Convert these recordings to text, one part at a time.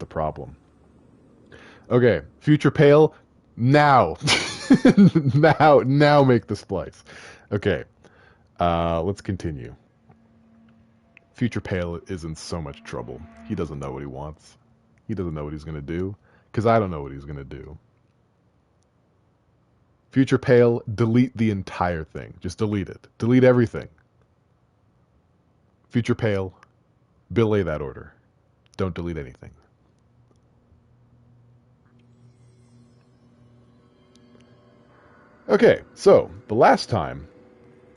the problem. Okay, future pale, now. now make the splice. Okay, let's continue. Future pale is in so much trouble. He doesn't know what he wants. He doesn't know what he's going to do, because I don't know what he's going to do. Future pale, delete the entire thing. Just delete it. Delete everything. Future pale, belay that order. Don't delete anything. Okay, so the last time,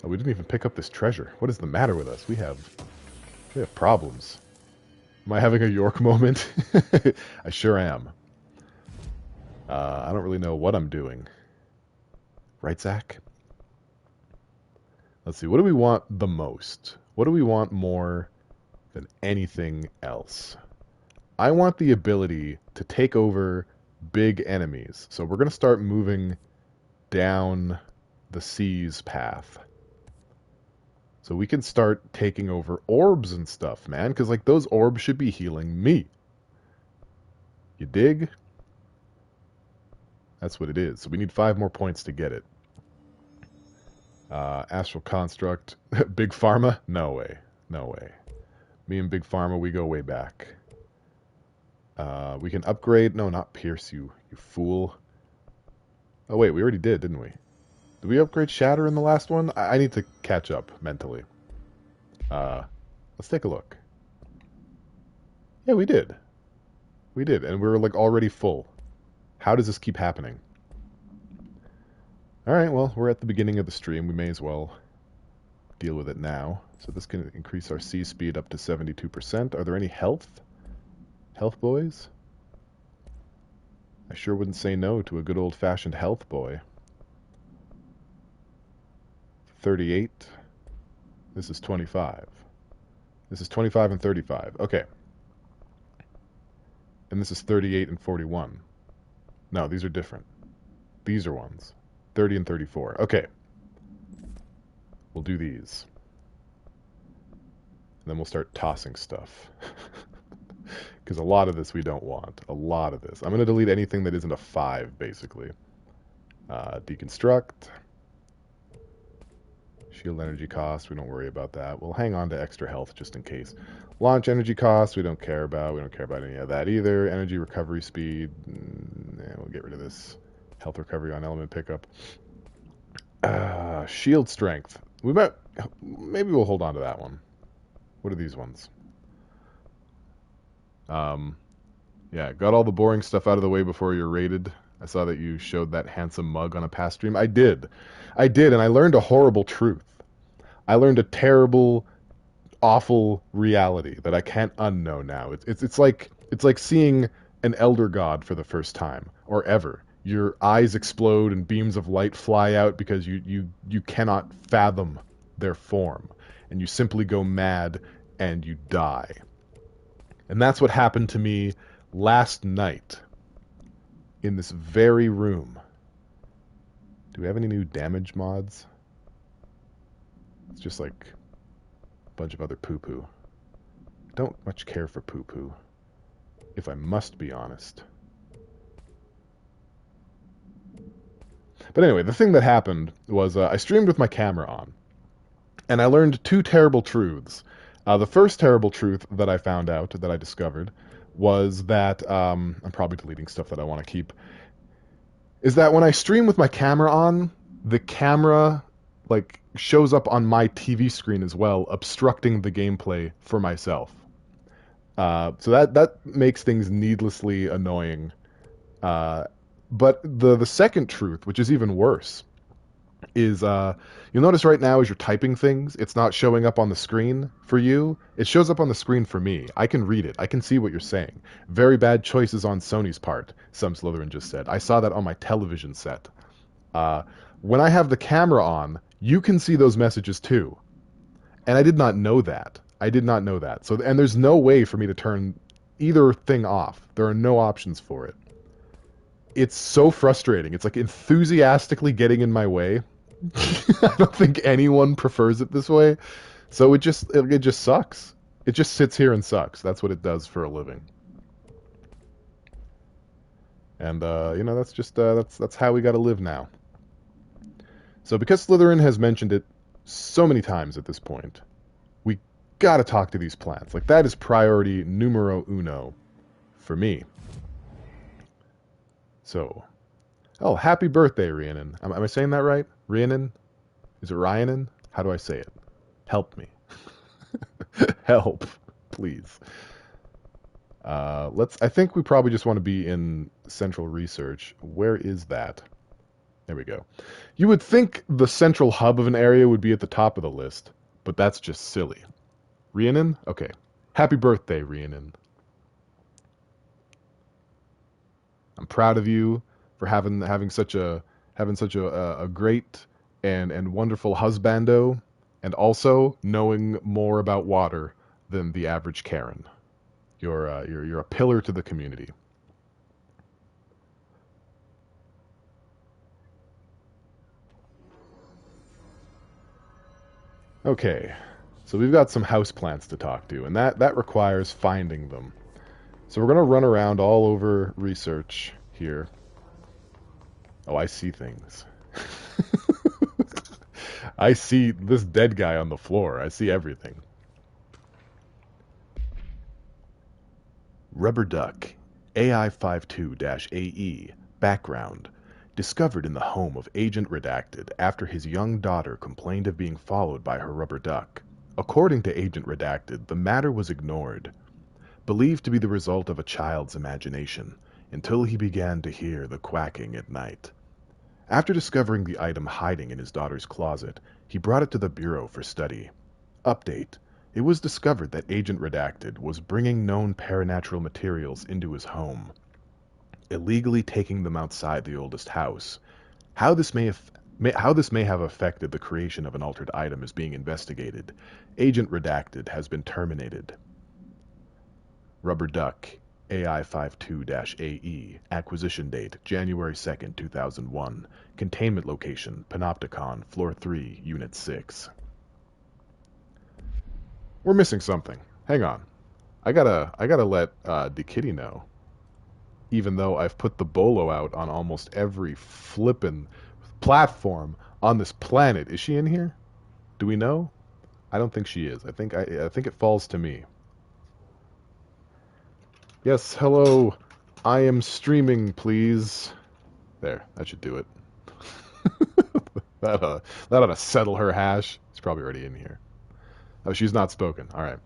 we didn't even pick up this treasure. What is the matter with us? We have problems. Am I having a York moment? I sure am. I don't really know what I'm doing. Right, Zach? Let's see. What do we want the most? What do we want more than anything else? I want the ability to take over big enemies. So we're going to start moving down the seas path. So we can start taking over orbs and stuff, man. Because, like, those orbs should be healing me. You dig? That's what it is. So we need 5 more points to get it. Astral Construct. Big Pharma? No way. No way. Me and Big Pharma, we go way back. We can upgrade. No, not Pierce, you fool. Oh, wait, we already did, didn't we? Did we upgrade Shatter in the last one? I need to catch up mentally. Let's take a look. Yeah, we did. We did, and we were, like, already full. How does this keep happening? Alright, well, we're at the beginning of the stream. We may as well deal with it now. So this can increase our sea speed up to 72%. Are there any health? Health boys? I sure wouldn't say no to a good old-fashioned health boy. 38. This is 25. This is 25 and 35. Okay. And this is 38 and 41. No, these are different. These are ones. 30 and 34. Okay. We'll do these. And then we'll start tossing stuff. Because a lot of this we don't want. A lot of this. I'm going to delete anything that isn't a 5, basically. Deconstruct. Shield energy cost, we don't worry about that. We'll hang on to extra health just in case. Launch energy cost, we don't care about. We don't care about any of that either. Energy recovery speed, we'll get rid of this. Health recovery on element pickup. Shield strength. Maybe we'll hold on to that one. What are these ones? Yeah, got all the boring stuff out of the way before you're raided. I saw that you showed that handsome mug on a past stream. I did, and I learned a horrible truth. I learned a terrible, awful reality that I can't unknow now. It's like seeing an elder god for the first time, or ever. Your eyes explode and beams of light fly out because you cannot fathom their form, and you simply go mad and you die. And that's what happened to me last night in this very room. Do we have any new damage mods? It's just like a bunch of other poo-poo. I don't much care for poo-poo, if I must be honest. But anyway, the thing that happened was I streamed with my camera on, and I learned 2 terrible truths. The first terrible truth that I found out, that I discovered, was that, I'm probably deleting stuff that I want to keep, is that when I stream with my camera on, the camera, like, shows up on my TV screen as well, obstructing the gameplay for myself. So that makes things needlessly annoying. But the second truth, which is even worse, is you'll notice right now as you're typing things, it's not showing up on the screen for you. It shows up on the screen for me. I can read it. I can see what you're saying. Very bad choices on Sony's part, some Slytherin just said. I saw that on my television set. When I have the camera on, you can see those messages too. And I did not know that. I did not know that. So, and there's no way for me to turn either thing off. There are no options for it. It's so frustrating. It's like enthusiastically getting in my way. I don't think anyone prefers it this way. So it just sucks. It just sits here and sucks. That's what it does for a living. And, that's just, that's how we gotta live now. So because Slytherin has mentioned it so many times at this point, we gotta talk to these plants. Like, that is priority numero uno for me. So, oh, happy birthday, Rhiannon. Am I saying that right? Rhiannon? Is it Rhiannon? How do I say it? Help me. Help, please. I think we probably just want to be in central research. Where is that? There we go. You would think the central hub of an area would be at the top of the list, but that's just silly. Rhiannon? Okay. Happy birthday, Rhiannon. I'm proud of you for having such a great and wonderful husbando, and also knowing more about water than the average Karen. You're a pillar to the community. Okay, so we've got some houseplants to talk to, and that requires finding them. So we're going to run around all over research here. Oh, I see things. I see this dead guy on the floor. I see everything. Rubber duck, AI52-AE, background. Discovered in the home of Agent Redacted after his young daughter complained of being followed by her rubber duck. According to Agent Redacted, the matter was ignored, believed to be the result of a child's imagination, until he began to hear the quacking at night. After discovering the item hiding in his daughter's closet, he brought it to the Bureau for study. Update. It was discovered that Agent Redacted was bringing known paranatural materials into his home, illegally taking them outside the oldest house. How this may have affected the creation of an altered item is being investigated. Agent Redacted has been terminated. Rubber Duck, AI52-AE, acquisition date, January 2nd, 2001. Containment location, Panopticon, floor 3, unit 6. We're missing something. Hang on. I gotta let DeKitty know. Even though I've put the bolo out on almost every flippin' platform on this planet. Is she in here? Do we know? I don't think she is. I think it falls to me. Yes, hello. I am streaming, please. There, that should do it. that ought to settle her hash. She's probably already in here. Oh, she's not spoken. All right.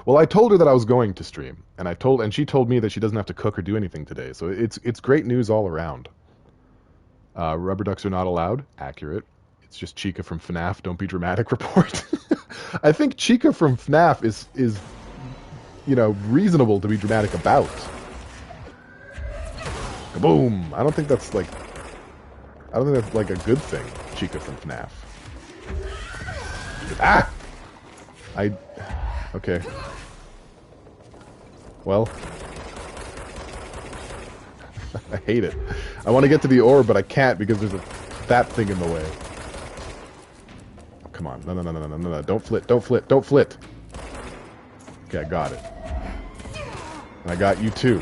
Well, I told her that I was going to stream, and she told me that she doesn't have to cook or do anything today. So it's great news all around. Rubber ducks are not allowed. Accurate. It's just Chica from FNAF. Don't be dramatic. Report. I think Chica from FNAF is reasonable to be dramatic about. Kaboom! I don't think that's like a good thing. Chica from FNAF. Ah! Okay. Well. I hate it. I want to get to the orb, but I can't because there's that thing in the way. Come on. No. Don't flit. Okay, I got it. And I got you too.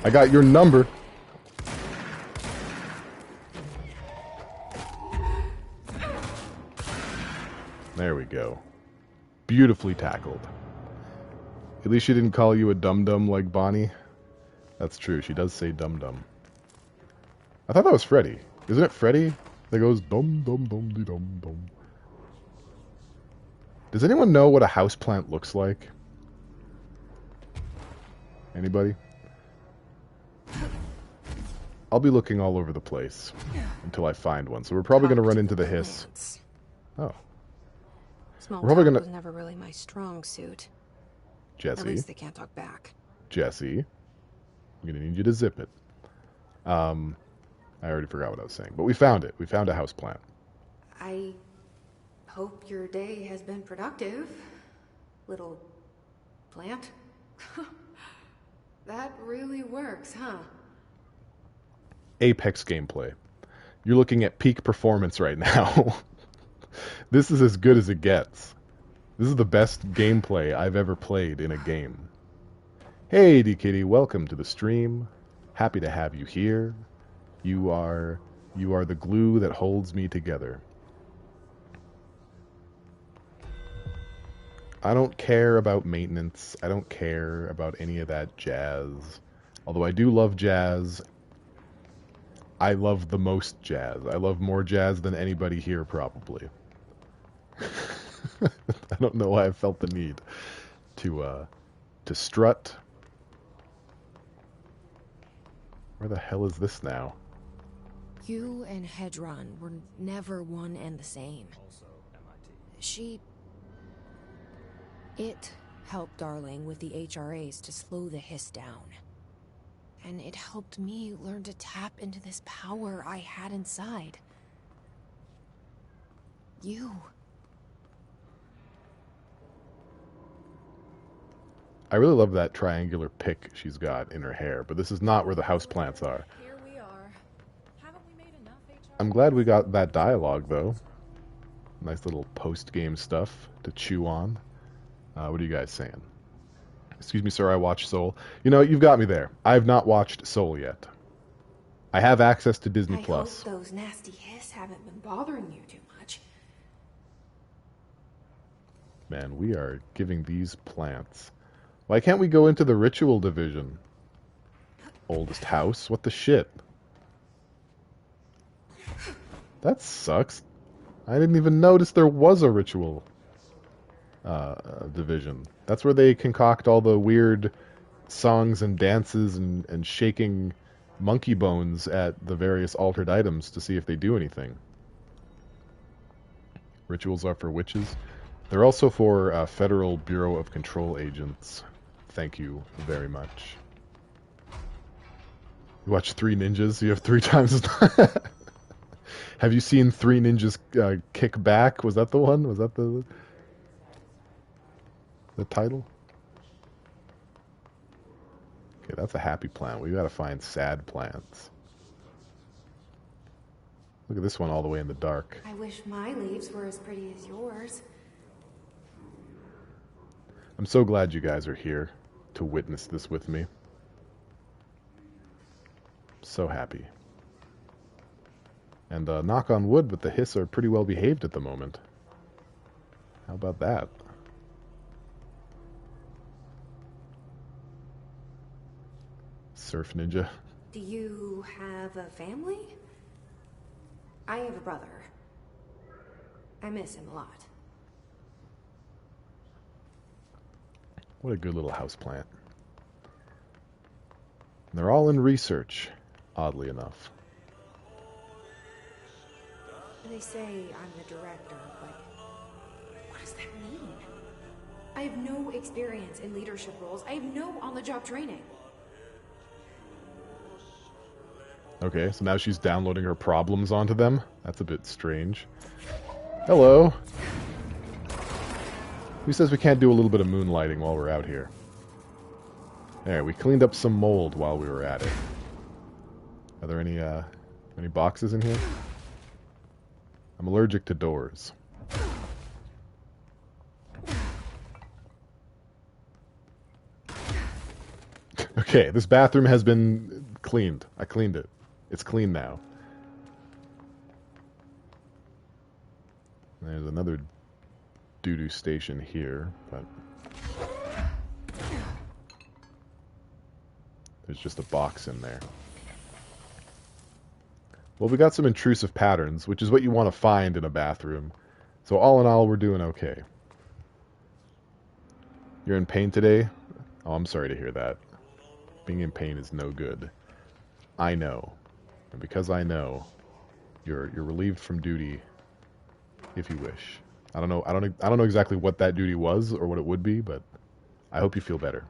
I got your number. There we go. Beautifully tackled. At least she didn't call you a dum-dum like Bonnie. That's true. She does say dum-dum. I thought that was Freddy. Isn't it Freddy that goes dum-dum-dum-de-dum-dum? Does anyone know what a houseplant looks like? Anybody? I'll be looking all over the place until I find one. So we're probably going to run into the hiss. Oh. Small talk was never really my strong suit. Jesse. At least they can't talk back. Jesse. I'm going to need you to zip it. I already forgot what I was saying. But we found it. We found a houseplant. I hope your day has been productive, little plant. That really works, huh? Apex gameplay. You're looking at peak performance right now. This is as good as it gets. This is the best gameplay I've ever played in a game. Hey, DKitty, welcome to the stream. Happy to have you here. You are the glue that holds me together. I don't care about maintenance. I don't care about any of that jazz. Although I do love jazz. I love the most jazz. I love more jazz than anybody here, probably. I don't know why I felt the need to strut. Where the hell is this now? You and Hedron were never one and the same. It helped Darling with the HRAs to slow the hiss down. And it helped me learn to tap into this power I had inside. You. I really love that triangular pick she's got in her hair, but this is not where the houseplants are. Here we are. Haven't we made enough HRAs? I'm glad we got that dialogue, though. Nice little post-game stuff to chew on. What are you guys saying? Excuse me, sir, I watched Soul. You know, you've got me there. I've not watched Soul yet. I have access to Disney+. I hope those nasty hiss haven't been bothering you too much. Man, we are giving these plants. Why can't we go into the ritual division? Oldest house? What the shit? That sucks. I didn't even notice there was a ritual division. That's where they concoct all the weird songs and dances and shaking monkey bones at the various altered items to see if they do anything. Rituals are for witches. They're also for Federal Bureau of Control agents. Thank you very much. You watch Three Ninjas? You have 3 times. Have you seen Three Ninjas Kick Back? Was that the one? Was that the title? Okay, that's a happy plant. We gotta find sad plants. Look at this one all the way in the dark. I wish my leaves were as pretty as yours. I'm so glad you guys are here to witness this with me. So happy. And knock on wood, but the hiss are pretty well behaved at the moment. How about that? Surf Ninja. Do you have a family? I have a brother. I miss him a lot. What a good little houseplant. They're all in research, oddly enough. They say I'm the director, but what does that mean? I have no experience in leadership roles. I have no on-the-job training. Okay, so now she's downloading her problems onto them? That's a bit strange. Hello! Who says we can't do a little bit of moonlighting while we're out here? There, we cleaned up some mold while we were at it. Are there any boxes in here? I'm allergic to doors. Okay, this bathroom has been cleaned. I cleaned it. It's clean now. There's another doo-doo station here, but there's just a box in there. Well, we got some intrusive patterns, which is what you want to find in a bathroom. So all in all, we're doing okay. You're in pain today? Oh, I'm sorry to hear that. Being in pain is no good. I know. And because I know, you're relieved from duty, if you wish. I don't know exactly what that duty was or what it would be, but I hope you feel better.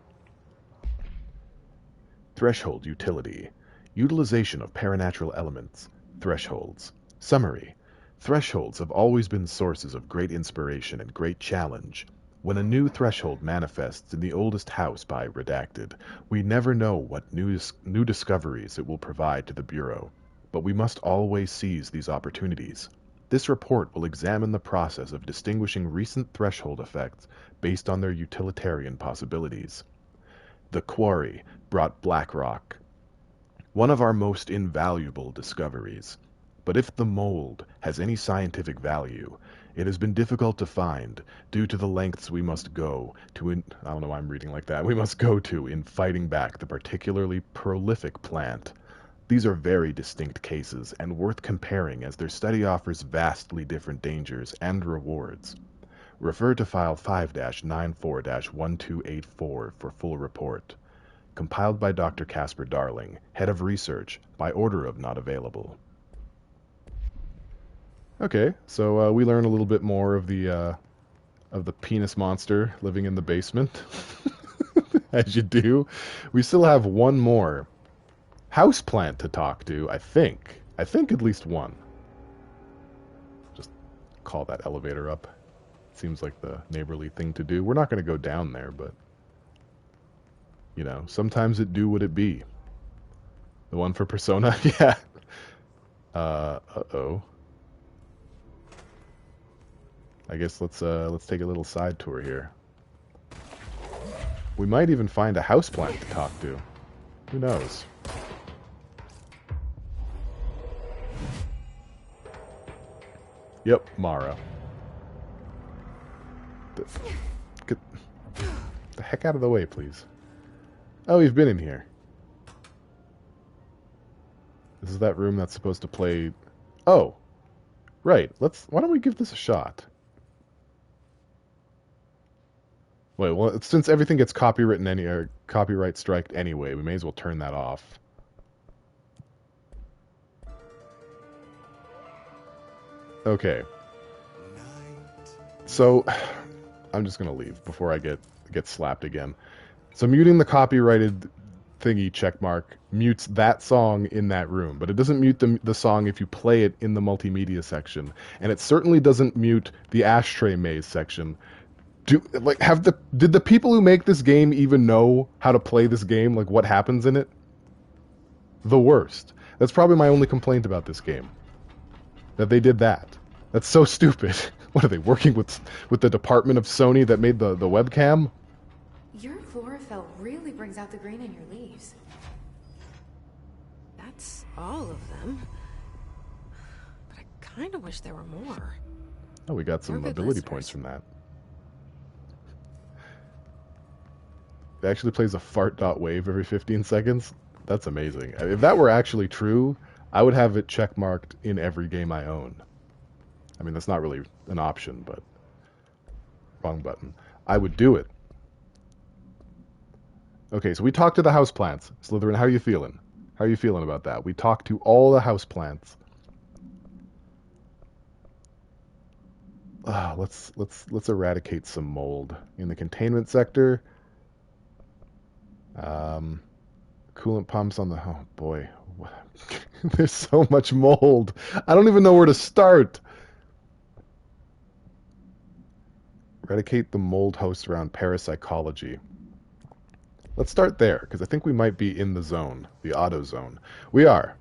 Threshold utility. Utilization of paranatural elements. Thresholds. Summary. Thresholds have always been sources of great inspiration and great challenge. When a new threshold manifests in the oldest house by Redacted, we never know what new discoveries it will provide to the Bureau, but we must always seize these opportunities. This report will examine the process of distinguishing recent threshold effects based on their utilitarian possibilities. The Quarry brought Blackrock. One of our most invaluable discoveries. But if the mold has any scientific value, it has been difficult to find due to the lengths we must go to I don't know why I'm reading like that. We must go to in fighting back the particularly prolific plant. These are very distinct cases and worth comparing as their study offers vastly different dangers and rewards. Refer to File 5-94-1284 for full report. Compiled by Dr. Casper Darling, Head of Research, by order of not available. Okay, so we learn a little bit more of the penis monster living in the basement, as you do. We still have one more houseplant to talk to, I think. I think at least one. Just call that elevator up. Seems like the neighborly thing to do. We're not going to go down there, but you know, sometimes it do what it be. The one for Persona, yeah. Uh-oh. I guess let's take a little side tour here. We might even find a houseplant to talk to. Who knows? Yep, Mara. Get the heck out of the way, please. Oh, you've been in here. This is that room that's supposed to play... Oh! Right, why don't we give this a shot? Wait, well, since everything gets copyright striked anyway, we may as well turn that off. Okay. So, I'm just gonna leave before I get slapped again. So muting the copyrighted thingy checkmark mutes that song in that room, but it doesn't mute the song if you play it in the multimedia section, and it certainly doesn't mute the ashtray maze section. Did the people who make this game even know how to play this game? Like, what happens in it? The worst. That's probably my only complaint about this game. That they did that. That's so stupid. What are they working with the department of Sony that made the webcam? Your chlorophyll really brings out the green in your leaves. That's all of them. But I kind of wish there were more. Oh, we got some ability points from that. It actually plays a fart.wave every 15 seconds. That's amazing. If that were actually true, I would have it checkmarked in every game I own. I mean, that's not really an option, but... Wrong button. I would do it. Okay, so we talked to the houseplants. Slytherin, how are you feeling? How are you feeling about that? We talked to all the houseplants. Let's eradicate some mold in the containment sector. Coolant pumps on the... Oh, boy. There's so much mold. I don't even know where to start. Eradicate the mold hosts around parapsychology. Let's start there, because I think we might be in the zone, the auto zone. We are.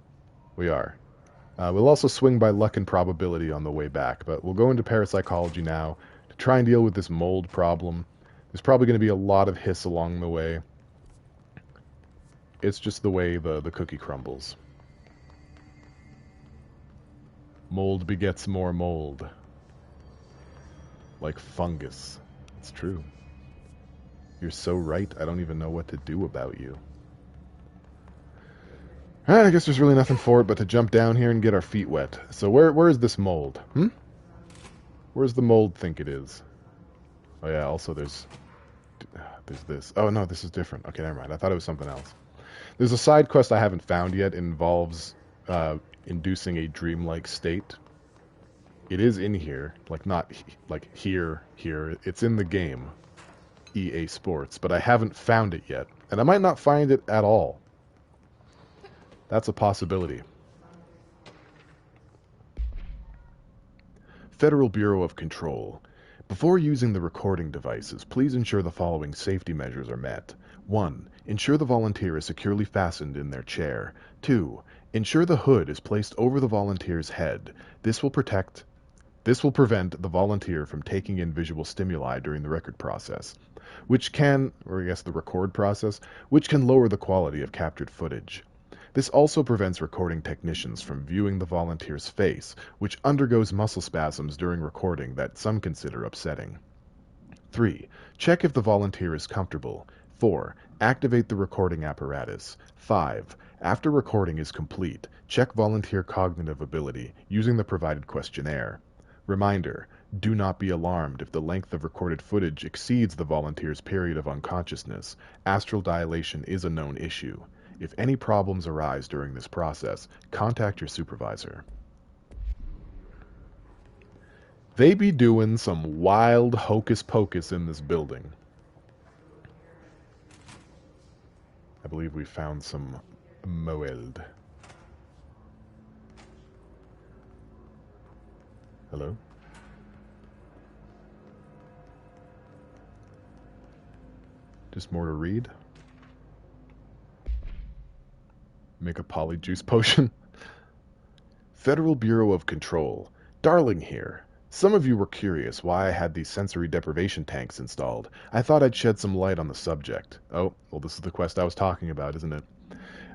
We'll also swing by luck and probability on the way back, but we'll go into parapsychology now to try and deal with this mold problem. There's probably going to be a lot of hiss along the way. It's just the way the cookie crumbles. Mold begets more mold. Like fungus. It's true. You're so right, I don't even know what to do about you. Alright, I guess there's really nothing for it but to jump down here and get our feet wet. So where is this mold? Where's the mold think it is? Oh yeah, also there's this. Oh no, this is different. Okay, never mind. I thought it was something else. There's a side quest I haven't found yet. It involves inducing a dreamlike state. It is in here, like not like here. It's in the game, EA Sports, but I haven't found it yet, and I might not find it at all. That's a possibility. Federal Bureau of Control. Before using the recording devices, please ensure the following safety measures are met. 1. Ensure the volunteer is securely fastened in their chair. 2. Ensure the hood is placed over the volunteer's head. This will prevent the volunteer from taking in visual stimuli during the record process, the record process, which can lower the quality of captured footage. This also prevents recording technicians from viewing the volunteer's face, which undergoes muscle spasms during recording that some consider upsetting. 3. Check if the volunteer is comfortable. 4. Activate the recording apparatus. 5. After recording is complete, check volunteer cognitive ability using the provided questionnaire. Reminder, do not be alarmed if the length of recorded footage exceeds the volunteer's period of unconsciousness. Astral dilation is a known issue. If any problems arise during this process, contact your supervisor. They be doing some wild hocus pocus in this building. I believe we found some mold. Hello? Just more to read? Make a polyjuice potion? Federal Bureau of Control. Darling here. Some of you were curious why I had these sensory deprivation tanks installed. I thought I'd shed some light on the subject. Oh, well, this is the quest I was talking about, isn't it?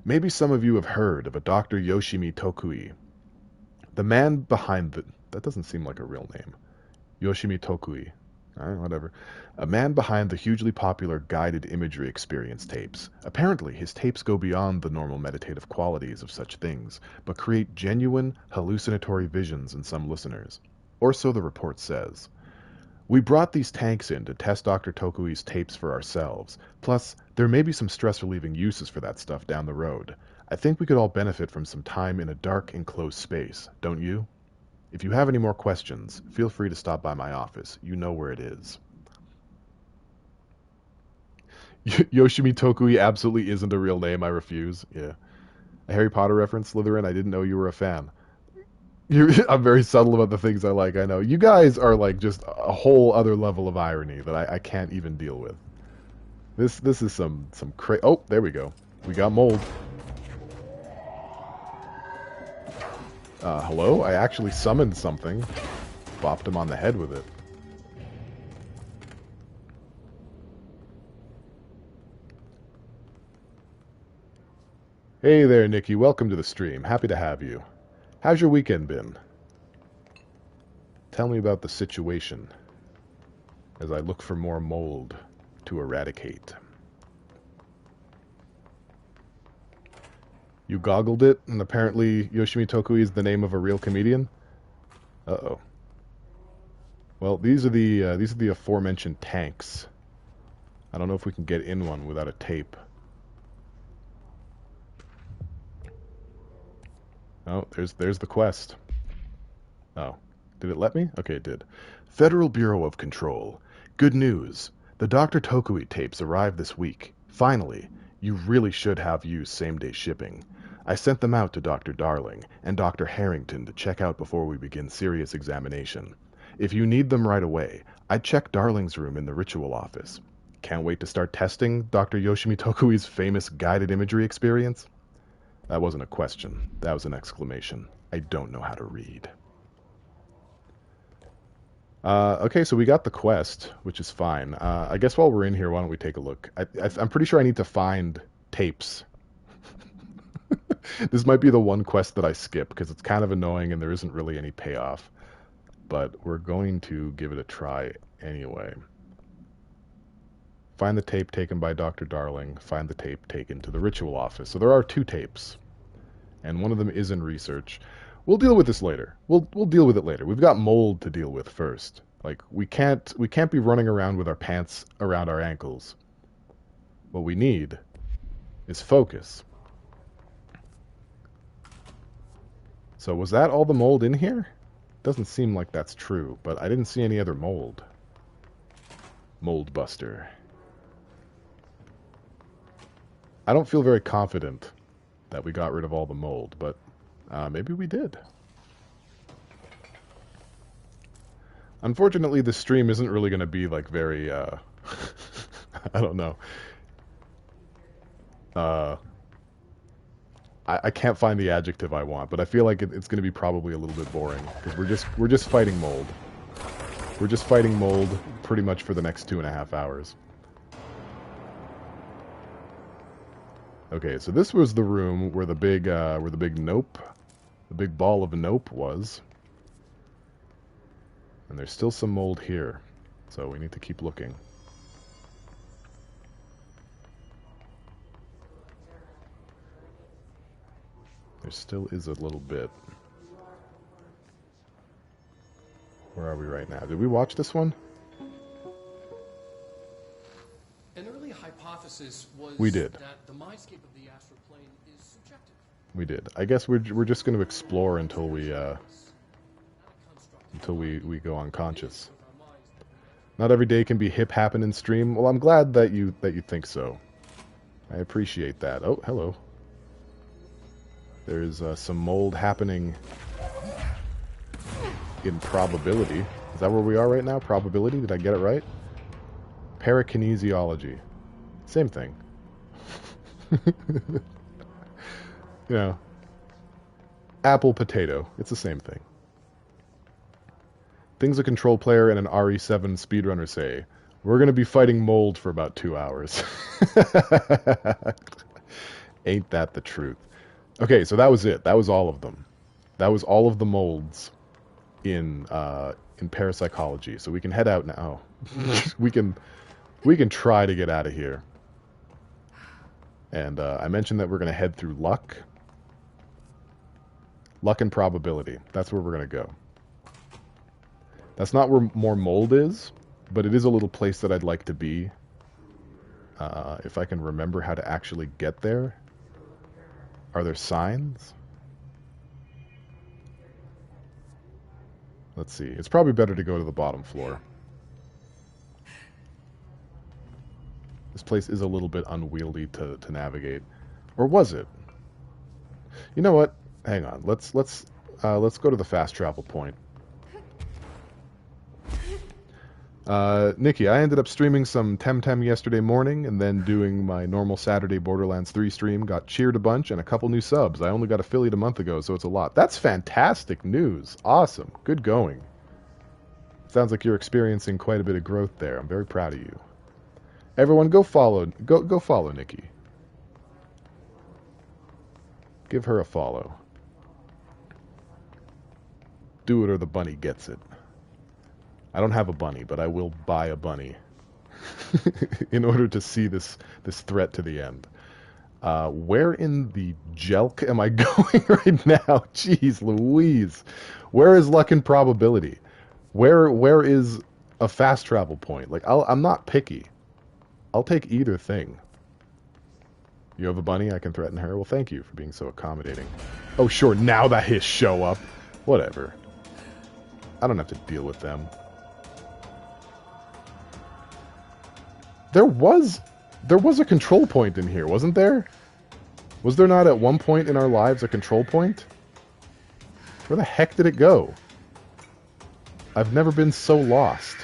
Maybe some of you have heard of a Dr. Yoshimi Tokui. The man behind the... That doesn't seem like a real name. Yoshimi Tokui. Whatever. A man behind the hugely popular guided imagery experience tapes. Apparently, his tapes go beyond the normal meditative qualities of such things, but create genuine, hallucinatory visions in some listeners. Or so the report says. We brought these tanks in to test Dr. Tokui's tapes for ourselves. Plus, there may be some stress-relieving uses for that stuff down the road. I think we could all benefit from some time in a dark, enclosed space, don't you? If you have any more questions, feel free to stop by my office. You know where it is. Yoshimi Tokui absolutely isn't a real name. I refuse. Yeah. A Harry Potter reference, Slytherin? I didn't know you were a fan. I'm very subtle about the things I like, I know. You guys are like just a whole other level of irony that I can't even deal with. This is some Oh, there we go. We got mold. Hello? I actually summoned something. Bopped him on the head with it. Hey there, Nikki. Welcome to the stream. Happy to have you. How's your weekend been? Tell me about the situation as I look for more mold to eradicate. You goggled it, and apparently Yoshimi Tokui is the name of a real comedian? Uh-oh. Well, these are the aforementioned tanks. I don't know if we can get in one without a tape. Oh, there's the quest. Oh. Did it let me? Okay, it did. Federal Bureau of Control. Good news. The Dr. Tokui tapes arrived this week. Finally. You really should have used same-day shipping. I sent them out to Dr. Darling and Dr. Harrington to check out before we begin serious examination. If you need them right away, I'd check Darling's room in the ritual office. Can't wait to start testing Dr. Yoshimi Tokui's famous guided imagery experience? That wasn't a question. That was an exclamation. I don't know how to read. Okay, so we got the quest, which is fine. I guess while we're in here, why don't we take a look? I'm pretty sure I need to find tapes. This might be the one quest that I skip, because it's kind of annoying and there isn't really any payoff. But we're going to give it a try anyway. Find the tape taken by Dr. Darling. Find the tape taken to the ritual office. So there are 2 tapes. And one of them is in research. We'll deal with this later. We'll deal with it later. We've got mold to deal with first. Like, we can't be running around with our pants around our ankles. What we need is focus. So was that all the mold in here? Doesn't seem like that's true, but I didn't see any other mold. Mold buster. I don't feel very confident that we got rid of all the mold, but maybe we did. Unfortunately, this stream isn't really going to be like very, I don't know. I can't find the adjective I want, but I feel like it's going to be probably a little bit boring because we're just fighting mold. We're just fighting mold pretty much for the next 2.5 hours. Okay, so this was the room where the big nope, the big ball of nope was. And there's still some mold here, so we need to keep looking. There still is a little bit. Where are we right now? Did we watch this one? An early hypothesis was We did. that the mindscape of the astral plane is subjective. We did. I guess we're just going to explore until we go unconscious. Not every day can be hip happen in stream. Well, I'm glad that you think so. I appreciate that. Oh, hello. There's some mold happening in probability. Is that where we are right now? Probability? Did I get it right? Parakinesiology. Same thing. You know, apple, potato. It's the same thing. Things a control player and an RE7 speedrunner say. We're going to be fighting mold for about 2 hours. Ain't that the truth? Okay, so that was it. That was all of them. That was all of the molds in parapsychology. So we can head out now. we can try to get out of here. And I mentioned that we're going to head through luck. Luck and probability. That's where we're going to go. That's not where more mold is, but it is a little place that I'd like to be. If I can remember how to actually get there. Are there signs? Let's see. It's probably better to go to the bottom floor. This place is a little bit unwieldy to navigate. Or was it? You know what? Hang on. Let's go to the fast travel point. Nikki, I ended up streaming some Temtem yesterday morning and then doing my normal Saturday Borderlands 3 stream. Got cheered a bunch and a couple new subs. I only got affiliate a month ago, so it's a lot. That's fantastic news. Awesome. Good going. Sounds like you're experiencing quite a bit of growth there. I'm very proud of you. Everyone, go follow Nikki. Give her a follow. Do it or the bunny gets it. I don't have a bunny, but I will buy a bunny in order to see this threat to the end. Where in the jelk am I going right now? Jeez Louise. Where is luck and probability? Where is a fast travel point? Like, I'm not picky. I'll take either thing. You have a bunny? I can threaten her? Well, thank you for being so accommodating. Oh, sure, now that his show up. Whatever. I don't have to deal with them. There was a control point in here, wasn't there? Was there not at one point in our lives a control point? Where the heck did it go? I've never been so lost.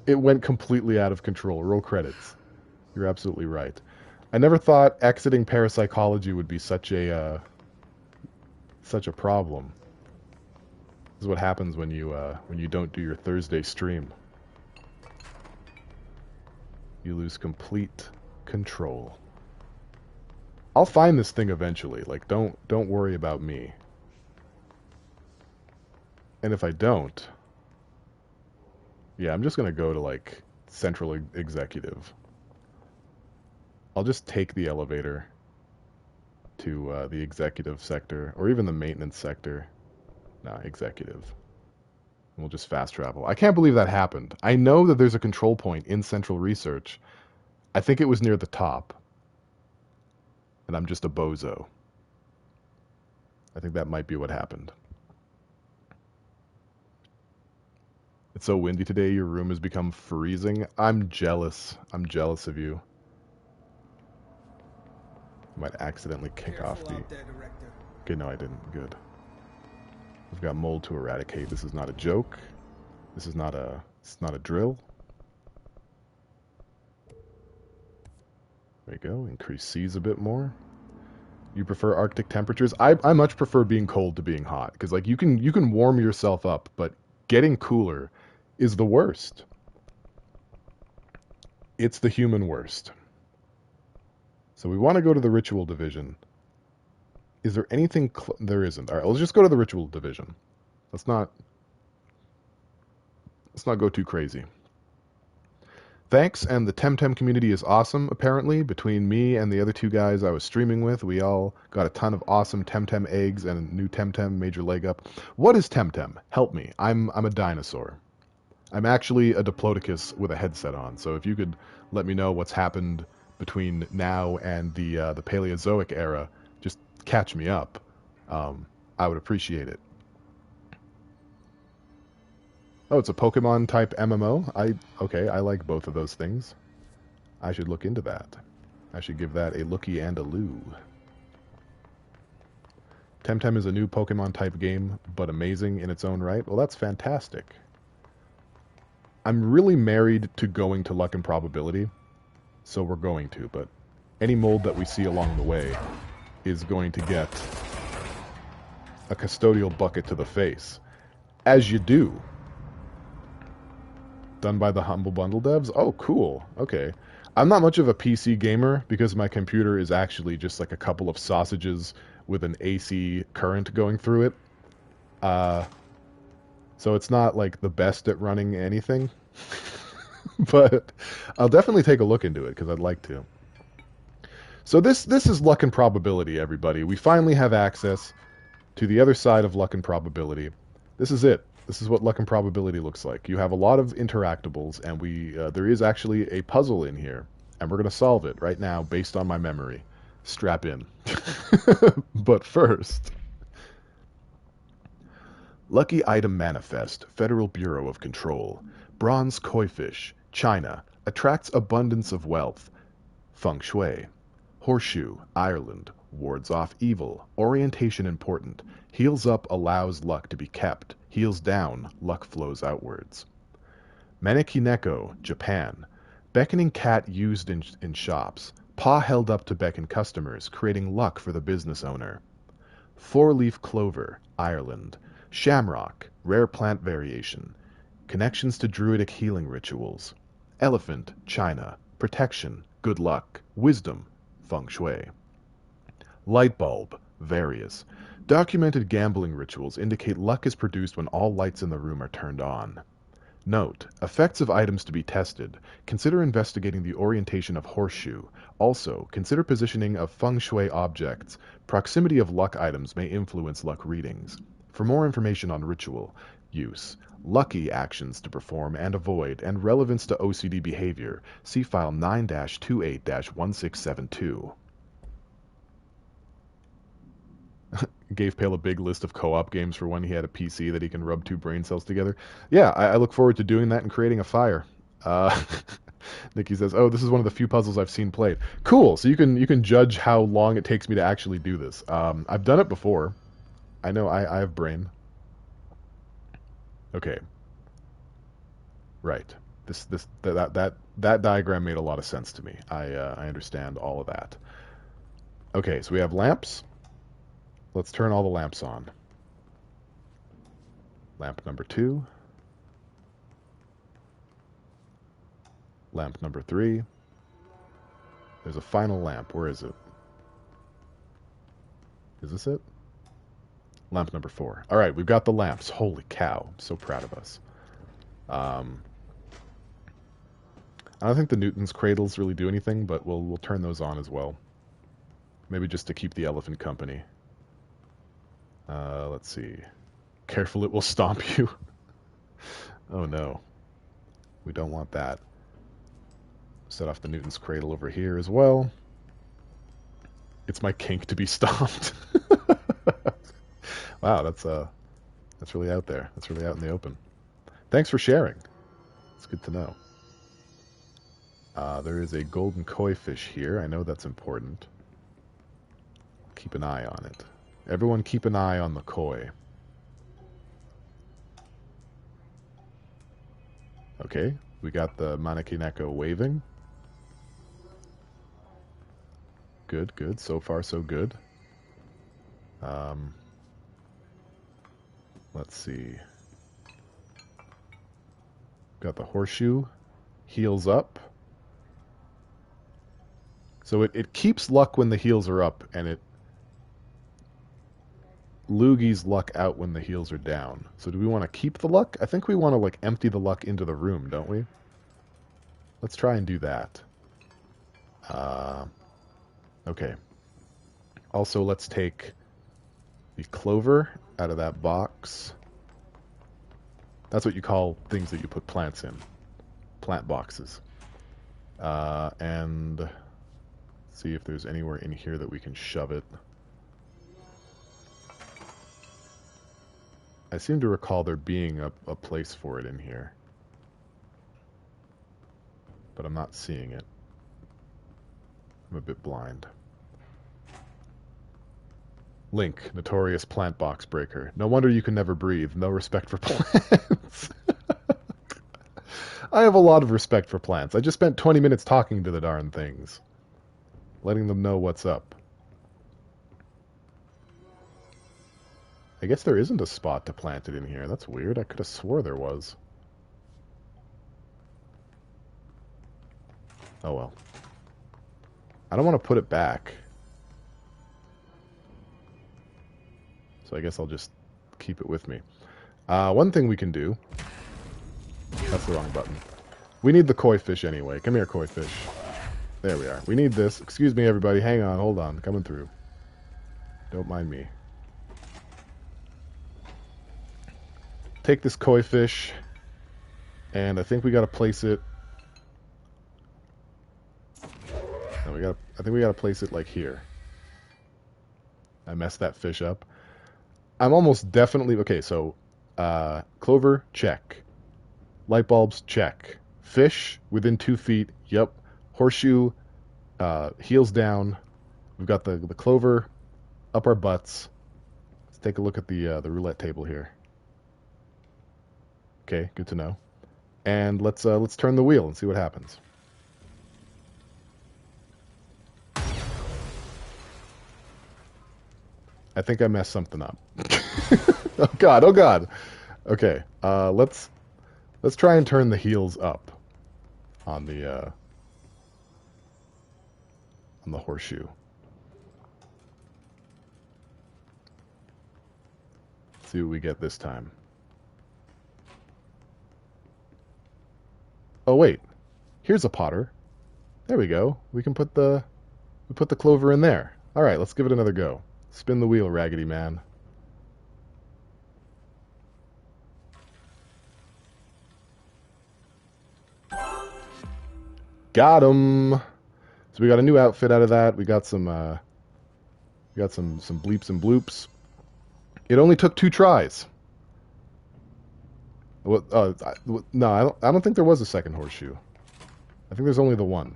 It went completely out of control. Roll credits. You're absolutely right. I never thought exiting parapsychology would be such a problem. This is what happens when you don't do your Thursday stream. You lose complete control. I'll find this thing eventually. Like, don't worry about me. And if I don't, yeah, I'm just gonna go to like Central Executive. I'll just take the elevator to the executive sector, or even the maintenance sector. Nah, executive. And we'll just fast travel. I can't believe that happened. I know that there's a control point in Central Research. I think it was near the top. And I'm just a bozo. I think that might be what happened. It's so windy today, your room has become freezing. I'm jealous. I'm jealous of you. Might accidentally kick off the... Okay, no, I didn't. Good. We've got mold to eradicate. This is not a joke. This is not a... It's not a drill. There you go. Increase C's a bit more. You prefer Arctic temperatures? I much prefer being cold to being hot because like you can warm yourself up, but getting cooler is the worst. It's the human worst. So we want to go to the ritual division. Is there anything? There isn't. All right, let's just go to the ritual division. Let's not go too crazy. Thanks, and the Temtem community is awesome, apparently. Between me and the other two guys I was streaming with, we all got a ton of awesome Temtem eggs and a new Temtem major leg up. What is Temtem? Help me. I'm a dinosaur. I'm actually a Diplodocus with a headset on, so if you could let me know what's happened between now and the Paleozoic era, just catch me up. I would appreciate it. Oh, it's a Pokemon type MMO? Okay, I like both of those things. I should look into that. I should give that a looky and a loo. Temtem is a new Pokemon type game, but amazing in its own right. Well, that's fantastic. I'm really married to going to Luck and Probability, so we're going to, but any mold that we see along the way is going to get a custodial bucket to the face. As you do. Done by the Humble Bundle devs? Oh, cool. Okay. I'm not much of a PC gamer because my computer is actually just like a couple of sausages with an AC current going through it. So it's not like the best at running anything. But I'll definitely take a look into it because I'd like to. So this is Luck and Probability, everybody. We finally have access to the other side of Luck and Probability. This is it. This is what Luck and Probability looks like. You have a lot of interactables, and there is actually a puzzle in here, and we're going to solve it right now based on my memory. Strap in. But first... Lucky Item Manifest, Federal Bureau of Control. Bronze Koi Fish, China, attracts abundance of wealth. Feng Shui. Horseshoe, Ireland, wards off evil. Orientation important. Heals up allows luck to be kept. Heals down, luck flows outwards. Manekineko, Japan. Beckoning cat used in shops. Paw held up to beckon customers, creating luck for the business owner. Four-leaf clover, Ireland. Shamrock, rare plant variation. Connections to druidic healing rituals. Elephant, China. Protection, good luck. Wisdom, feng shui. Light bulb, various. Documented gambling rituals indicate luck is produced when all lights in the room are turned on. Note, effects of items to be tested. Consider investigating the orientation of horseshoe. Also, consider positioning of feng shui objects. Proximity of luck items may influence luck readings. For more information on ritual, use, lucky actions to perform and avoid, and relevance to OCD behavior, see file 9-28-1672. Gave Pale a big list of co-op games for when he had a PC that he can rub two brain cells together. Yeah, I look forward to doing that and creating a fire. Nikki says, "Oh, this is one of the few puzzles I've seen played." Cool. So you can judge how long it takes me to actually do this. I've done it before. I know I have brain. Okay. Right. That diagram made a lot of sense to me. I understand all of that. Okay, so we have lamps. Let's turn all the lamps on. Lamp number 2. Lamp number 3. There's a final lamp. Where is it? Is this it? Lamp number 4. All right, we've got the lamps. Holy cow. I'm so proud of us. I don't think the Newton's cradles really do anything, but we'll turn those on as well. Maybe just to keep the elephant company. Let's see. Careful, it will stomp you. Oh no. We don't want that. Set off the Newton's cradle over here as well. It's my kink to be stomped. Wow, that's really out there. That's really out in the open. Thanks for sharing. It's good to know. There is a golden koi fish here. I know that's important. Keep an eye on it. Everyone keep an eye on the koi. Okay, we got the Manekineko waving. Good, good. So far, so good. Um, let's see. Got the horseshoe. Heals up. So it keeps luck when the heals are up, and it loogies luck out when the heals are down. So do we want to keep the luck? I think we want to, like, empty the luck into the room, don't we? Let's try and do that. Okay. Also, let's take the clover out of that box. That's what you call things that you put plants in. Plant boxes. And see if there's anywhere in here that we can shove it. I seem to recall there being a place for it in here. But I'm not seeing it. I'm a bit blind. Link, notorious plant box breaker. No wonder you can never breathe. No respect for plants. I have a lot of respect for plants. I just spent 20 minutes talking to the darn things. Letting them know what's up. I guess there isn't a spot to plant it in here. That's weird. I could have swore there was. Oh well. I don't want to put it back. So I guess I'll just keep it with me. One thing we can do... That's the wrong button. We need the koi fish anyway. Come here, koi fish. There we are. We need this. Excuse me, everybody. Hang on. Hold on. Coming through. Don't mind me. Take this koi fish. And I think we got to place it... No, I think we got to place it like here. I messed that fish up. I'm almost definitely... Okay, so... clover, check. Light bulbs, check. Fish, within 2 feet, yep. Horseshoe, heels down. We've got the clover up our butts. Let's take a look at the roulette table here. Okay, good to know. And let's turn the wheel and see what happens. I think I messed something up. Oh god, oh god. Okay, let's try and turn the heels up on the horseshoe. Let's see what we get this time. Oh wait, here's a potter. There we go. We put the clover in there. All right, let's give it another go. Spin the wheel, Raggedy Man. Got him. So we got a new outfit out of that. We got some bleeps and bloops. It only took 2 tries. What? No, I don't think there was a second horseshoe. I think there's only the one.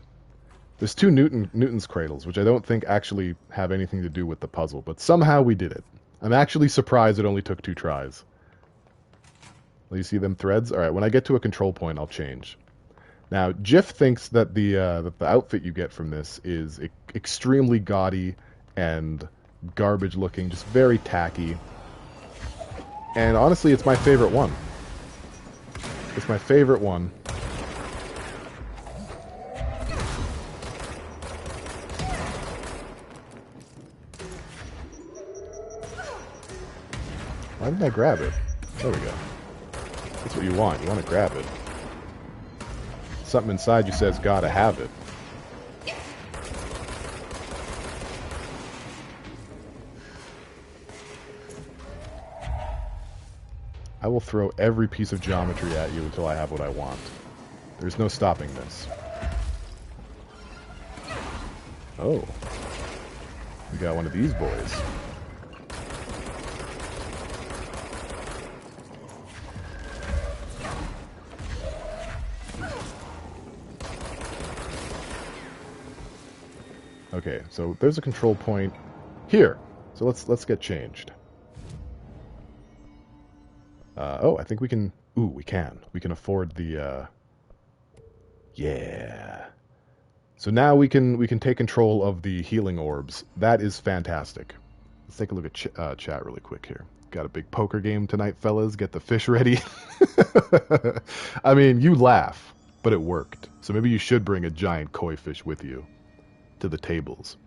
There's 2 Newton's cradles, which I don't think actually have anything to do with the puzzle, but somehow we did it. I'm actually surprised it only took 2 tries. Well, you see them threads? All right, when I get to a control point, I'll change. Now, Jiff thinks that the outfit you get from this is extremely gaudy and garbage-looking, just very tacky. And honestly, it's my favorite one. It's my favorite one. Why didn't I grab it? There we go. That's what you want. You want to grab it. Something inside you says, gotta have it. I will throw every piece of geometry at you until I have what I want. There's no stopping this. Oh. We got one of these boys. Okay, so there's a control point here. So let's get changed. Oh, I think we can... Ooh, we can. We can afford the... Yeah. So now we can take control of the healing orbs. That is fantastic. Let's take a look at chat really quick here. Got a big poker game tonight, fellas. Get the fish ready. I mean, you laugh, but it worked. So maybe you should bring a giant koi fish with you to the tables.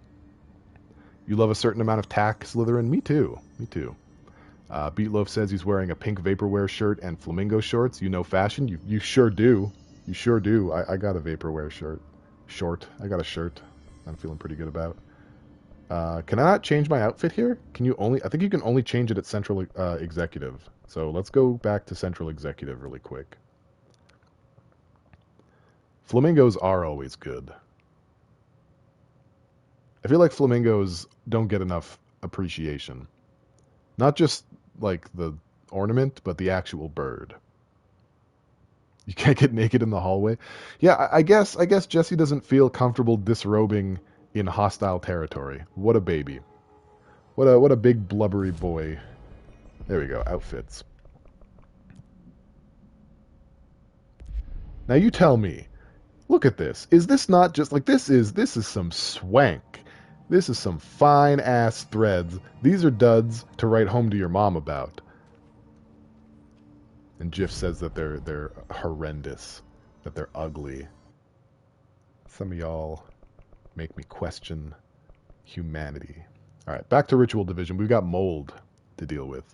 You love a certain amount of tack, Slytherin? Me too. Me too. Beatloaf says he's wearing a pink vaporware shirt and flamingo shorts. You know fashion? You sure do. You sure do. I got a vaporware shirt. I got a shirt I'm feeling pretty good about. Can I not change my outfit here? Can you only... I think you can only change it at Central Executive. So let's go back to Central Executive really quick. Flamingos are always good. I feel like flamingos don't get enough appreciation. Not just, like, the ornament, but the actual bird. You can't get naked in the hallway? Yeah, I guess Jesse doesn't feel comfortable disrobing in hostile territory. What a baby. What a big blubbery boy. There we go, outfits. Now you tell me, look at this. Is this not just like this is some swank. This is some fine ass threads. These are duds to write home to your mom about. And Jiff says that they're horrendous, that they're ugly. Some of y'all make me question humanity. All right, back to Ritual Division. We've got mold to deal with.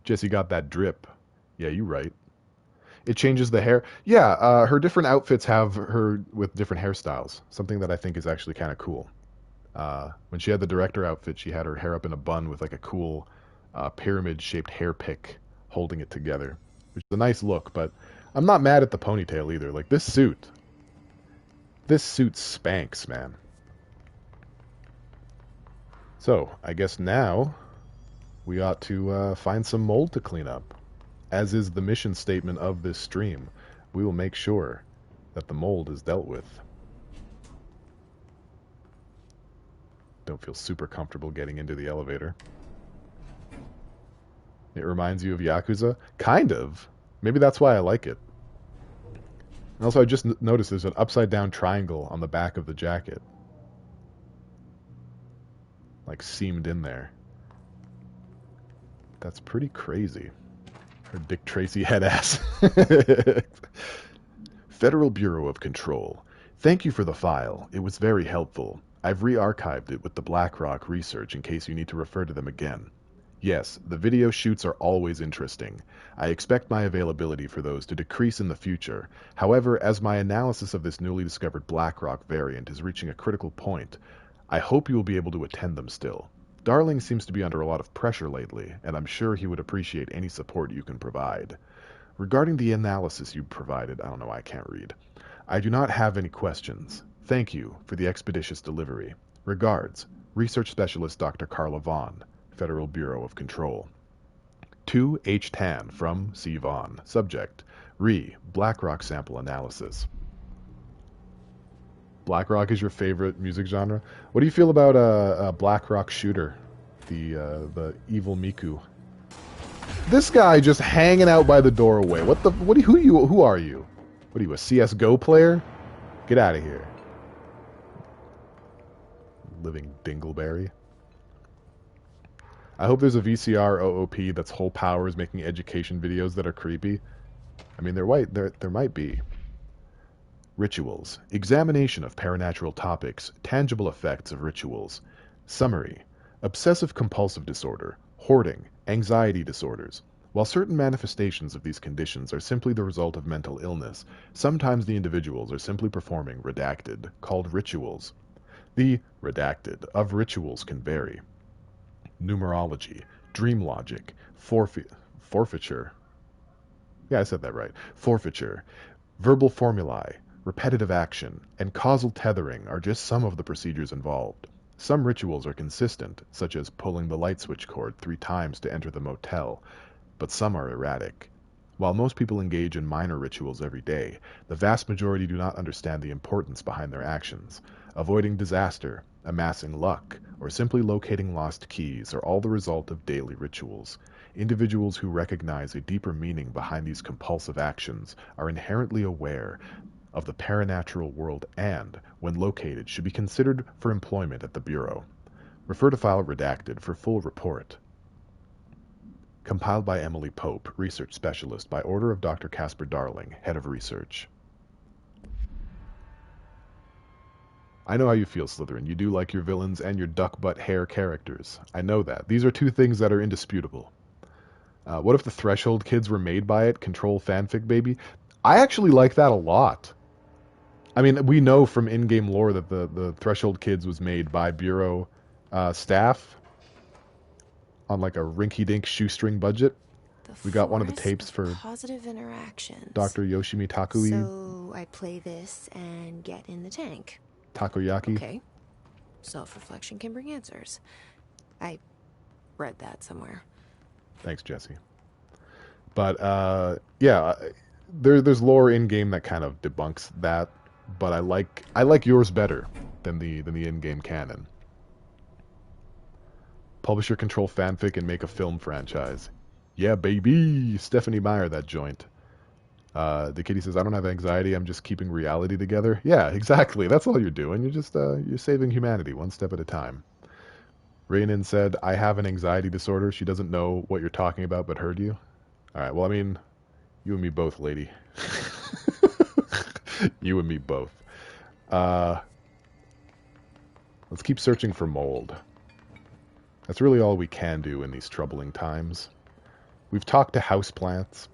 Jesse got that drip. Yeah, you right. It changes the hair. Yeah, her different outfits have her with different hairstyles. Something that I think is actually kind of cool. When she had the director outfit, she had her hair up in a bun with like a cool pyramid-shaped hair pick holding it together, which is a nice look. But I'm not mad at the ponytail either. Like this suit spanks, man. So I guess now we ought to find some mold to clean up. As is the mission statement of this stream, we will make sure that the mold is dealt with. Don't feel super comfortable getting into the elevator. It reminds you of Yakuza? Kind of. Maybe that's why I like it. And also, I just noticed there's an upside-down triangle on the back of the jacket. Like, seamed in there. That's pretty crazy. Her Dick Tracy head ass. Federal Bureau of Control. Thank you for the file. It was very helpful. I've re-archived it with the BlackRock research in case you need to refer to them again. Yes, the video shoots are always interesting. I expect my availability for those to decrease in the future. However, as my analysis of this newly discovered BlackRock variant is reaching a critical point, I hope you will be able to attend them still. Darling seems to be under a lot of pressure lately, and I'm sure he would appreciate any support you can provide. Regarding the analysis you provided, I don't know, I can't read. I do not have any questions. Thank you for the expeditious delivery. Regards, Research Specialist Dr. Carla Vaughn, Federal Bureau of Control. 2 H. Tan from C. Vaughn. Subject, BlackRock sample analysis. BlackRock is your favorite music genre? What do you feel about a BlackRock shooter? The evil Miku. This guy just hanging out by the doorway. Who are you? What are you, a CS:GO player? Get out of here. Living dingleberry. I hope there's a VCR OOP that's whole power is making education videos that are creepy. I mean, there might be. Rituals. Examination of paranatural topics. Tangible effects of rituals. Summary. Obsessive-compulsive disorder. Hoarding. Anxiety disorders. While certain manifestations of these conditions are simply the result of mental illness, sometimes the individuals are simply performing redacted, called rituals. The redacted of rituals can vary. Numerology. Dream logic. Forfeiture. Yeah, I said that right. Forfeiture. Verbal formulae. Repetitive action, and causal tethering are just some of the procedures involved. Some rituals are consistent, such as pulling the light switch cord 3 times to enter the motel, but some are erratic. While most people engage in minor rituals every day, the vast majority do not understand the importance behind their actions. Avoiding disaster, amassing luck, or simply locating lost keys are all the result of daily rituals. Individuals who recognize a deeper meaning behind these compulsive actions are inherently aware of the paranatural world and, when located, should be considered for employment at the Bureau. Refer to file redacted for full report. Compiled by Emily Pope, Research Specialist, by order of Dr. Casper Darling, Head of Research. I know how you feel, Slytherin. You do like your villains and your duck-butt hair characters. I know that. These are two things that are indisputable. What if the Threshold kids were made by it? Control fanfic, baby? I actually like that a lot. I mean, we know from in-game lore that the Threshold kids was made by Bureau staff on like a rinky-dink shoestring budget. We got one of the tapes for positive interactions. Dr. Yoshimi Takui. So I play this and get in the tank. Takoyaki. Okay. Self-reflection can bring answers. I read that somewhere. Thanks, Jesse. But yeah, there's lore in game that kind of debunks that, but I like yours better than the in-game canon. Publisher control fanfic and make a film franchise. Yeah, baby! Stephanie Meyer, that joint. The kitty says, I don't have anxiety, I'm just keeping reality together. Yeah, exactly. That's all you're doing. You're just, you're saving humanity one step at a time. Raynin said, I have an anxiety disorder. She doesn't know what you're talking about, but heard you. Alright, well, I mean, you and me both, lady. You and me both. Let's keep searching for mold. That's really all we can do in these troubling times. We've talked to houseplants.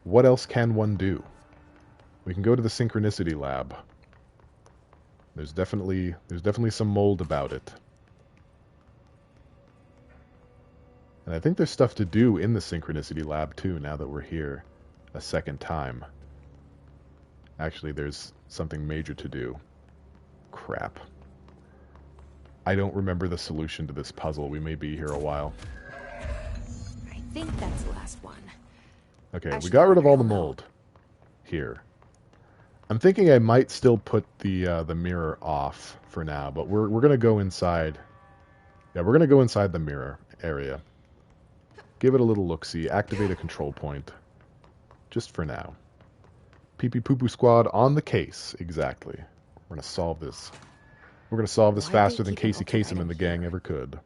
What else can one do? We can go to the Synchronicity Lab. There's definitely some mold about it. And I think there's stuff to do in the Synchronicity Lab too, now that we're here a second time. Actually, there's something major to do. Crap. I don't remember the solution to this puzzle. We may be here a while. I think that's the last one. Okay, we got rid of all the mold here. I'm thinking I might still put the mirror off for now, but we're gonna go inside. Yeah, we're gonna go inside the mirror area. Give it a little look-see. Activate a control point. Just for now. Pee-pee poo-poo squad on the case. Exactly. We're gonna solve this. We're gonna solve this faster than Casey Kasem and the gang ever could.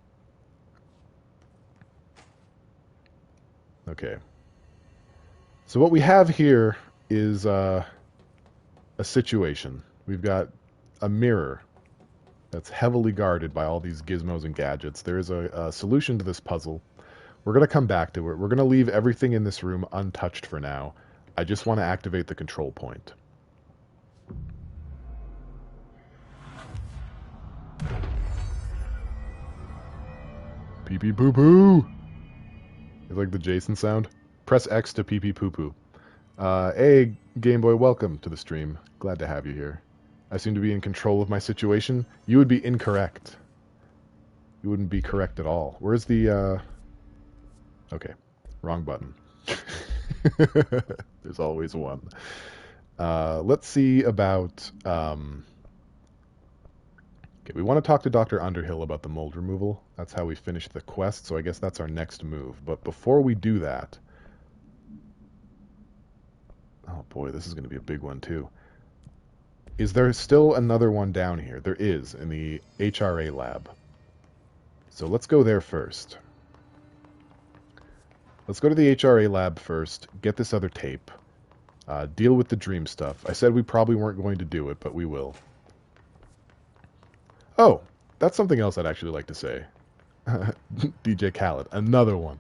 Okay. So what we have here is a situation. We've got a mirror that's heavily guarded by all these gizmos and gadgets. There is a solution to this puzzle. We're going to come back to it. We're going to leave everything in this room untouched for now. I just want to activate the control point. Pee pee poo poo! It's like the Jason sound. Press X to pee pee poo poo. Hey, Game Boy, welcome to the stream. Glad to have you here. I seem to be in control of my situation. You would be incorrect. You wouldn't be correct at all. Where's the, Okay, wrong button. There's always one. Let's see about, Okay, we want to talk to Dr. Underhill about the mold removal. That's how we finish the quest, so I guess that's our next move. But before we do that... Oh boy, this is going to be a big one too. Is there still another one down here? There is, in the HRA lab. So let's go there first. Let's go to the HRA lab first, get this other tape, deal with the dream stuff. I said we probably weren't going to do it, but we will. Oh, that's something else I'd actually like to say. DJ Khaled, another one.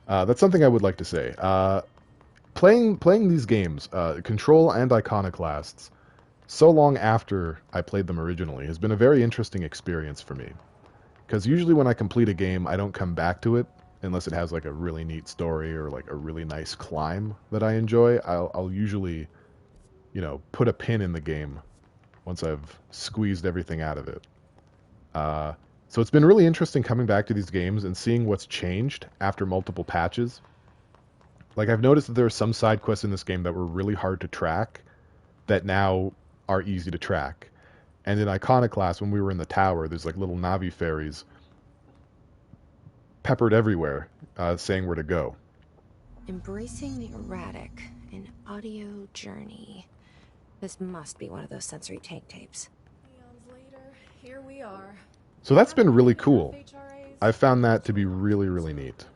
That's something I would like to say. Playing these games, Control and Iconoclasts, so long after I played them originally, has been a very interesting experience for me. Because usually when I complete a game, I don't come back to it, unless it has like a really neat story or like a really nice climb that I enjoy. I'll usually, you know, put a pin in the game once I've squeezed everything out of it. So it's been really interesting coming back to these games and seeing what's changed after multiple patches. Like, I've noticed that there are some side quests in this game that were really hard to track that now are easy to track. And in Iconoclast, when we were in the tower, there's like little Navi fairies peppered everywhere, saying where to go. Embracing the erratic, an audio journey. This must be one of those sensory tank tapes. Eons later, here we are. So that's been really cool. I found that to be really, really neat.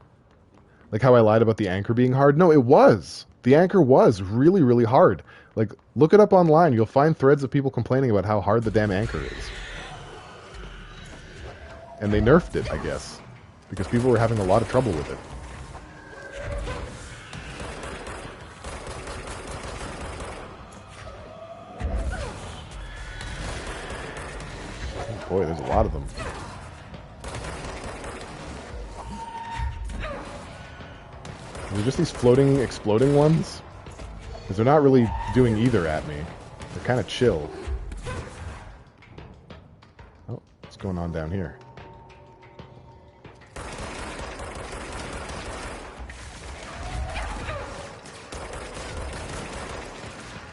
Like how I lied about the anchor being hard. No, it was. The anchor was really, really hard. Like, look it up online. You'll find threads of people complaining about how hard the damn anchor is. And they nerfed it, I guess. Because people were having a lot of trouble with it. Oh boy, there's a lot of them. Are there just these floating, exploding ones? Because they're not really doing either at me. They're kind of chill. Oh, what's going on down here?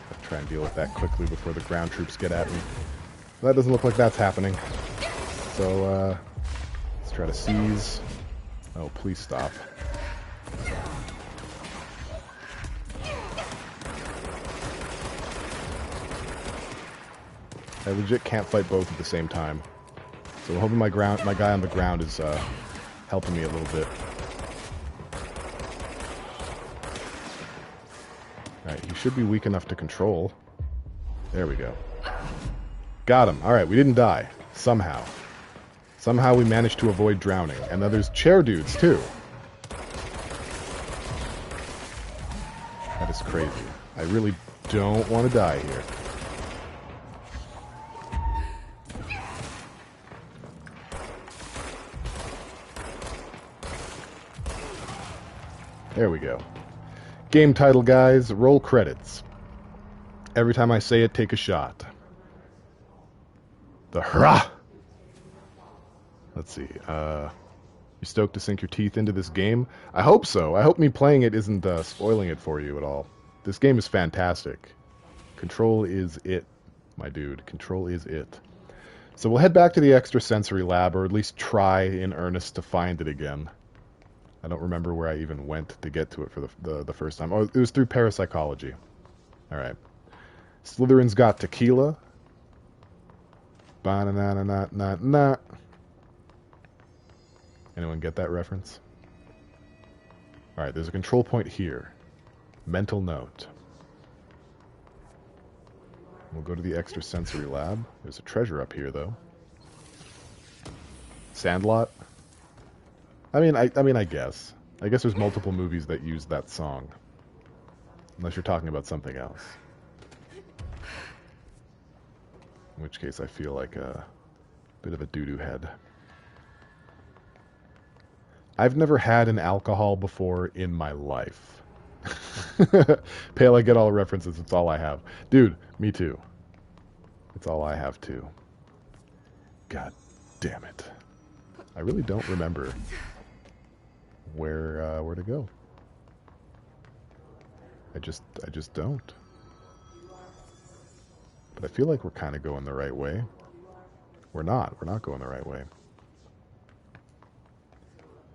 I'll try and deal with that quickly before the ground troops get at me. That doesn't look like that's happening. So, let's try to seize. Oh, please stop. I legit can't fight both at the same time. So I'm hoping my guy on the ground is helping me a little bit. Alright, he should be weak enough to control. There we go. Got him. Alright, we didn't die. Somehow. Somehow we managed to avoid drowning. And then there's chair dudes, too. That is crazy. I really don't want to die here. There we go. Game title, guys. Roll credits. Every time I say it, take a shot. The hurrah! Let's see. You stoked to sink your teeth into this game? I hope so. I hope me playing it isn't spoiling it for you at all. This game is fantastic. Control is it, my dude. Control is it. So we'll head back to the extrasensory lab, or at least try in earnest to find it again. I don't remember where I even went to get to it for the first time. Oh, it was through parapsychology. Alright. Slytherin's got tequila. Ba-na-na-na-na-na-na. Anyone get that reference? Alright, there's a control point here. Mental note. We'll go to the extrasensory lab. There's a treasure up here, though. Sandlot? I mean, I guess. I guess there's multiple movies that use that song. Unless you're talking about something else. In which case I feel like a bit of a doo-doo head. I've never had an alcohol before in my life. Pale, I get all the references. It's all I have. Dude, me too. It's all I have too. God damn it. I really don't remember where to go. I just don't. But I feel like we're kind of going the right way. We're not. We're not going the right way.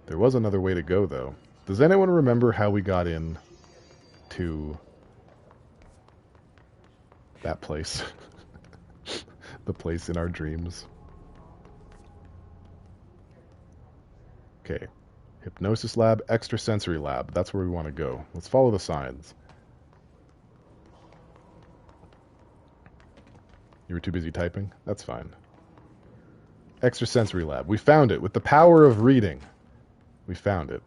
There was another way to go, though. Does anyone remember how we got in to that place? The place in our dreams. Okay. Hypnosis lab, extrasensory lab. That's where we want to go. Let's follow the signs. You were too busy typing? That's fine. Extrasensory lab. We found it with the power of reading. We found it.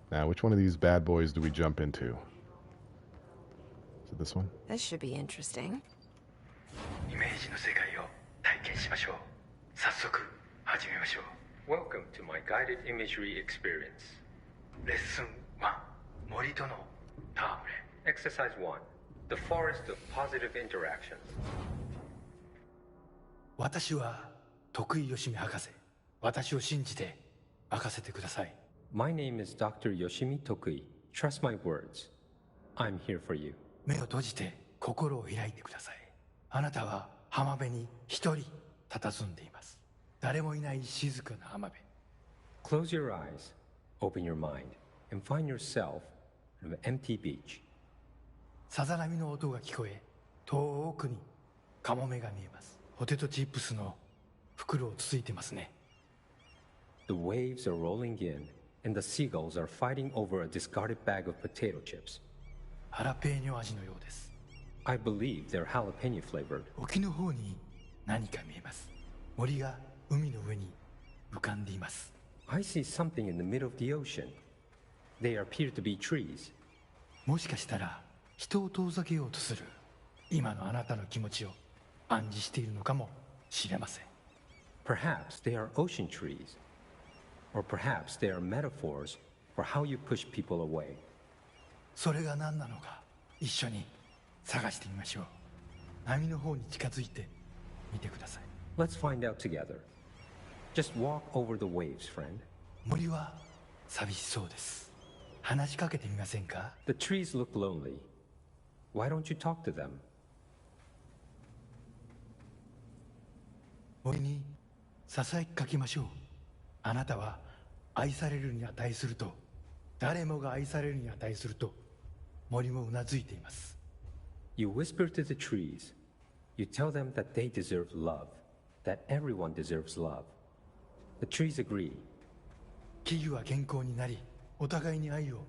Now, which one of these bad boys do we jump into? Is it this one? This should be interesting. Welcome to my guided imagery experience. Lesson 1. Morito no Table. Exercise 1. The forest of positive interactions. 私は徳井義美博士。私を信じて任せてください。My name is Dr. Yoshimi Tokui. Trust my words. I'm here for you. 目を閉じて心を開いてください。あなたは浜辺に一人佇んでいます。誰もいない静かな浜辺。Close your eyes, open your mind, and find yourself on an empty beach. さざ波の音が聞こえ、遠くにカモメが見えます。ポテトチップスの袋をつついてますね。The waves are rolling in, and the seagulls are fighting over a discarded bag of potato chips. ハラペーニョ味のようです。I believe they're jalapeno flavored. 沖の方に何か見えます。森が海の上に浮かんでいます。I see something in the middle of the ocean. They appear to be trees. もしかしたら人を遠ざけようとする今のあなたの気持ちを暗示しているのかもしれません。 Perhaps they are ocean trees. Or perhaps they are metaphors for how you push people away. それが何なのか一緒に探してみましょう。波の方に近づいてみてください。 Let's find out together. Just walk over the waves, friend. 森は寂しそうです。話しかけてみませんか？ The trees look lonely. Why don't you talk to them? 森にささやきかけましょう。あなたは愛されるに値すると、誰もが愛されるに値すると森もうなずいています。 You whisper to the trees. You tell them that they deserve love, that everyone deserves love. The trees agree. 木々は健康になり、お互いに愛を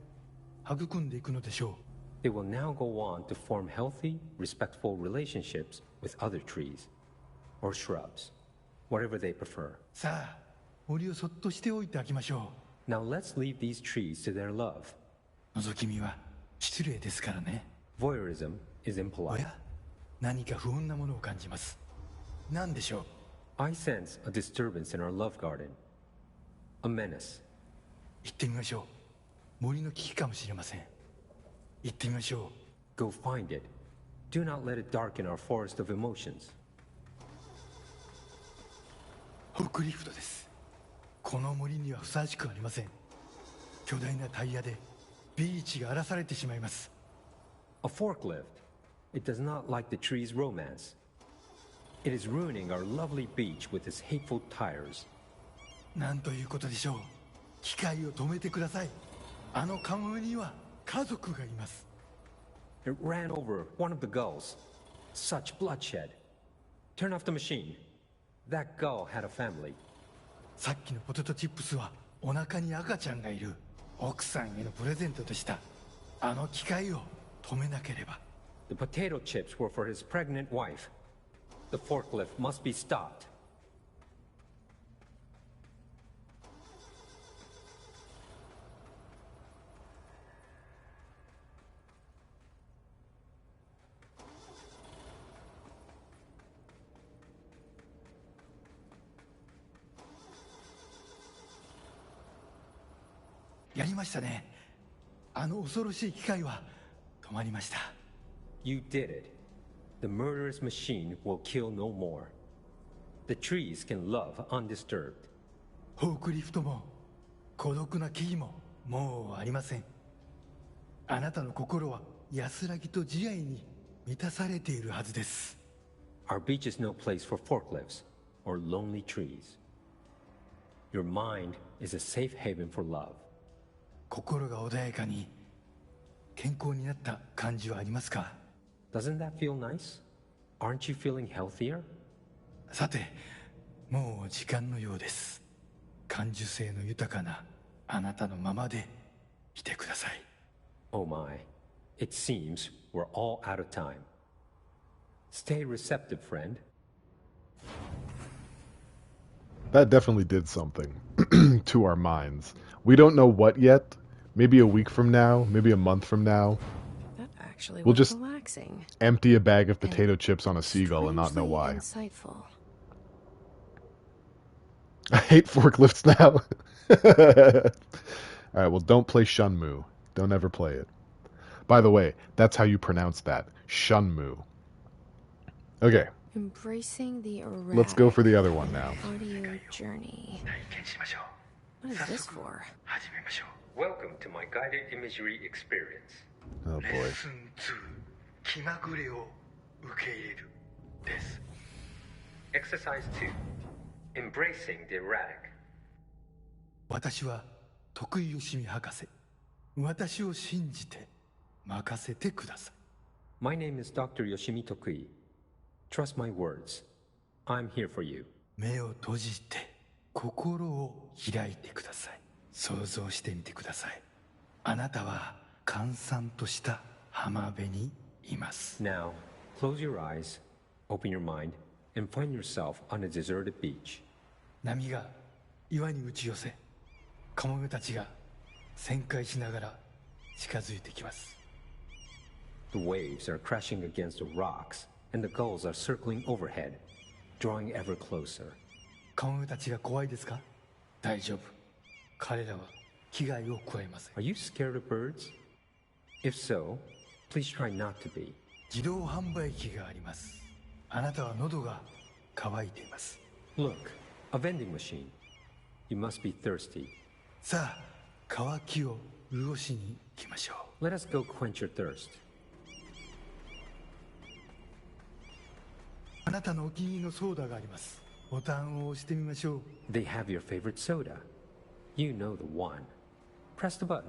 育んでいくのでしょう。 They will now go on to form healthy, respectful relationships with other trees or shrubs, whatever they prefer. さあ、森をそっとしておいてあげましょ Now let's leave these trees to their love. う。覗き見は失礼ですからね。 Voyeurism is お impolite. や、何か不穏なものを感じます。何でしょう？ I sense a disturbance in our love garden. A menace. 行ってみましょう。森の危機かもしれません。行ってみましょう。 Go find it. Do not let it darken our forest of emotions. フォークリフトです。この森にはふさわしくありません。巨大なタイヤでビーチが荒らされてしまいます。 A forklift. It does not like the tree's romance. It is ruining our lovely beach with its hateful tires. なんということでしょう。機械を止めてください。あのカモメには家族がいます。 It ran over one of the gulls. Such bloodshed. Turn off the machine. That gull had a family. さっきのポテトチップスはお腹に赤ちゃんがいる奥さんへのプレゼントでした。あの機械を止めなければ。 The potato chips were for his pregnant wife. The forklift must be stopped. やりましたね。あの恐ろしい機械は止まりました。 You did it. The murderous machine will kill no more. The trees can love undisturbed. フォークリフトも孤独な木々ももうありません。あなたの心は安らぎと慈愛に満たされているはずです。 Our beach is no place for forklifts or lonely trees. Your mind is a safe haven for love. 心が穏やかに健康になった感じはありますか？ Doesn't that feel nice? Aren't you feeling healthier? さて、もう時間のようです。感受性の豊かなあなたのままでいてください。 Oh my. It seems we're all out of time. Stay receptive, friend. That definitely did something to our minds. We don't know what yet. Maybe a week from now, maybe a month from now. That actually We'll was just relaxing. empty a bag of potato chips on a seagull and not know why. Insightful. I hate forklifts now. Alright, well, don't play Shunmu. Don't ever play it. By the way, that's how you pronounce that. Shunmu. Okay, Embracing the erratic let's go for the other one now. audio journey. 体験しましょう。 What is this for? 始めましょ Welcome to my guided imagery experience. Oh う。レッ boy. スン2、気まぐれを受け入れるです。 Exercise 2. Embracing the erratic. 私は徳井義美博士。私を信じて任せてください。My name is Dr. Yoshimi Tokui. Trust my words. I'm here for you. 目を閉じて心を開いてください。想像してみてください。あなたは閑散とした浜辺にいます。 Now, close your eyes, open your mind, and find yourself on a deserted beach. 波が岩に打ち寄せ、カモメたちが旋回しながら近づいてきます。 The waves are crashing against the rocks, and the gulls are circling overhead, drawing ever closer. カモメたちが怖いですか？大丈夫。彼らは危害を加えません。 Are you scared of birds? If so, please try not to be. 自動販売機があります。あなたは喉が渇いています。 Look, a vending machine. You must be thirsty. さあ、渇きを潤しに行きましょう。 Let us go quench your thirst. あなたのお気に入りのソーダがあります。ボタンを押してみましょう。 They have your favorite soda. You know the one. Press the button.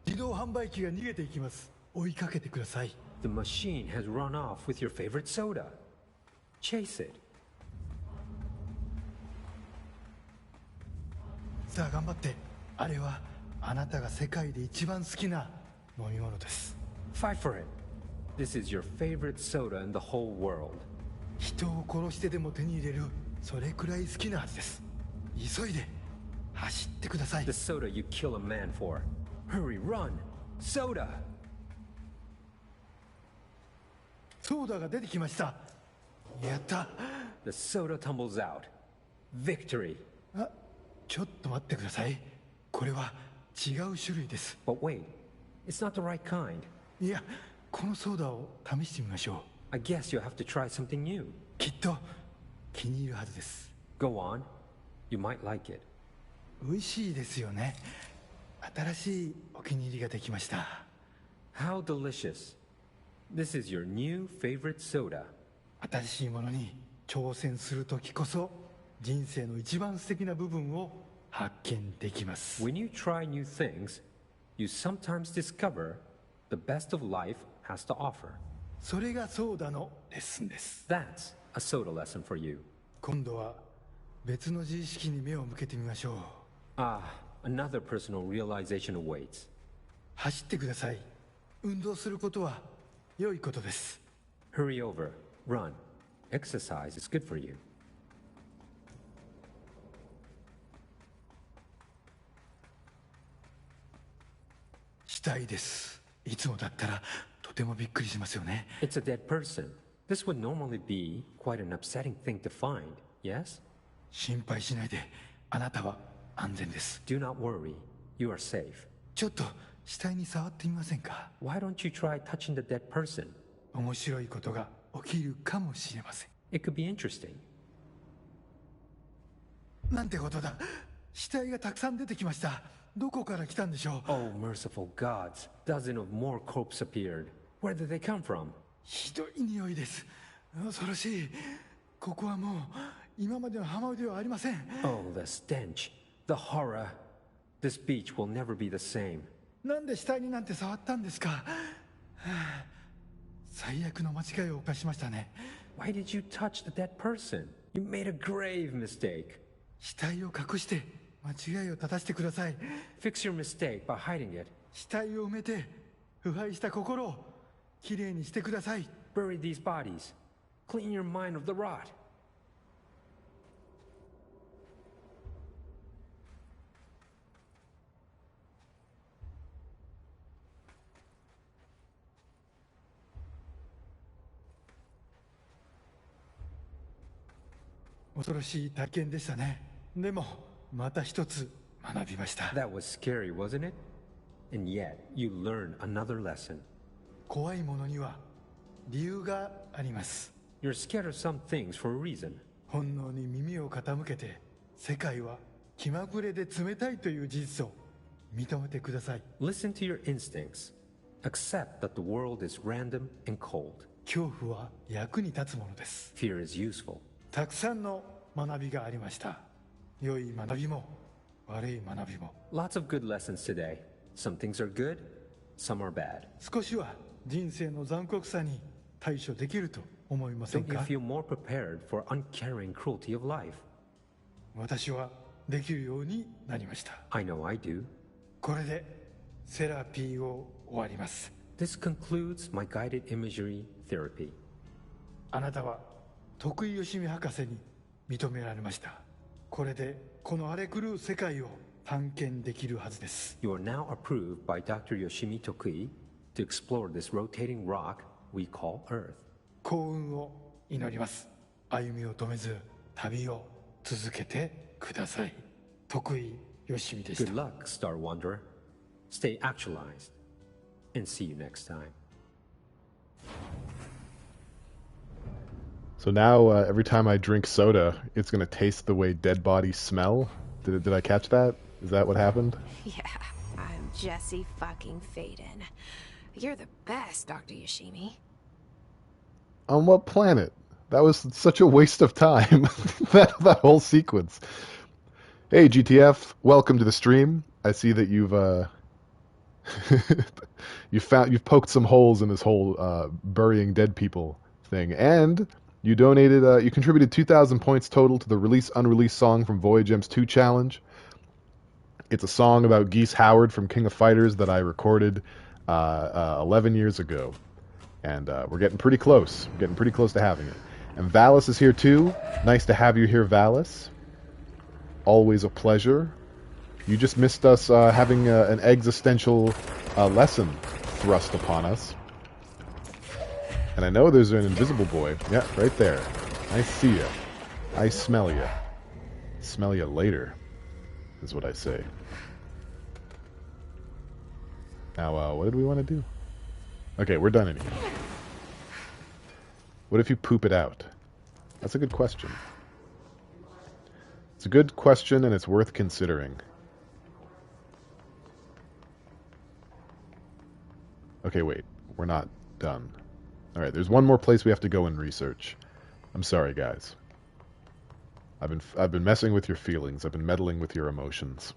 自動販売機が逃げていきます。追いかけてください。 The machine has run off with your favorite soda. Chase it. さあ頑張って。あれはあなたが世界で一番好きな飲み物です。 Fight for it. This is your favorite soda in the whole world. 人を殺してでも手に入れる、それくらい好きなはずです。急いで走ってください。 The soda you kill a man for. Hurry, run! Soda! ソーダが出てきました。やった。 The soda tumbles out. Victory. あ、ちょっと待ってください。これは違う種類です。 But wait, it's not the right kind. いや、このソーダを試してみましょう。 I guess you'll have to try something new. きっと気に入るはずです。 Go on. You might like it. 美味しいですよね。新しいお気に入りができました。 How delicious. This is your new favorite soda. 新しいものに挑戦するときこそ人生の一番素敵な部分を発見できます。 When you try new things, you sometimes discover the best of life has to offer. それがソーダのレッスンです。 That's a soda lesson for you. 今度は別の自意識に目を向けてみましょう。 Ah, another personal realization awaits. 走ってください。運動することは良いことです。 Hurry over. Run. Exercise is good for you. 死体です。いつもだったらとてもびっくりしますよね。 It's a dead person. This would normally be quite an upsetting thing to find, yes? 心配しないで。あなたは安全です。 Do not worry. You are safe. ちょっと死体に触ってみませんか？ Why don't you try touching the dead person? 面白いことが起きるかもしれません。 It could be interesting. なんてことだ。死体がたくさん出てきました。どこから来たんでしょう？ Oh, merciful gods. Dozens of more corpses appeared. Where did they come from? ひどい匂いです。恐ろしい。ここはもう今までの浜辺ではありません。 Oh, the stench. The horror. This beach will never be the same. なんで死体になんて触ったんですか？はあ、最悪の間違いを犯しましたね。 Why did you touch the dead person? You made a grave mistake. 死体を隠して間違いを正してください。 Fix your mistake by hiding it. 死体を埋めて腐敗した心をきれいにしてください。 Bury these bodies. Clean your mind of the rot. 恐ろしい体験でしたね。でもまた一つ学びました。 That was scary, wasn't it? And yet, you learned another lesson. 怖いものには理由があります。 You're scared of some things for a reason. 本能に耳を傾けて世界は気まぐれで冷たいという事実を認めてください。 Listen to your instincts. Accept that the world is random and cold. 恐怖は役に立つものです。 Fear is useful. たくさんの学びがありました。良い学びも悪い学びも。 Lots of good lessons today. Some things are good, Some are bad. 少しは人生の残酷さに対処できると思いません Don't you か feel more prepared for uncaring cruelty of life? 私はできるようになりました I know I do. これでセラピーを終わります This concludes my guided imagery therapy. あなたは徳井義美博士に認められましたこれでこの荒れ狂う世界を探検できるはずです You are now approved by Dr. Yoshimi Tokui to explore this rotating rock we call Earth. 幸運を祈ります歩みを止めず旅を続けてください徳井義美でし Good た luck, Star Wanderer. Stay actualized. And see you next time. So now, every time I drink soda, it's going to taste the way dead bodies smell. Did I catch that? Is that what happened? Yeah, I'm Jesse fucking Faden. You're the best, Dr. Yoshimi. On what planet? That was such a waste of time. that whole sequence. Hey, GTF, welcome to the stream. I see that you've you've poked some holes in this whole burying dead people thing, and you donated. You contributed 2,000 points total to the release unreleased song from Voyage M's 2 challenge. It's a song about Geese Howard from King of Fighters that I recorded 11 years ago, and we're getting pretty close. We're getting pretty close to having it. And Valis is here too. Nice to have you here, Valis. Always a pleasure. You just missed us having an existential lesson thrust upon us. And I know there's an invisible boy. Yeah, right there. I see ya. I smell ya. Smell ya later, is what I say. Now, what did we want to do? Okay, we're done in here. What if you poop it out? That's a good question. It's a good question, and it's worth considering. Okay, wait. We're not done. Alright, there's one more place we have to go and research. I'm sorry, guys. I've been messing with your feelings. I've been meddling with your emotions.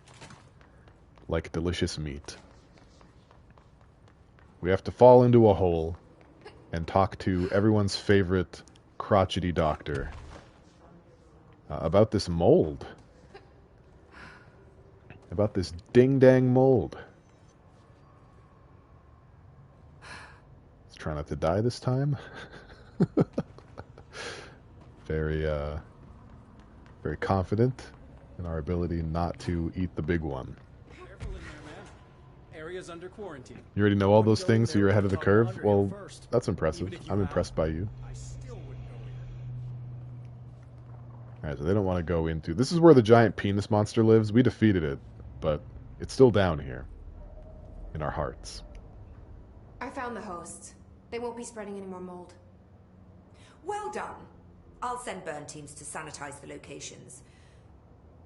Like delicious meat. We have to fall into a hole and talk to everyone's favorite crotchety doctor about this mold. About this ding-dang mold. Let's try not to die this time. Very confident in our ability not to eat the big one. Careful in there, man. Area's under quarantine. You already know all those things, so you're ahead of the curve? Well, that's impressive. I'm impressed by you. I still wouldn't go in. Alright, so they don't want to go into... This is where the giant penis monster lives. We defeated it, but it's still down here. In our hearts. I found the hosts. They won't be spreading any more mold. Well done. I'll send burn teams to sanitize the locations.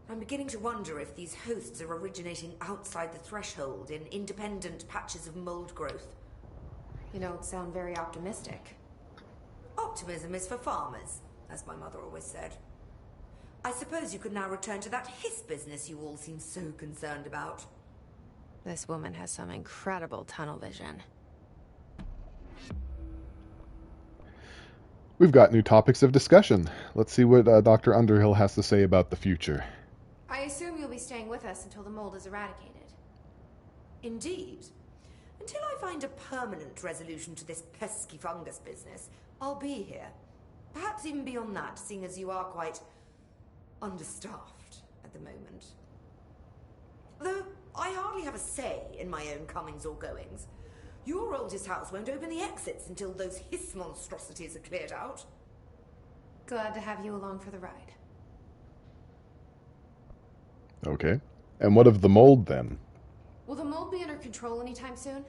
I'm beginning to wonder if these hosts are originating outside the threshold in independent patches of mold growth. You don't sound very optimistic. Optimism is for farmers, as my mother always said. I suppose you could now return to that hiss business you all seem so concerned about. This woman has some incredible tunnel vision. We've got new topics of discussion. Let's see what Dr. Underhill has to say about the future. I assume you'll be staying with us until the mold is eradicated. Indeed. Until I find a permanent resolution to this pesky fungus business, I'll be here. Perhaps even beyond that, seeing as you are quite understaffed at the moment. Though I hardly have a say in my own comings or goings. Your oldest house won't open the exits until those hiss monstrosities are cleared out. Glad to have you along for the ride. Okay. And what of the mold, then? Will the mold be under control anytime soon?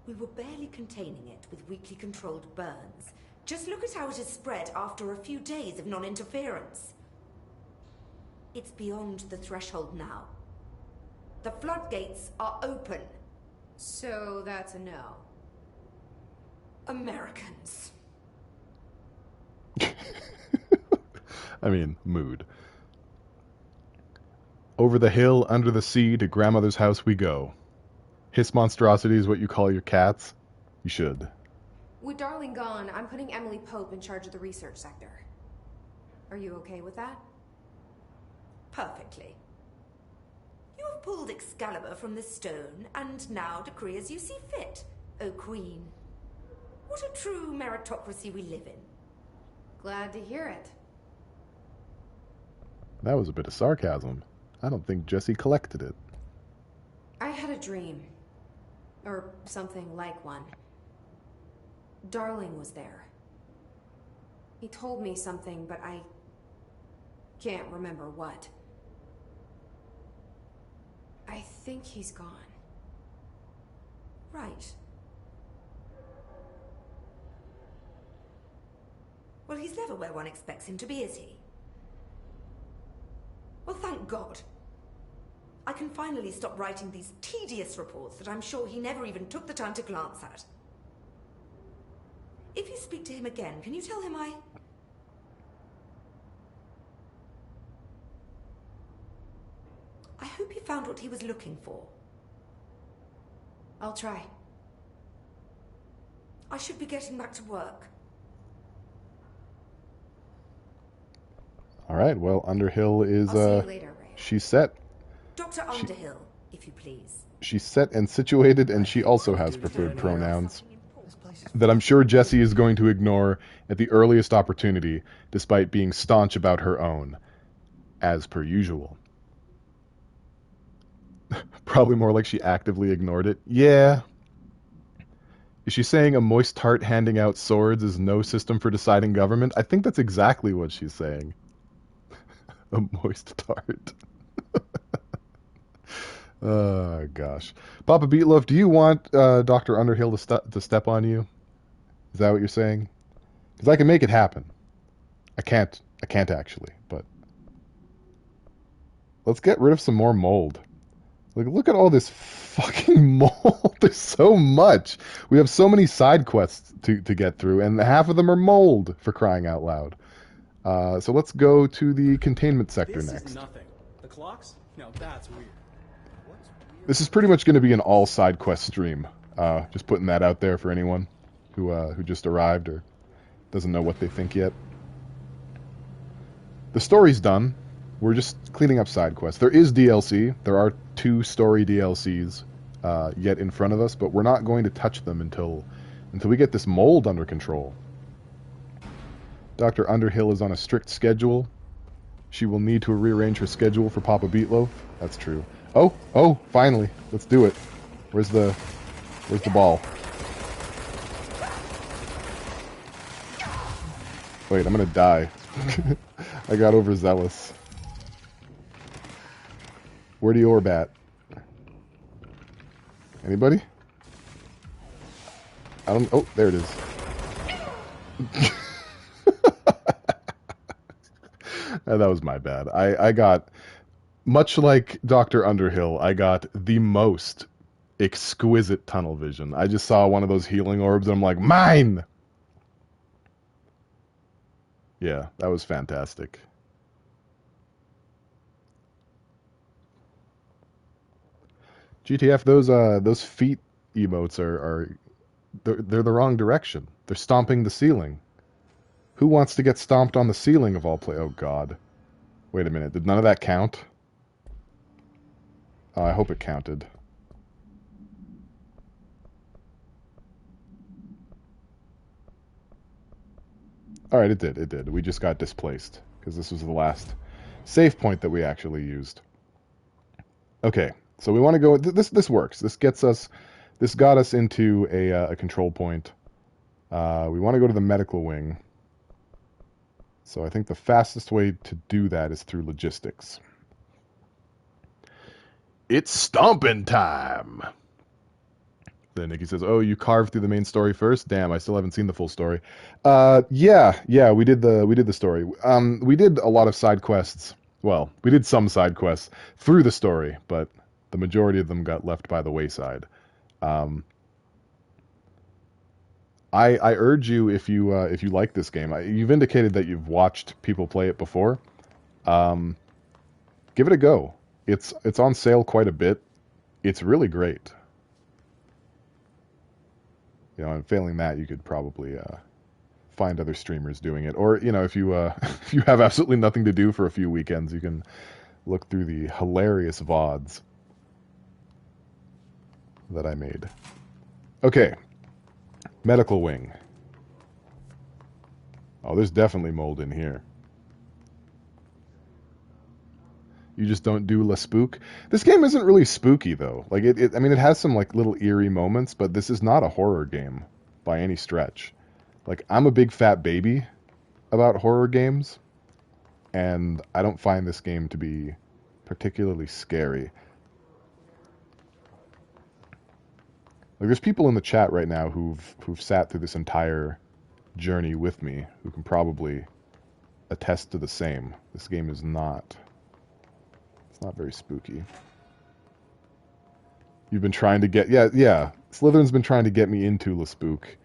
We were barely containing it with weekly controlled burns. Just look at how it has spread after a few days of non-interference. It's beyond the threshold now. The floodgates are open. So that's a no. Americans. I mean, mood. Over the hill, under the sea, to grandmother's house we go. Hiss monstrosity is what you call your cats? You should. With Darling gone, I'm putting Emily Pope in charge of the research sector. Are you okay with that? Perfectly. You have pulled Excalibur from the stone, and now decree as you see fit, O Queen. What a true meritocracy we live in. Glad to hear it. That was a bit of sarcasm. I don't think Jesse collected it. I had a dream. Or something like one. Darling was there. He told me something, but I can't remember what. I think he's gone. Right. Well, he's never where one expects him to be, is he? Well, thank God. I can finally stop writing these tedious reports that I'm sure he never even took the time to glance at. If you speak to him again, can you tell him I hope he found what he was looking for. I'll try. I should be getting back to work. All right, well, Underhill is, I'll see you later, Ray. she's set. Dr. Underhill, if you please. She's set and situated, and she also has preferred pronouns that I'm sure Jessie is going to ignore at the earliest opportunity, despite being staunch about her own, as per usual. Probably more like she actively ignored it. Yeah. Is she saying a moist tart handing out swords is no system for deciding government? I think that's exactly what she's saying. A moist tart. Oh, gosh. Papa Beatloaf, do you want Dr. Underhill to step on you? Is that what you're saying? Because I can make it happen. I can't actually, but let's get rid of some more mold. Like, look at all this fucking mold. There's so much. We have so many side quests to get through, and half of them are mold, for crying out loud. So let's go to the containment sector This next. is nothing. The clocks? No, that's weird. This is pretty much going to be an all side quest stream. Just putting that out there for anyone who just arrived or doesn't know what they think yet. The story's done. We're just cleaning up side quests. There is DLC. There are 2 story DLCs yet in front of us, but we're not going to touch them until we get this mold under control. Dr. Underhill is on a strict schedule. She will need to rearrange her schedule for Papa Beatloaf. That's true. Oh, finally. Let's do it. Where's the ball? Wait, I'm gonna die. I got overzealous. Where do you orb at? Anybody? I don't... Oh, there it is. That was my bad. I got... Much like Dr. Underhill, I got the most exquisite tunnel vision. I just saw one of those healing orbs and I'm like, mine! Yeah, that was fantastic. GTF, those feet emotes they're the wrong direction. They're stomping the ceiling. Who wants to get stomped on the ceiling of all play? Oh God. Wait a minute, did none of that count? Oh, I hope it counted. Alright, it did. We just got displaced, because this was the last save point that we actually used. Okay, so we want to go... This works. This got us into a control point. We want to go to the medical wing. So I think the fastest way to do that is through logistics. It's stomping time! Then Nikki says, oh, you carved through the main story first? Damn, I still haven't seen the full story. Yeah, we did the story. We did a lot of side quests. Well, we did some side quests through the story, but the majority of them got left by the wayside. I urge you, if you like this game, you've indicated that you've watched people play it before. Give it a go. It's on sale quite a bit. It's really great. You know, and failing that, you could probably find other streamers doing it. Or, you know, if you if you have absolutely nothing to do for a few weekends, you can look through the hilarious VODs that I made. Okay. Medical wing. Oh, there's definitely mold in here. You just don't do La Spook? This game isn't really spooky, though. Like, I mean, it has some, like, little eerie moments, but this is not a horror game by any stretch. Like, I'm a big fat baby about horror games, and I don't find this game to be particularly scary. Like, there's people in the chat right now who've sat through this entire journey with me who can probably attest to the same. This game is not... It's not very spooky. You've been trying to get... Yeah. Slytherin's been trying to get me into La Spook.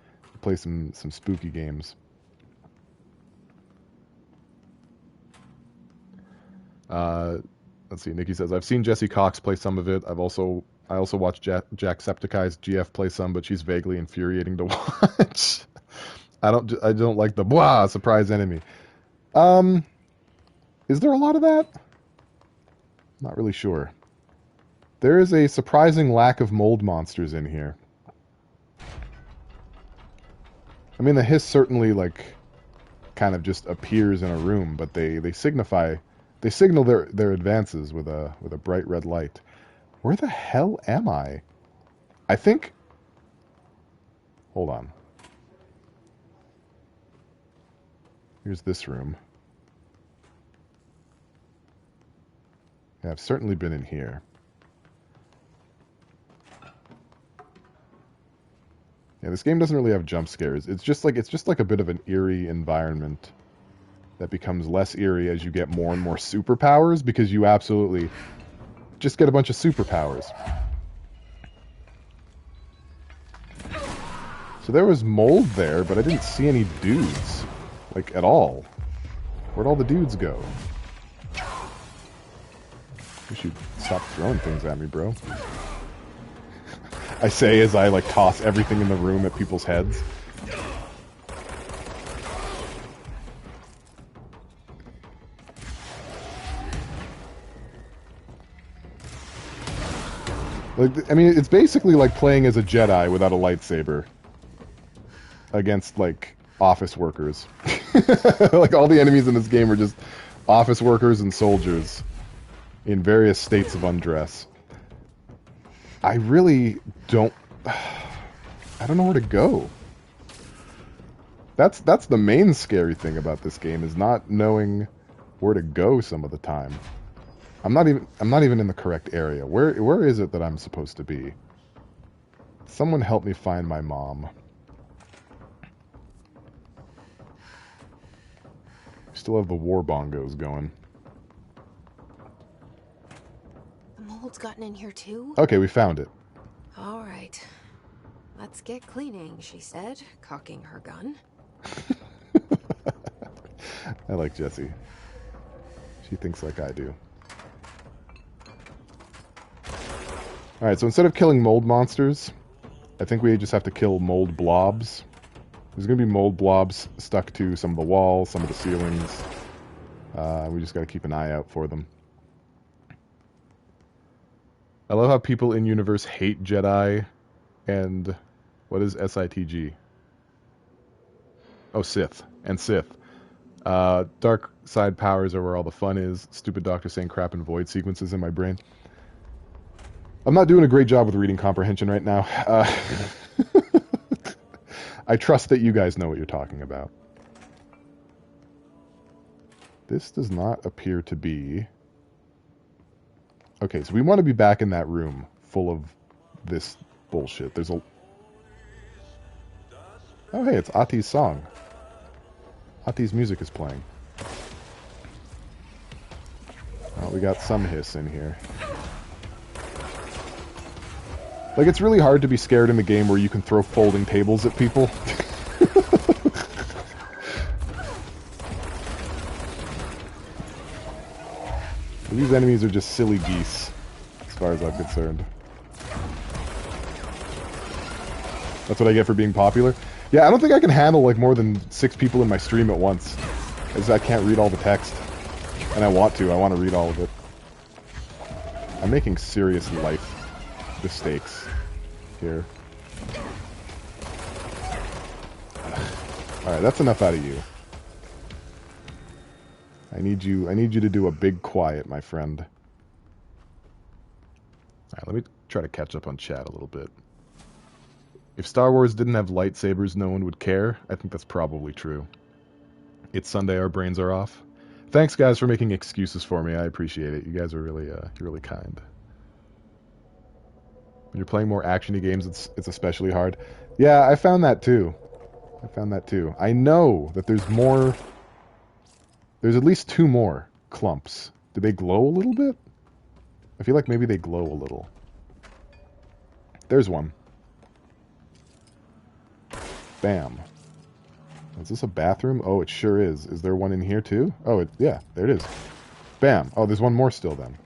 Play some spooky games. Let's see. Nikki says, I've seen Jesse Cox play some of it. I also watched Jacksepticeye's GF play some, but she's vaguely infuriating to watch. I don't like the blah surprise enemy. Is there a lot of that? Not really sure. There is a surprising lack of mold monsters in here. I mean, the hiss certainly, like, kind of just appears in a room, but they signal their advances with a bright red light. Where the hell am I? I think... Hold on. Here's this room. Yeah, I've certainly been in here. Yeah, this game doesn't really have jump scares. It's just like a bit of an eerie environment that becomes less eerie as you get more and more superpowers, because you absolutely just get a bunch of superpowers. So there was mold there, but I didn't see any dudes, like, at all. Where'd all the dudes go? You should stop throwing things at me, bro. I say as I, like, toss everything in the room at people's heads. Like, I mean, it's basically like playing as a Jedi without a lightsaber against, like, office workers. Like, all the enemies in this game are just office workers and soldiers in various states of undress. I really don't... I don't know where to go. That's the main scary thing about this game, is not knowing where to go some of the time. I'm not even in the correct area. Where is it that I'm supposed to be? Someone help me find my mom. Still have the war bongos going. The mold's gotten in here too? Okay, we found it. All right. Let's get cleaning, she said, cocking her gun. I like Jessie. She thinks like I do. Alright, so instead of killing mold monsters, I think we just have to kill mold blobs. There's going to be mold blobs stuck to some of the walls, some of the ceilings. We just got to keep an eye out for them. I love how people in universe hate Jedi and... What is SITG? Oh, Sith. And Sith. Dark side powers are where all the fun is. Stupid doctor saying crap and void sequences in my brain. I'm not doing a great job with reading comprehension right now. I trust that you guys know what you're talking about. This does not appear to be... Okay, so we want to be back in that room full of this bullshit. There's a... Oh, hey, it's Ati's song. Ati's music is playing. Oh, we got some hiss in here. Like, it's really hard to be scared in the game where you can throw folding tables at people. These enemies are just silly geese, as far as I'm concerned. That's what I get for being popular. Yeah, I don't think I can handle like more than 6 people in my stream at once. Because I can't read all the text. And I want to. I want to read all of it. I'm making serious life mistakes here. Alright, that's enough out of you. I need you to do a big quiet, my friend. Alright, let me try to catch up on chat a little bit. If Star Wars didn't have lightsabers, no one would care. I think that's probably true. It's Sunday, our brains are off. Thanks, guys, for making excuses for me. I appreciate it. You guys are really, you're really kind. When you're playing more actiony games, it's especially hard. Yeah, I found that too. I know that there's more. There's at least 2 more clumps. Do they glow a little bit? I feel like maybe they glow a little. There's one. Bam. Is this a bathroom? Oh, it sure is. Is there one in here too? Oh, yeah, there it is. Bam. Oh, there's one more still then.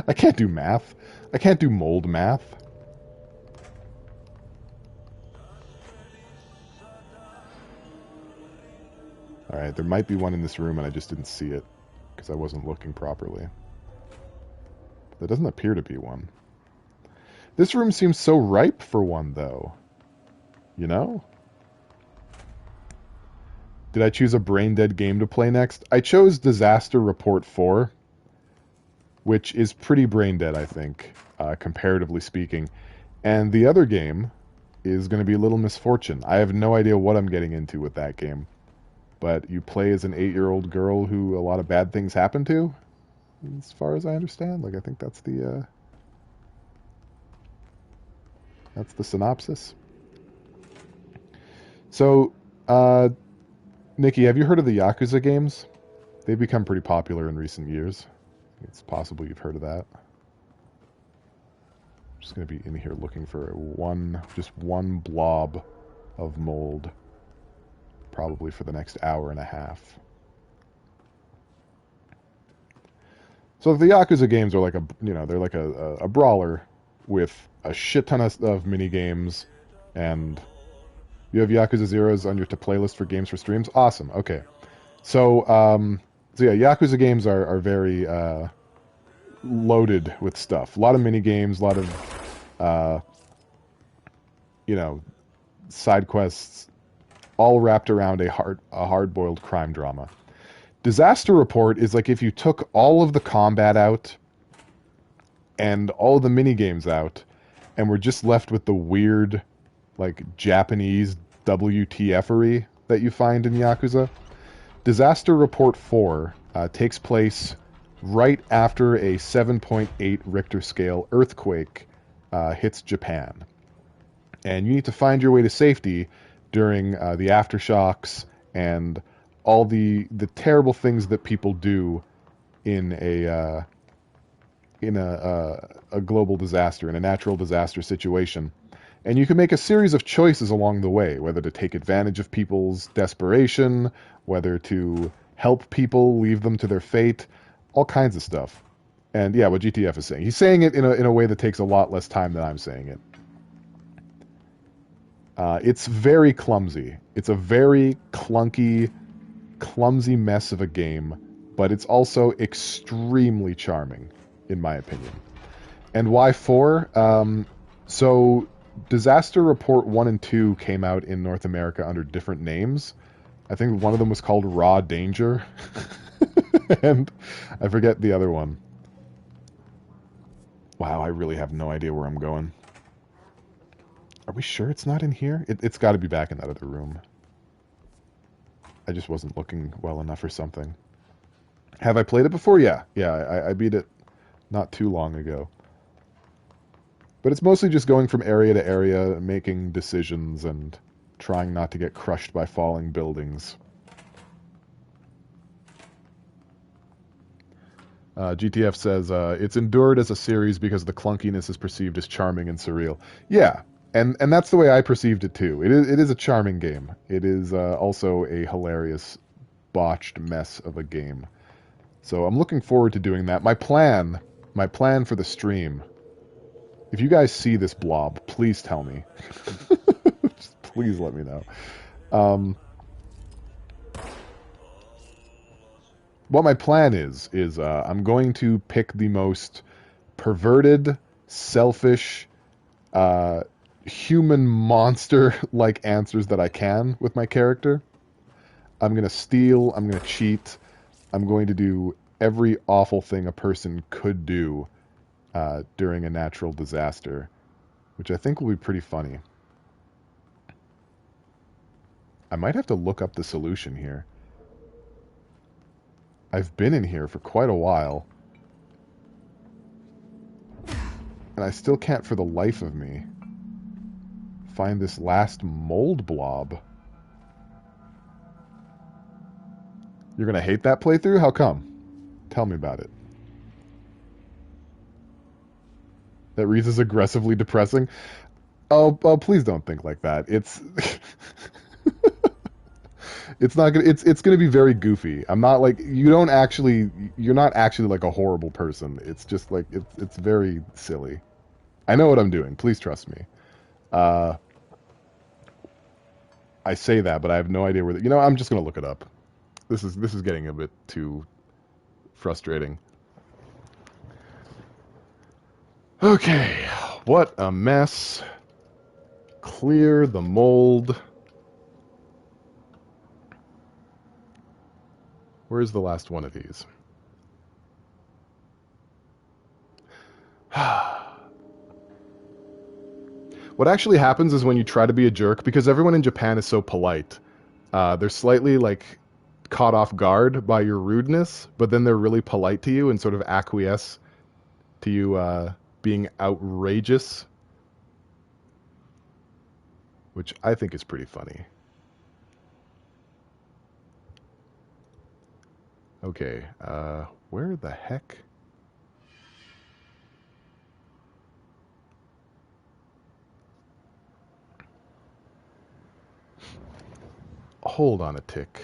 I can't do math. I can't do mold math. Alright, there might be one in this room and I just didn't see it because I wasn't looking properly. There doesn't appear to be one. This room seems so ripe for one, though. You know? Did I choose a brain-dead game to play next? I chose Disaster Report 4, which is pretty brain-dead, I think, comparatively speaking. And the other game is going to be Little Misfortune. I have no idea what I'm getting into with that game. But you play as an 8-year-old girl who a lot of bad things happen to, as far as I understand. Like, I think that's the synopsis. So, Nikki, have you heard of the Yakuza games? They've become pretty popular in recent years. It's possible you've heard of that. I'm just going to be in here looking for just one blob of mold. Probably for the next hour and a half. So the Yakuza games are like they're like a brawler with a shit ton of mini games, and you have Yakuza Zeros on your playlist for games for streams. Awesome. Okay, so yeah, Yakuza games are very loaded with stuff. A lot of mini games, a lot of side quests, all wrapped around a hard-boiled crime drama. Disaster Report is like if you took all of the combat out and all of the mini-games out and were just left with the weird, like, Japanese WTF-ery that you find in Yakuza. Disaster Report 4 takes place right after a 7.8 Richter scale earthquake hits Japan. And you need to find your way to safety during the aftershocks and all the terrible things that people do in a global disaster, in a natural disaster situation. And you can make a series of choices along the way, whether to take advantage of people's desperation, whether to help people, leave them to their fate, all kinds of stuff. And yeah, what GTF is saying. He's saying it in a way that takes a lot less time than I'm saying it. It's very clumsy. It's a very clunky, clumsy mess of a game, but it's also extremely charming, in my opinion. And why 4? So Disaster Report 1 and 2 came out in North America under different names. I think one of them was called Raw Danger, and I forget the other one. Wow, I really have no idea where I'm going. Are we sure it's not in here? It's got to be back in that other room. I just wasn't looking well enough or something. Have I played it before? Yeah. Yeah, I beat it not too long ago. But it's mostly just going from area to area, making decisions, and trying not to get crushed by falling buildings. GTF says, it's endured as a series because the clunkiness is perceived as charming and surreal. Yeah. And that's the way I perceived it too. It is a charming game. It is also a hilarious, botched mess of a game. So I'm looking forward to doing that. My plan for the stream If you guys see this blob, please tell me. Just please let me know. What my plan is I'm going to pick the most perverted, selfish, human monster-like answers that I can with my character. I'm going to steal, I'm going to cheat, I'm going to do every awful thing a person could do during a natural disaster, which I think will be pretty funny. I might have to look up the solution here. I've been in here for quite a while, and I still can't for the life of me find this last mold blob. You're gonna hate that playthrough? How come? Tell me about it. That reads as aggressively depressing? Oh, please don't think like that. It's... It's not gonna. It's gonna be very goofy. I'm not like you're not actually like a horrible person. It's just like it's very silly. I know what I'm doing. Please trust me. I say that, but I have no idea where. I'm just gonna look it up. This is getting a bit too frustrating. Okay, what a mess. Clear the mold. Where's the last one of these? What actually happens is when you try to be a jerk, because everyone in Japan is so polite, they're slightly like caught off guard by your rudeness, but then they're really polite to you and sort of acquiesce to you being outrageous, which I think is pretty funny. Okay, where the heck? Hold on a tick.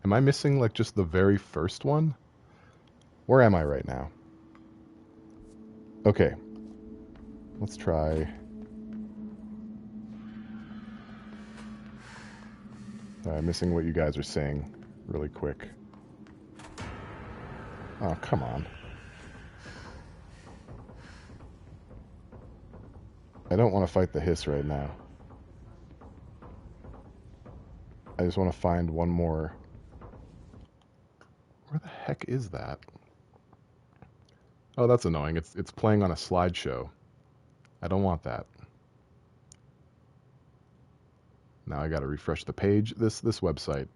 Am I missing, like, just the very first one? Where am I right now? Okay. Let's try... missing what you guys are saying really quick. Oh, come on. I don't want to fight the hiss right now. I just want to find one more. Where the heck is that? Oh, that's annoying. It's playing on a slideshow. I don't want that. Now I gotta refresh the page. This website.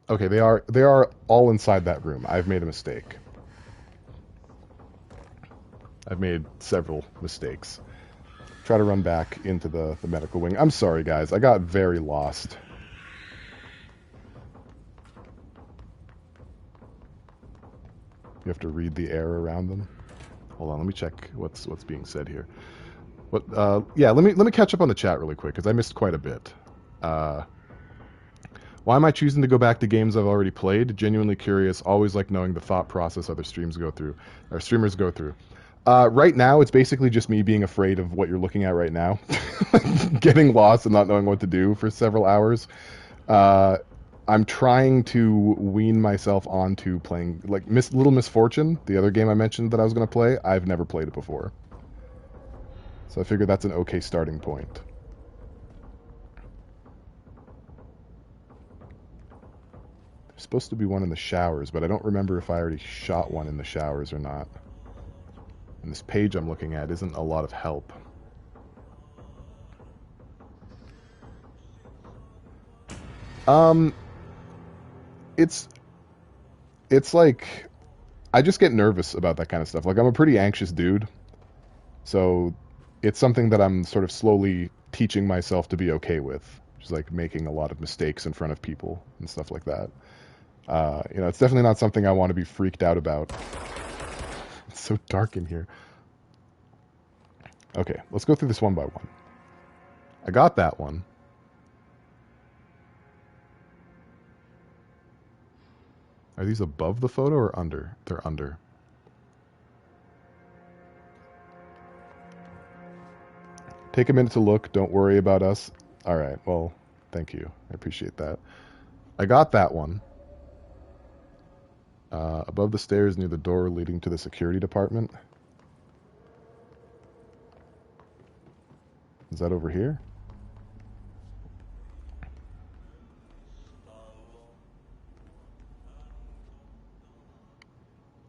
Okay, they are all inside that room. I've made a mistake. I've made several mistakes. Try to run back into the medical wing. I'm sorry, guys. I got very lost. You have to read the air around them. Hold on, let me check what's being said here. Yeah, let me catch up on the chat really quick because I missed quite a bit. Why am I choosing to go back to games I've already played? Genuinely curious. Always like knowing the thought process other streamers go through. Right now, it's basically just me being afraid of what you're looking at right now, getting lost and not knowing what to do for several hours. I'm trying to wean myself onto playing, like, Little Misfortune, the other game I mentioned that I was going to play. I've never played it before. So I figured that's an okay starting point. There's supposed to be one in the showers, but I don't remember if I already shot one in the showers or not. And this page I'm looking at isn't a lot of help. It's like, I just get nervous about that kind of stuff. Like, I'm a pretty anxious dude. So it's something that I'm sort of slowly teaching myself to be okay with. Just like making a lot of mistakes in front of people and stuff like that. It's definitely not something I want to be freaked out about. It's so dark in here. Okay, let's go through this one by one. I got that one. Are these above the photo or under? They're under. Take a minute to look. Don't worry about us. All right, well, thank you. I appreciate that. I got that one. Above the stairs near the door leading to the security department. Is that over here?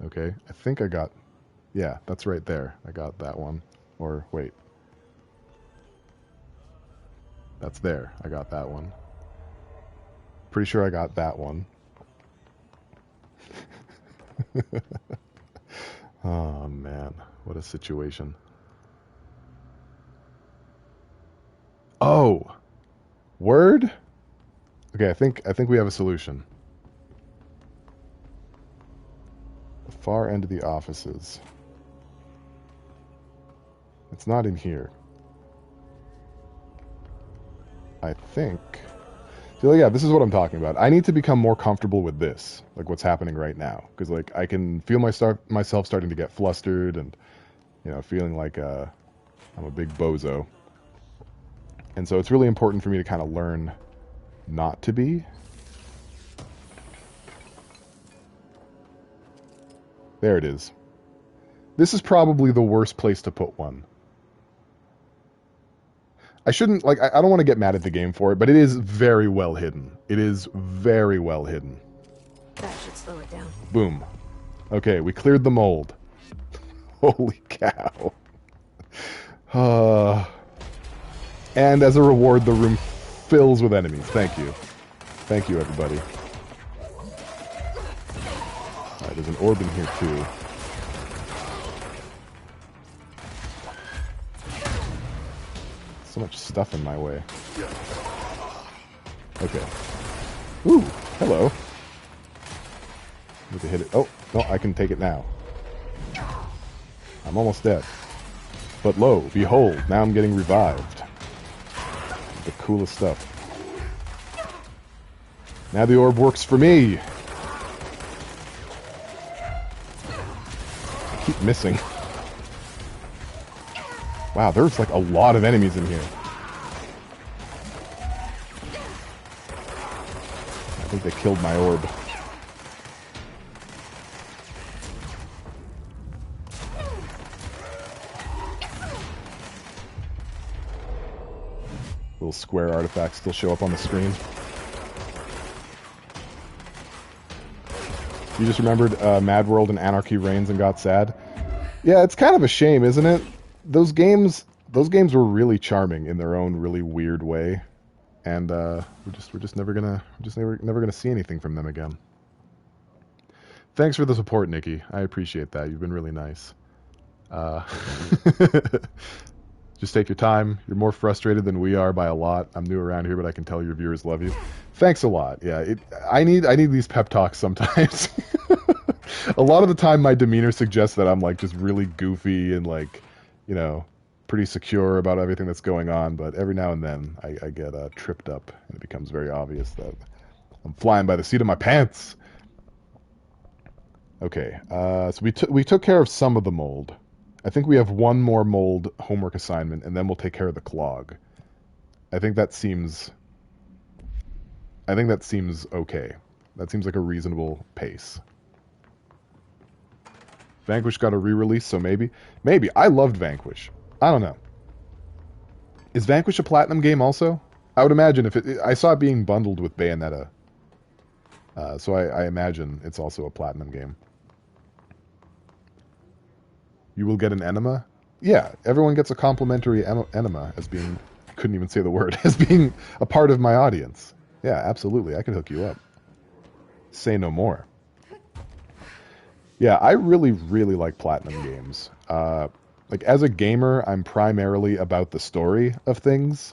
Okay, I think I got... Yeah, that's right there. I got that one. Or, wait. That's there. I got that one. Pretty sure I got that one. Oh, man. What a situation. Oh! Word? Okay, I think we have a solution. The far end of the offices. It's not in here. I think... So yeah, this is what I'm talking about. I need to become more comfortable with this, like what's happening right now. Because like I can feel myself starting to get flustered and, you know, feeling like I'm a big bozo. And so it's really important for me to kind of learn not to be. There it is. This is probably the worst place to put one. I shouldn't, like, I don't want to get mad at the game for it, but it is very well hidden. It is very well hidden. That should slow it down. Boom. Okay, we cleared the mold. Holy cow. And as a reward, the room fills with enemies. Thank you. Thank you, everybody. Alright, there's an orb in here, too. So much stuff in my way. Okay. Ooh, hello. Need to hit it. Oh, no, I can take it now. I'm almost dead. But lo, behold, now I'm getting revived. The coolest stuff. Now the orb works for me. I keep missing. Wow, there's like a lot of enemies in here. I think they killed my orb. Little square artifacts still show up on the screen. You just remembered Mad World and Anarchy Reigns and got sad? Yeah, it's kind of a shame, isn't it? Those games were really charming in their own really weird way, and we're just never gonna see anything from them again. Thanks for the support, Nikki. I appreciate that. You've been really nice. Just take your time. You're more frustrated than we are by a lot. I'm new around here, but I can tell your viewers love you. Thanks a lot. Yeah, I need these pep talks sometimes. A lot of the time, my demeanor suggests that I'm like just really goofy and like, you know, pretty secure about everything that's going on, but every now and then I get tripped up, and it becomes very obvious that I'm flying by the seat of my pants. Okay, so we took care of some of the mold. I think we have one more mold homework assignment, and then we'll take care of the clog. I think that seems okay. That seems like a reasonable pace. Vanquish got a re-release, so maybe. I loved Vanquish. I don't know. Is Vanquish a platinum game also? I would imagine I saw it being bundled with Bayonetta. So I imagine it's also a platinum game. You will get an enema? Yeah, everyone gets a complimentary enema as being... Couldn't even say the word. As being a part of my audience. Yeah, absolutely. I could hook you up. Say no more. Yeah, I really, really like platinum games. Like, as a gamer, I'm primarily about the story of things,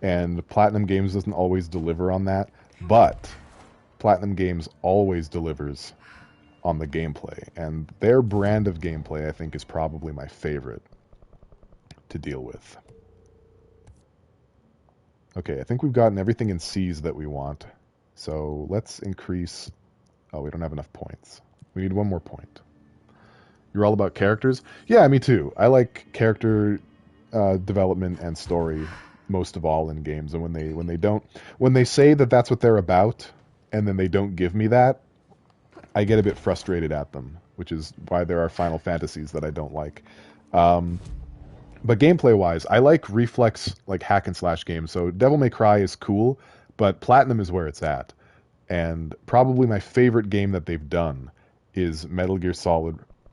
and Platinum Games doesn't always deliver on that, but Platinum Games always delivers on the gameplay, and their brand of gameplay, I think, is probably my favorite, to deal with. Okay, I think we've gotten everything in C's that we want. So let's increase... Oh, we don't have enough points. We need one more point. You're all about characters? Yeah, me too. I like character development and story most of all in games. And when they say that that's what they're about, and then they don't give me that, I get a bit frustrated at them, which is why there are Final Fantasies that I don't like. But gameplay-wise, I like reflex, like hack and slash games. So Devil May Cry is cool, but Platinum is where it's at. And probably my favorite game that they've done is Metal Gear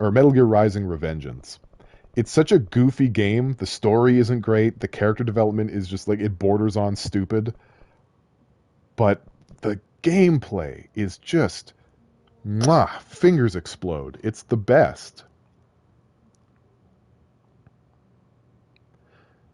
Rising: Revengeance. It's such a goofy game. The story isn't great. The character development is just like, it borders on stupid. But the gameplay is just, mwah, fingers explode. It's the best.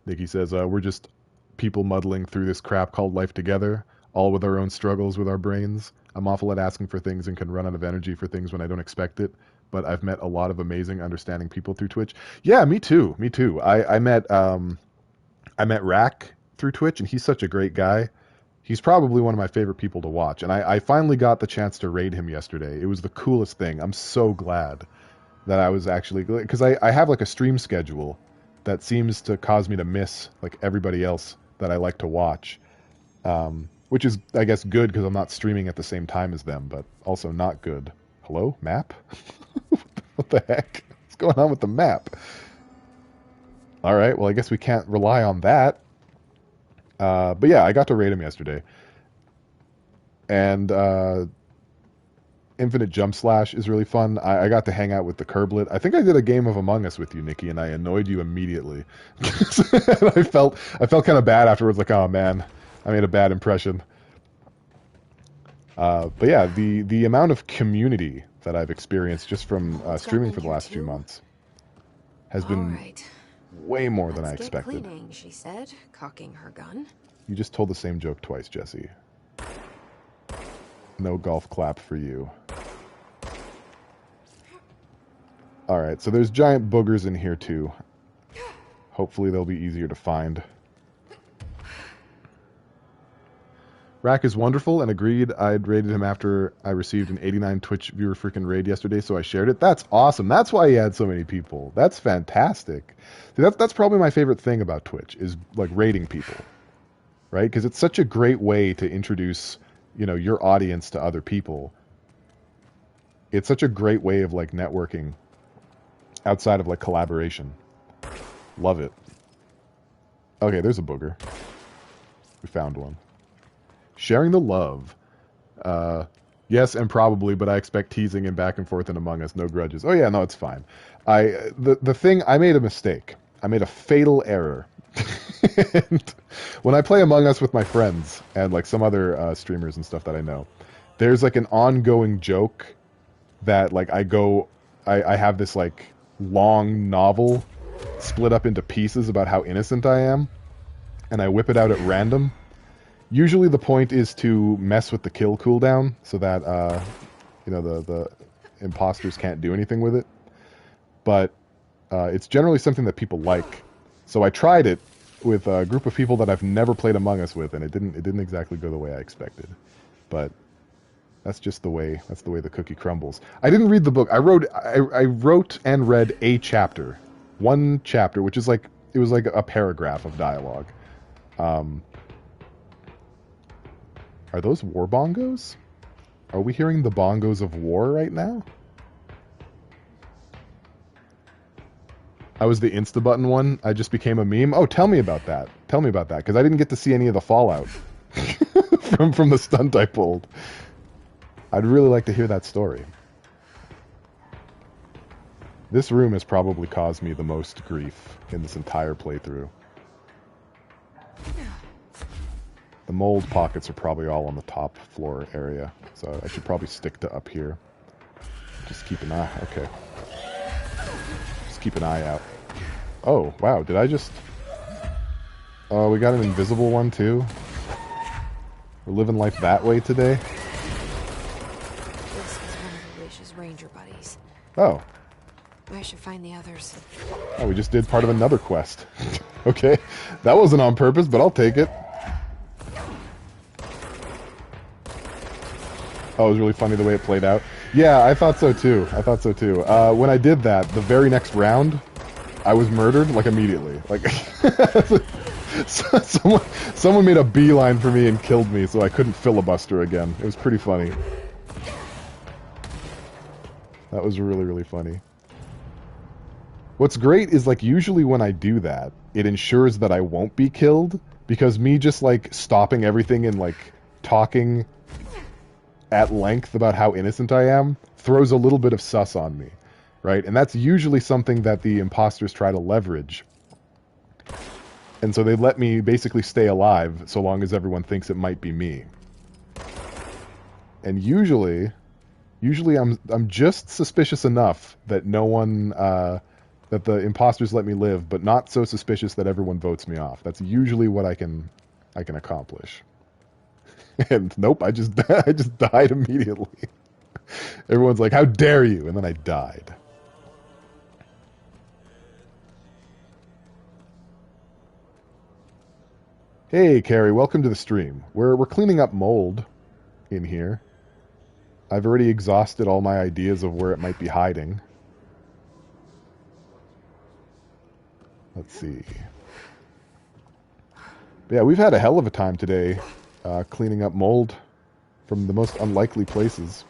Nikki says, we're just people muddling through this crap called life together, all with our own struggles with our brains. I'm awful at asking for things and can run out of energy for things when I don't expect it. But I've met a lot of amazing, understanding people through Twitch. Yeah, me too. Me too. I met Rack through Twitch, and he's such a great guy. He's probably one of my favorite people to watch. And I finally got the chance to raid him yesterday. It was the coolest thing. I'm so glad that I was actually... Because I have like a stream schedule that seems to cause me to miss like everybody else that I like to watch. Which is, I guess, good because I'm not streaming at the same time as them, but also not good. Hello? Map? What the heck? What's going on with the map? Alright, well, I guess we can't rely on that. But yeah, I got to raid him yesterday. And Infinite Jump Slash is really fun. I got to hang out with the Curblet. I think I did a game of Among Us with you, Nikki, and I annoyed you immediately. I felt kind of bad afterwards, like, oh man, I made a bad impression. But yeah, the amount of community that I've experienced just from streaming for the last few months has been way more than I expected. Cleaning, she said, cocking her gun. You just told the same joke twice, Jesse. No golf clap for you. Alright, so there's giant boogers in here too. Hopefully they'll be easier to find. Rack is wonderful and agreed. I'd rated him after I received an 89 Twitch viewer freaking raid yesterday, so I shared it. That's awesome. That's why he had so many people. That's fantastic. See, that's probably my favorite thing about Twitch, is like raiding people. Right? Because it's such a great way to introduce, you know, your audience to other people. It's such a great way of like networking outside of like collaboration. Love it. Okay, there's a booger. We found one. Sharing the love. Yes, and probably, but I expect teasing and back and forth in Among Us. No grudges. Oh yeah, no, it's fine. The thing, I made a mistake. I made a fatal error. And when I play Among Us with my friends and like some other streamers and stuff that I know, there's like an ongoing joke that like I have this like long novel split up into pieces about how innocent I am, and I whip it out at random. Usually the point is to mess with the kill cooldown so that you know, the imposters can't do anything with it. But it's generally something that people like. So I tried it with a group of people that I've never played Among Us with, and it didn't exactly go the way I expected. But that's just the way the cookie crumbles. I didn't read the book. I wrote and read a chapter. One chapter, which is like, it was like a paragraph of dialogue. Are those war bongos? Are we hearing the bongos of war right now? I was the Insta button one. I just became a meme. Oh, tell me about that. Tell me about that, because I didn't get to see any of the fallout from the stunt I pulled. I'd really like to hear that story. This room has probably caused me the most grief in this entire playthrough. The mold pockets are probably all on the top floor area, so I should probably stick to up here. Just keep an eye. Okay. Just keep an eye out. Oh, wow. Did I just... Oh, we got an invisible one, too? We're living life that way today? This is one of Alicia's ranger buddies. Oh. I should find the others. Oh, we just did part of another quest. Okay, that wasn't on purpose, but I'll take it. Oh, it was really funny the way it played out. Yeah, I thought so too. When I did that, the very next round, I was murdered, like, immediately. Like, someone made a beeline for me and killed me, so I couldn't filibuster again. It was pretty funny. That was really, really funny. What's great is, like, usually when I do that, it ensures that I won't be killed, because me just, like, stopping everything and, like, talking at length about how innocent I am throws a little bit of sus on me, right? And that's usually something that the imposters try to leverage. And so they let me basically stay alive so long as everyone thinks it might be me. And usually I'm just suspicious enough that no one that the imposters let me live, but not so suspicious that everyone votes me off. That's usually what I can accomplish. And nope, I just died immediately. Everyone's like, "How dare you?" And then I died. Hey, Carrie, welcome to the stream. We're cleaning up mold in here. I've already exhausted all my ideas of where it might be hiding. Let's see. But yeah, we've had a hell of a time today cleaning up mold from the most unlikely places.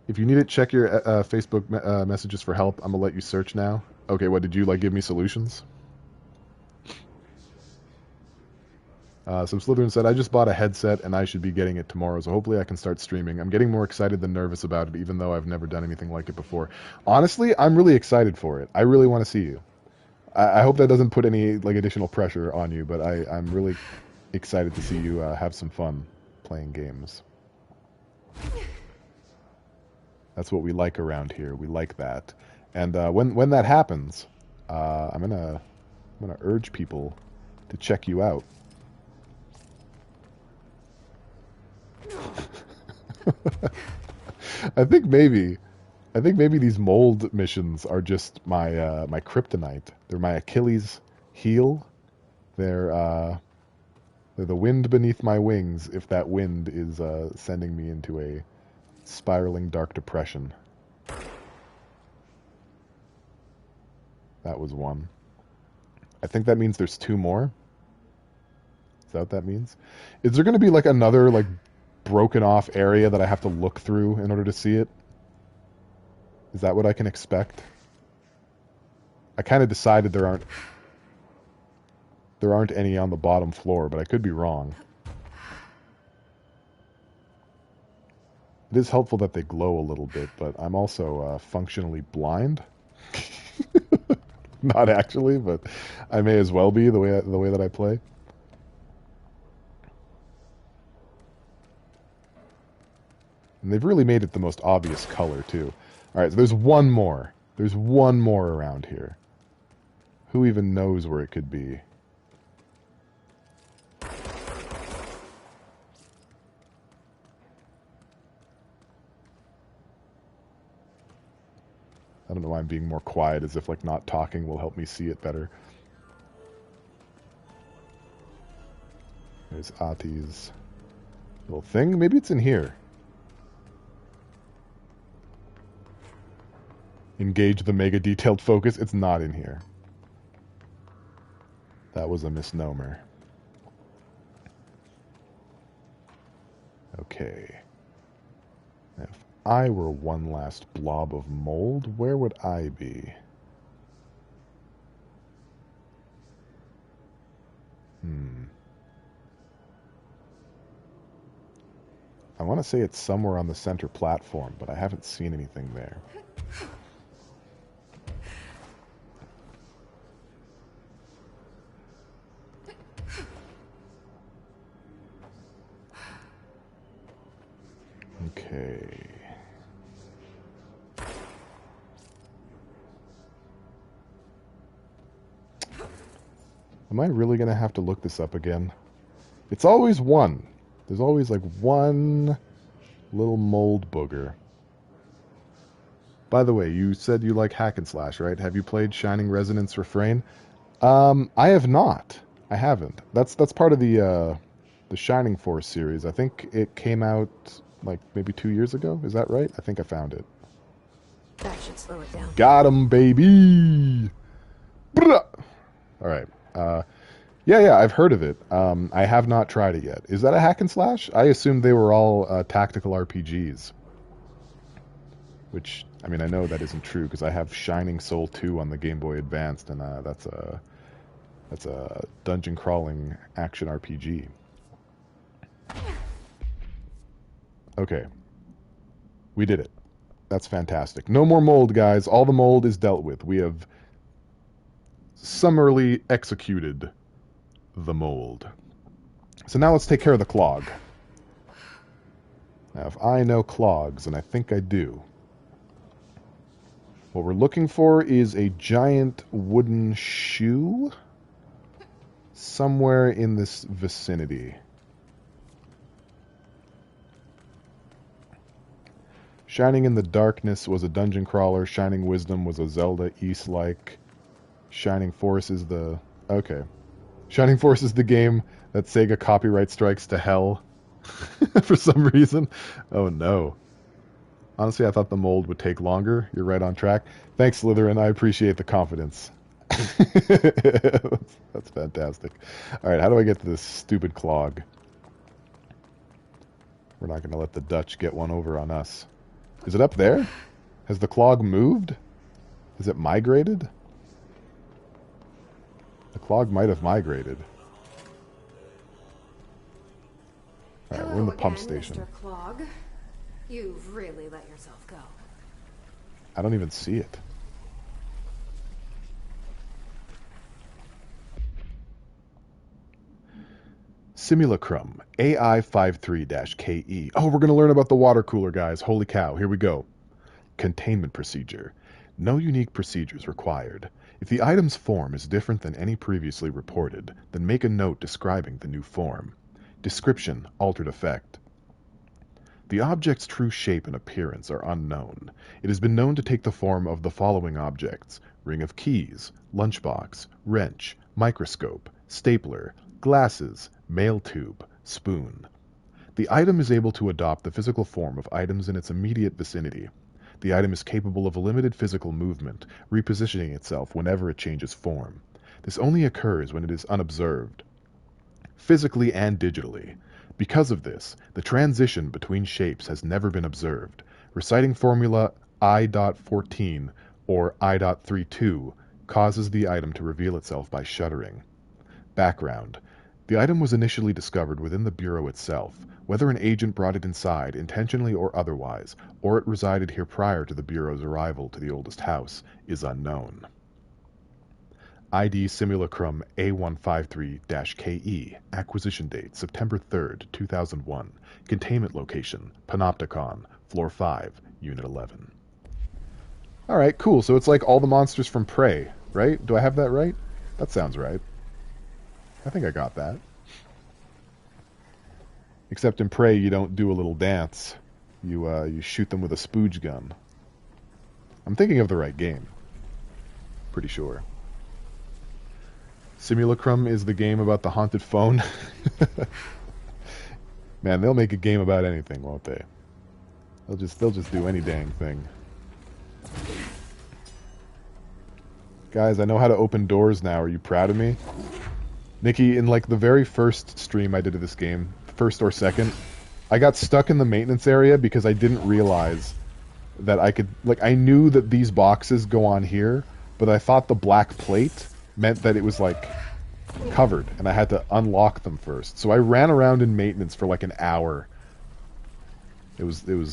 If you need it, check your Facebook messages for help. I'm gonna let you search now. Okay, what, did you, like, give me solutions? Some Slytherin said, I just bought a headset and I should be getting it tomorrow, so hopefully I can start streaming. I'm getting more excited than nervous about it, even though I've never done anything like it before. Honestly, I'm really excited for it. I really want to see you. I hope that doesn't put any, like, additional pressure on you, but I'm really excited to see you have some fun playing games. That's what we like around here. We like that. And when that happens, I'm gonna urge people to check you out. I think maybe these mold missions are just my my kryptonite. They're my Achilles heel. They're the wind beneath my wings if that wind is sending me into a spiraling dark depression. That was one. I think that means there's two more. Is that what that means? Is there going to be, like, another, like, broken off area that I have to look through in order to see it? Is that what I can expect? I kind of decided there aren't any on the bottom floor, but I could be wrong. It is helpful that they glow a little bit, but I'm also functionally blind. Not actually, but I may as well be the way that I play. And they've really made it the most obvious color, too. Alright, so there's one more. There's one more around here. Who even knows where it could be? I don't know why I'm being more quiet, as if, like, not talking will help me see it better. There's Ati's little thing. Maybe it's in here. Engage the mega detailed focus. It's not in here. That was a misnomer. Okay. If I were one last blob of mold, where would I be? I want to say it's somewhere on the center platform, but I haven't seen anything there. Okay. Am I really going to have to look this up again? It's always one. There's always like one little mold booger. By the way, you said you like hack and slash, right? Have you played Shining Resonance Refrain? I have not. I haven't. That's part of the Shining Force series. I think it came out like maybe 2 years ago. Is that right? I think I found it. That should slow it down. Got him, baby! All right. Yeah, I've heard of it. I have not tried it yet. Is that a hack and slash? I assumed they were all tactical RPGs. Which, I mean, I know that isn't true because I have Shining Soul 2 on the Game Boy Advanced, and that's a dungeon crawling action RPG. Okay. We did it. That's fantastic. No more mold, guys. All the mold is dealt with. We have summarily executed the mold. So now let's take care of the clog. Now, if I know clogs, and I think I do, what we're looking for is a giant wooden shoe somewhere in this vicinity. Shining in the Darkness was a dungeon crawler. Shining Wisdom was a Zelda East-like. Shining Force is the... Okay. Shining Force is the game that Sega copyright strikes to hell for some reason. Oh no. Honestly, I thought the mold would take longer. You're right on track. Thanks, Slytherin. I appreciate the confidence. That's fantastic. Alright, how do I get to this stupid clog? We're not going to let the Dutch get one over on us. Is it up there? Has the clog moved? Is it migrated? The clog might have migrated. Alright, we're in the pump station. Mr. Clog. You've really let yourself go. I don't even see it. Simulacrum, AI53-KE. Oh, we're going to learn about the water cooler, guys. Holy cow, here we go. Containment Procedure. No unique procedures required. If the item's form is different than any previously reported, then make a note describing the new form. Description, altered effect. The object's true shape and appearance are unknown. It has been known to take the form of the following objects: ring of keys, lunchbox, wrench, microscope, stapler, glasses, mail tube, spoon. The item is able to adopt the physical form of items in its immediate vicinity. The item is capable of a limited physical movement, repositioning itself whenever it changes form. This only occurs when it is unobserved, physically and digitally. Because of this, the transition between shapes has never been observed. Reciting formula I.14 or I.32 causes the item to reveal itself by shuddering. Background. The item was initially discovered within the Bureau itself. Whether an agent brought it inside, intentionally or otherwise, or it resided here prior to the Bureau's arrival to the oldest house, is unknown. ID Simulacrum A153-KE. Acquisition date, September 3rd, 2001. Containment location, Panopticon, Floor 5, Unit 11. Alright, cool. So it's like all the monsters from Prey, right? Do I have that right? That sounds right. I think I got that. Except in Prey, you don't do a little dance. You shoot them with a spooge gun. I'm thinking of the right game. Pretty sure. Simulacrum is the game about the haunted phone. Man, they'll make a game about anything, won't they? They'll just do any dang thing. Guys, I know how to open doors now. Are you proud of me? Nikki, in like the very first stream I did of this game, first or second, I got stuck in the maintenance area because I didn't realize that I could, like, I knew that these boxes go on here, but I thought the black plate meant that it was like covered and I had to unlock them first. So I ran around in maintenance for like an hour. It was a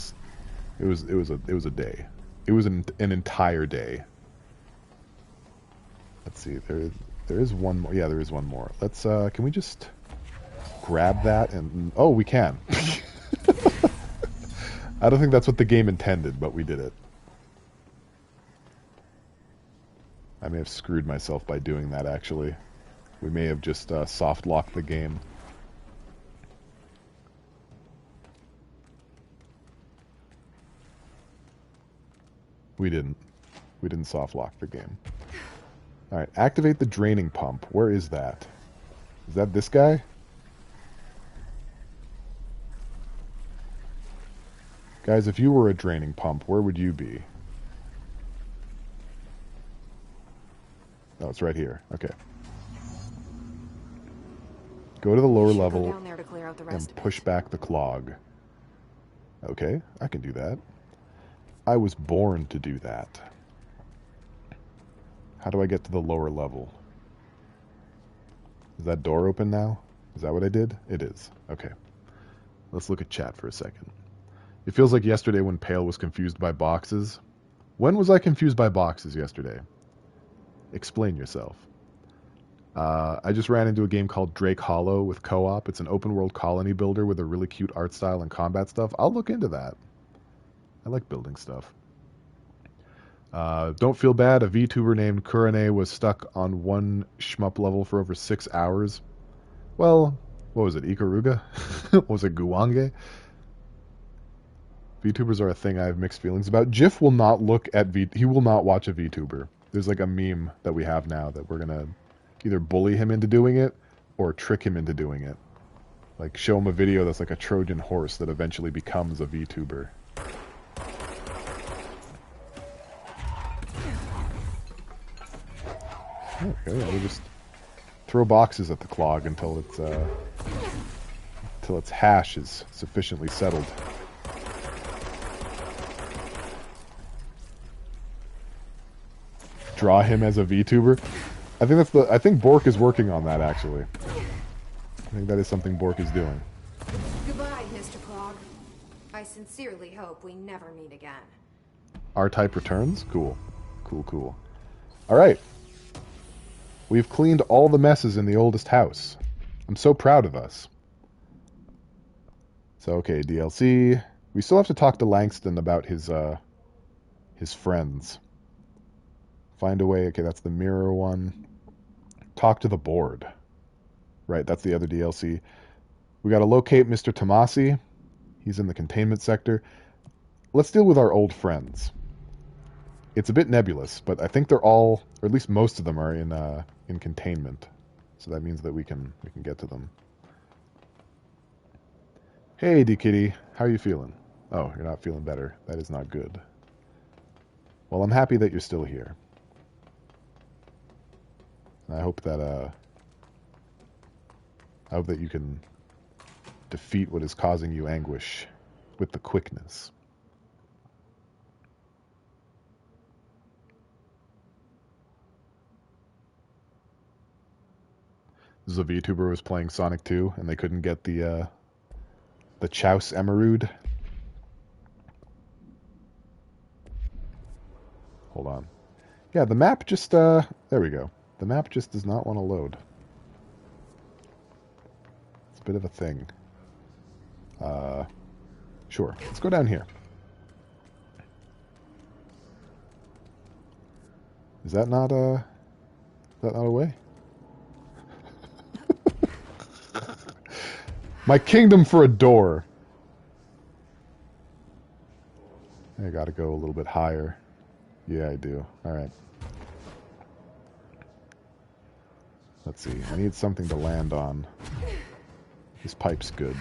day. It was an entire day. Let's see. There is one more. Yeah, there is one more. Let's can we just grab that and oh, we can. I don't think that's what the game intended, but we did it. I may have screwed myself by doing that, actually. We may have just soft-locked the game. We didn't. We didn't soft lock the game. Alright, activate the draining pump. Where is that? Is that this guy? Guys, if you were a draining pump, where would you be? Oh, it's right here. Okay. Go to the lower level down there to clear out the rest and push back the clog. Okay, I can do that. I was born to do that. How do I get to the lower level? Is that door open now? Is that what I did? It is. Okay. Let's look at chat for a second. It feels like yesterday when Pale was confused by boxes. When was I confused by boxes yesterday? Explain yourself. I just ran into a game called Drake Hollow with co-op. It's an open-world colony builder with a really cute art style and combat stuff. I'll look into that. I like building stuff. Don't feel bad. A VTuber named Kurane was stuck on one shmup level for over 6 hours. Well, what was it? Ikaruga? Was it Guwange? VTubers are a thing I have mixed feelings about. Jiff will not look at he will not watch a VTuber. There's like a meme that we have now that we're gonna either bully him into doing it or trick him into doing it. Like show him a video that's like a Trojan horse that eventually becomes a VTuber. Okay, we'll just throw boxes at the clog until its hash is sufficiently settled. Draw him as a VTuber. I think Bork is working on that actually. I think that is something Bork is doing. Goodbye, Mr. Clog. I sincerely hope we never meet again. R-Type returns? Cool. Cool. Alright. We've cleaned all the messes in the oldest house. I'm so proud of us. So, okay, DLC. We still have to talk to Langston about his friends. Find a way. Okay, that's the mirror one. Talk to the board. Right, that's the other DLC. We got to locate Mr. Tomasi. He's in the containment sector. Let's deal with our old friends. It's a bit nebulous, but I think they're all, or at least most of them, are in containment. So that means that we can get to them. Hey, D Kitty, how are you feeling? Oh, you're not feeling better. That is not good. Well, I'm happy that you're still here. And I hope that you can defeat what is causing you anguish with the quickness. This is a VTuber who was playing Sonic 2 and they couldn't get the Chouse Emerald. Hold on. Yeah, the map just there we go. The map just does not want to load. It's a bit of a thing. Sure. Let's go down here. Is that not a way? My kingdom for a door. I gotta go a little bit higher. Yeah, I do. Alright. Let's see. I need something to land on. This pipe's good.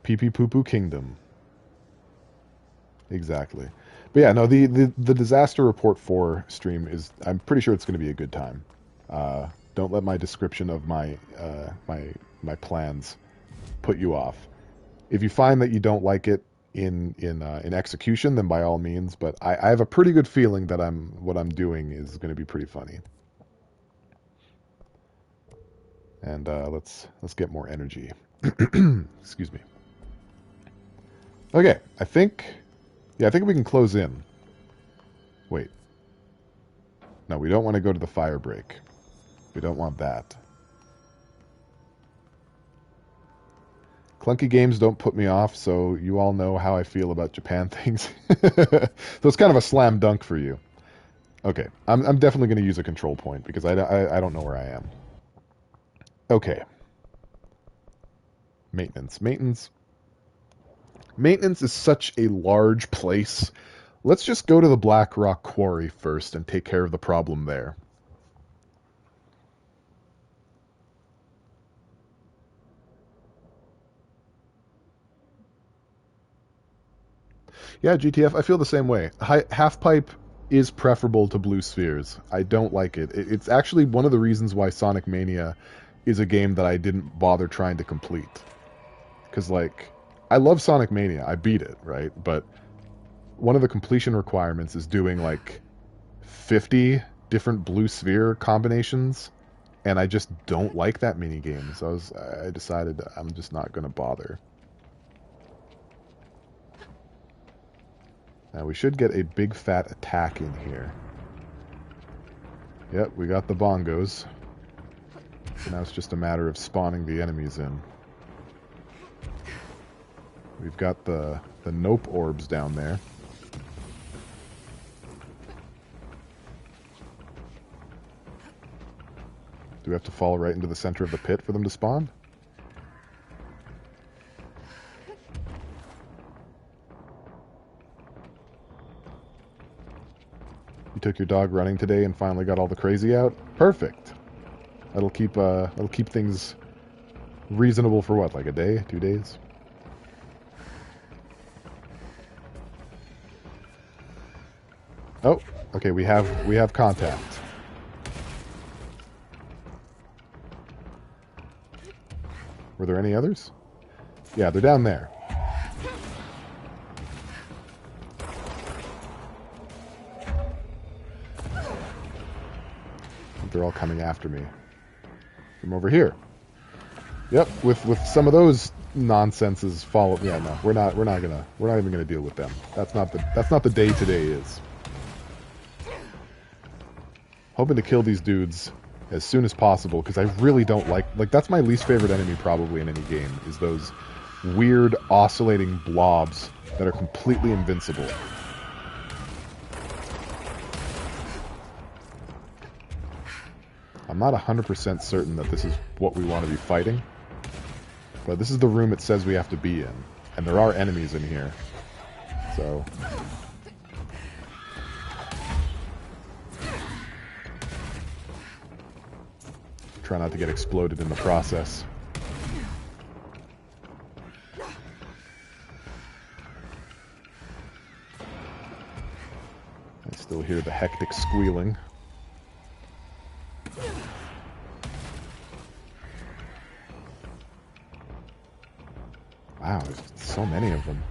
Pee-pee poo-poo kingdom. Exactly. But yeah, no, the Disaster Report 4 stream is, I'm pretty sure it's going to be a good time. Don't let my description of my plans put you off. If you find that you don't like it in execution, then by all means, but I have a pretty good feeling that what I'm doing is going to be pretty funny. And let's get more energy. Excuse me. Okay, I think we can close in. Wait. No, we don't want to go to the fire break. We don't want that. Clunky games don't put me off, so you all know how I feel about Japan things. So it's kind of a slam dunk for you. Okay, I'm definitely going to use a control point because I don't know where I am. Okay. Maintenance. Maintenance is such a large place. Let's just go to the Black Rock Quarry first and take care of the problem there. Yeah, GTF, I feel the same way. Half pipe is preferable to blue spheres. I don't like it. It's actually one of the reasons why Sonic Mania is a game that I didn't bother trying to complete. Because, like, I love Sonic Mania. I beat it, right? But one of the completion requirements is doing, like, 50 different blue sphere combinations. And I just don't like that minigame. So I decided I'm just not going to bother. Now we should get a big fat attack in here. Yep, we got the bongos. So now it's just a matter of spawning the enemies in. We've got the nope orbs down there. Do we have to fall right into the center of the pit for them to spawn? You took your dog running today and finally got all the crazy out? Perfect. That'll keep things reasonable for what, like a day, 2 days? Oh, okay, we have contact. Were there any others? Yeah, they're down there. They're all coming after me from over here. Yep, with some of those nonsenses follow. Yeah, no, we're not even gonna deal with them. That's not the day today is. Hoping to kill these dudes as soon as possible because I really don't like that's my least favorite enemy probably in any game is those weird oscillating blobs that are completely invincible. I'm not 100% certain that this is what we want to be fighting, but this is the room it says we have to be in, and there are enemies in here, so... Try not to get exploded in the process. I still hear the hectic squealing. Wow, there's so many of them.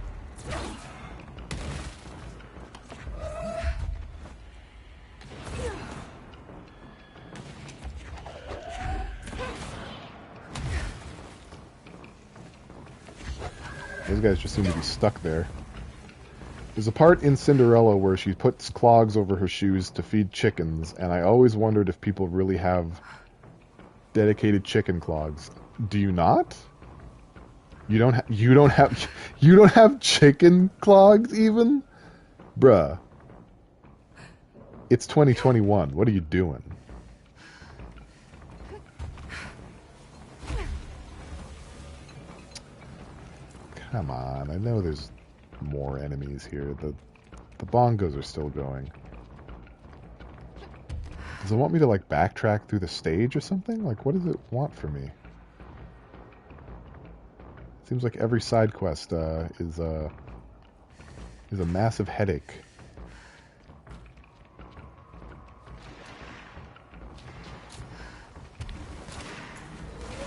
Those guys just seem to be stuck there. There's a part in Cinderella where she puts clogs over her shoes to feed chickens, and I always wondered if people really have dedicated chicken clogs. Do you not? You don't have chicken clogs even? Bruh. It's 2021. What are you doing? Come on, I know there's more enemies here. The bongos are still going. Does it want me to, like, backtrack through the stage or something? Like, what does it want from me? Seems like every side quest is a massive headache.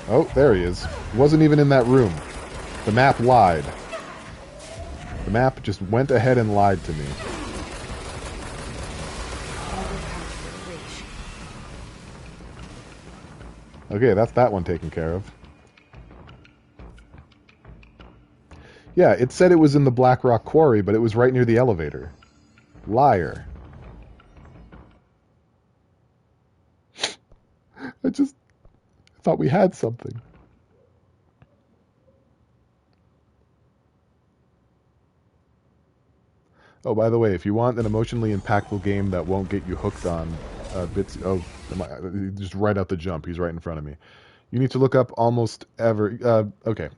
Oh, there he is. Wasn't even in that room. The map lied. The map just went ahead and lied to me. Okay, that's that one taken care of. Yeah, it said it was in the Black Rock Quarry, but it was right near the elevator. Liar. I thought we had something. Oh, by the way, if you want an emotionally impactful game that won't get you hooked on bits... Oh, just right out the jump. He's right in front of me. You need to look up almost ever... okay.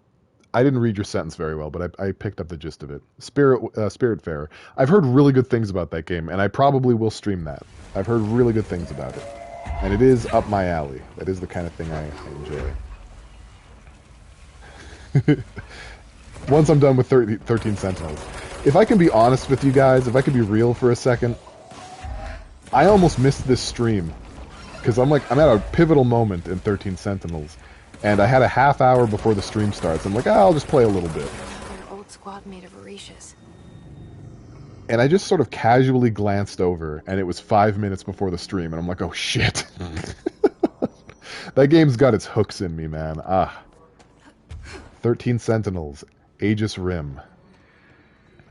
I didn't read your sentence very well, but I picked up the gist of it. Spiritfarer. I've heard really good things about that game, and I probably will stream that. I've heard really good things about it. And it is up my alley. That is the kind of thing I enjoy. Once I'm done with 13 Sentinels. If I can be honest with you guys, if I can be real for a second, I almost missed this stream. Because I'm at a pivotal moment in 13 Sentinels. And I had a half hour before the stream starts. I'm like, I'll just play a little bit. Their old squad made of Orishas. And I just sort of casually glanced over, and it was 5 minutes before the stream, and I'm like, oh shit. That game's got its hooks in me, man. 13 Sentinels. Aegis Rim.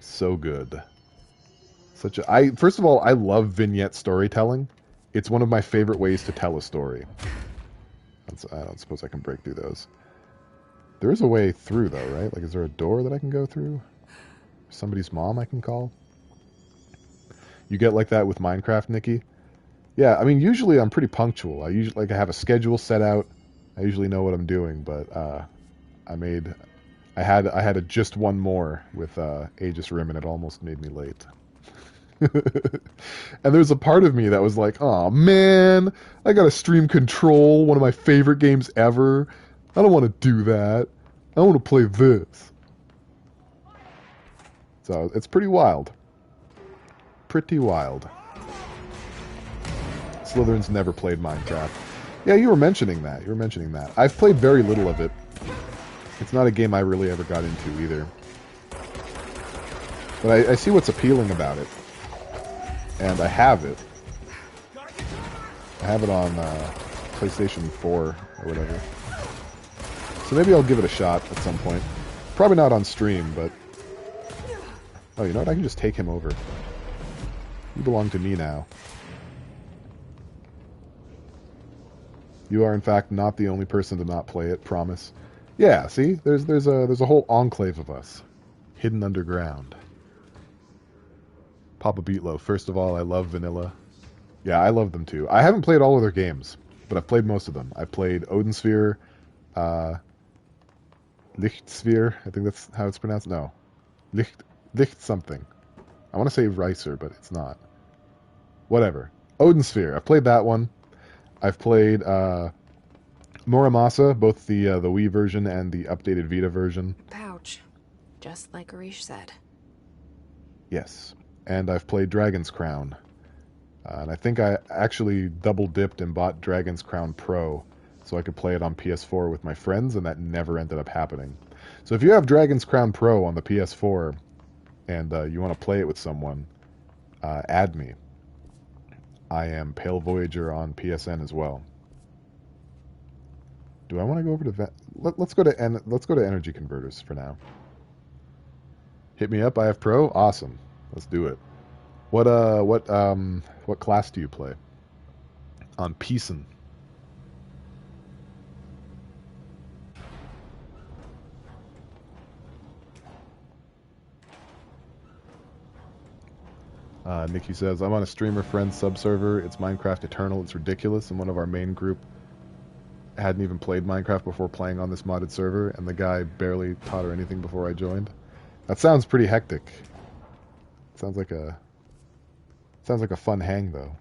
So good. First of all, I love vignette storytelling. It's one of my favorite ways to tell a story. I don't suppose I can break through those. There is a way through, though, right? Like, is there a door that I can go through? Somebody's mom I can call? You get like that with Minecraft, Nikki? Yeah, I mean, usually I'm pretty punctual. I have a schedule set out. I usually know what I'm doing, but I had just one more with Aegis Rim, and it almost made me late. And there's a part of me that was like, oh man, I gotta stream Control, one of my favorite games ever. I don't want to do that. I want to play this. So it's pretty wild. Pretty wild. Slytherin's never played Minecraft. Yeah, you were mentioning that. I've played very little of it. It's not a game I really ever got into either. But I see what's appealing about it. And I have it. I have it on PlayStation 4 or whatever. So maybe I'll give it a shot at some point. Probably not on stream, but... Oh, you know what? I can just take him over. You belong to me now. You are, in fact, not the only person to not play it, promise. Yeah, see? There's a whole enclave of us. Hidden underground. Papa Beatlow. First of all, I love Vanilla. Yeah, I love them too. I haven't played all of their games, but I've played most of them. I've played Odinsphere, Lichtsphere, I think that's how it's pronounced. No. Licht something. I want to say Ricer, but it's not. Whatever. Odinsphere. I've played that one. I've played Muramasa, both the Wii version and the updated Vita version. Pouch. Just like Arish said. Yes. And I've played Dragon's Crown. And I think I actually double-dipped and bought Dragon's Crown Pro so I could play it on PS4 with my friends, and that never ended up happening. So if you have Dragon's Crown Pro on the PS4 and you want to play it with someone, add me. I am Pale Voyager on PSN as well. Do I want to go over to let's go to energy converters for now. Hit me up. I have Pro. Awesome. Let's do it. What class do you play? On Peason. Nikki says, I'm on a streamer friend sub-server. It's Minecraft Eternal. It's ridiculous. And one of our main group hadn't even played Minecraft before playing on this modded server, and the guy barely taught her anything before I joined. That sounds pretty hectic. Sounds like a fun hang, though.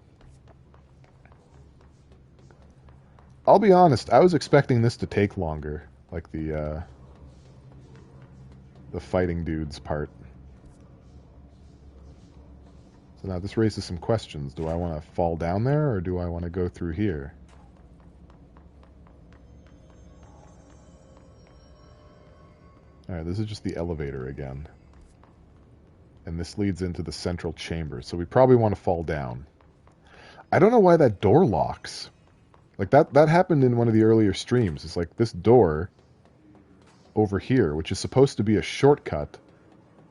I'll be honest, I was expecting this to take longer, like the fighting dudes part. So now this raises some questions. Do I want to fall down there, or do I want to go through here? Alright, this is just the elevator again. And this leads into the central chamber, so we probably want to fall down. I don't know why that door locks. Like, that happened in one of the earlier streams. It's like this door over here, which is supposed to be a shortcut,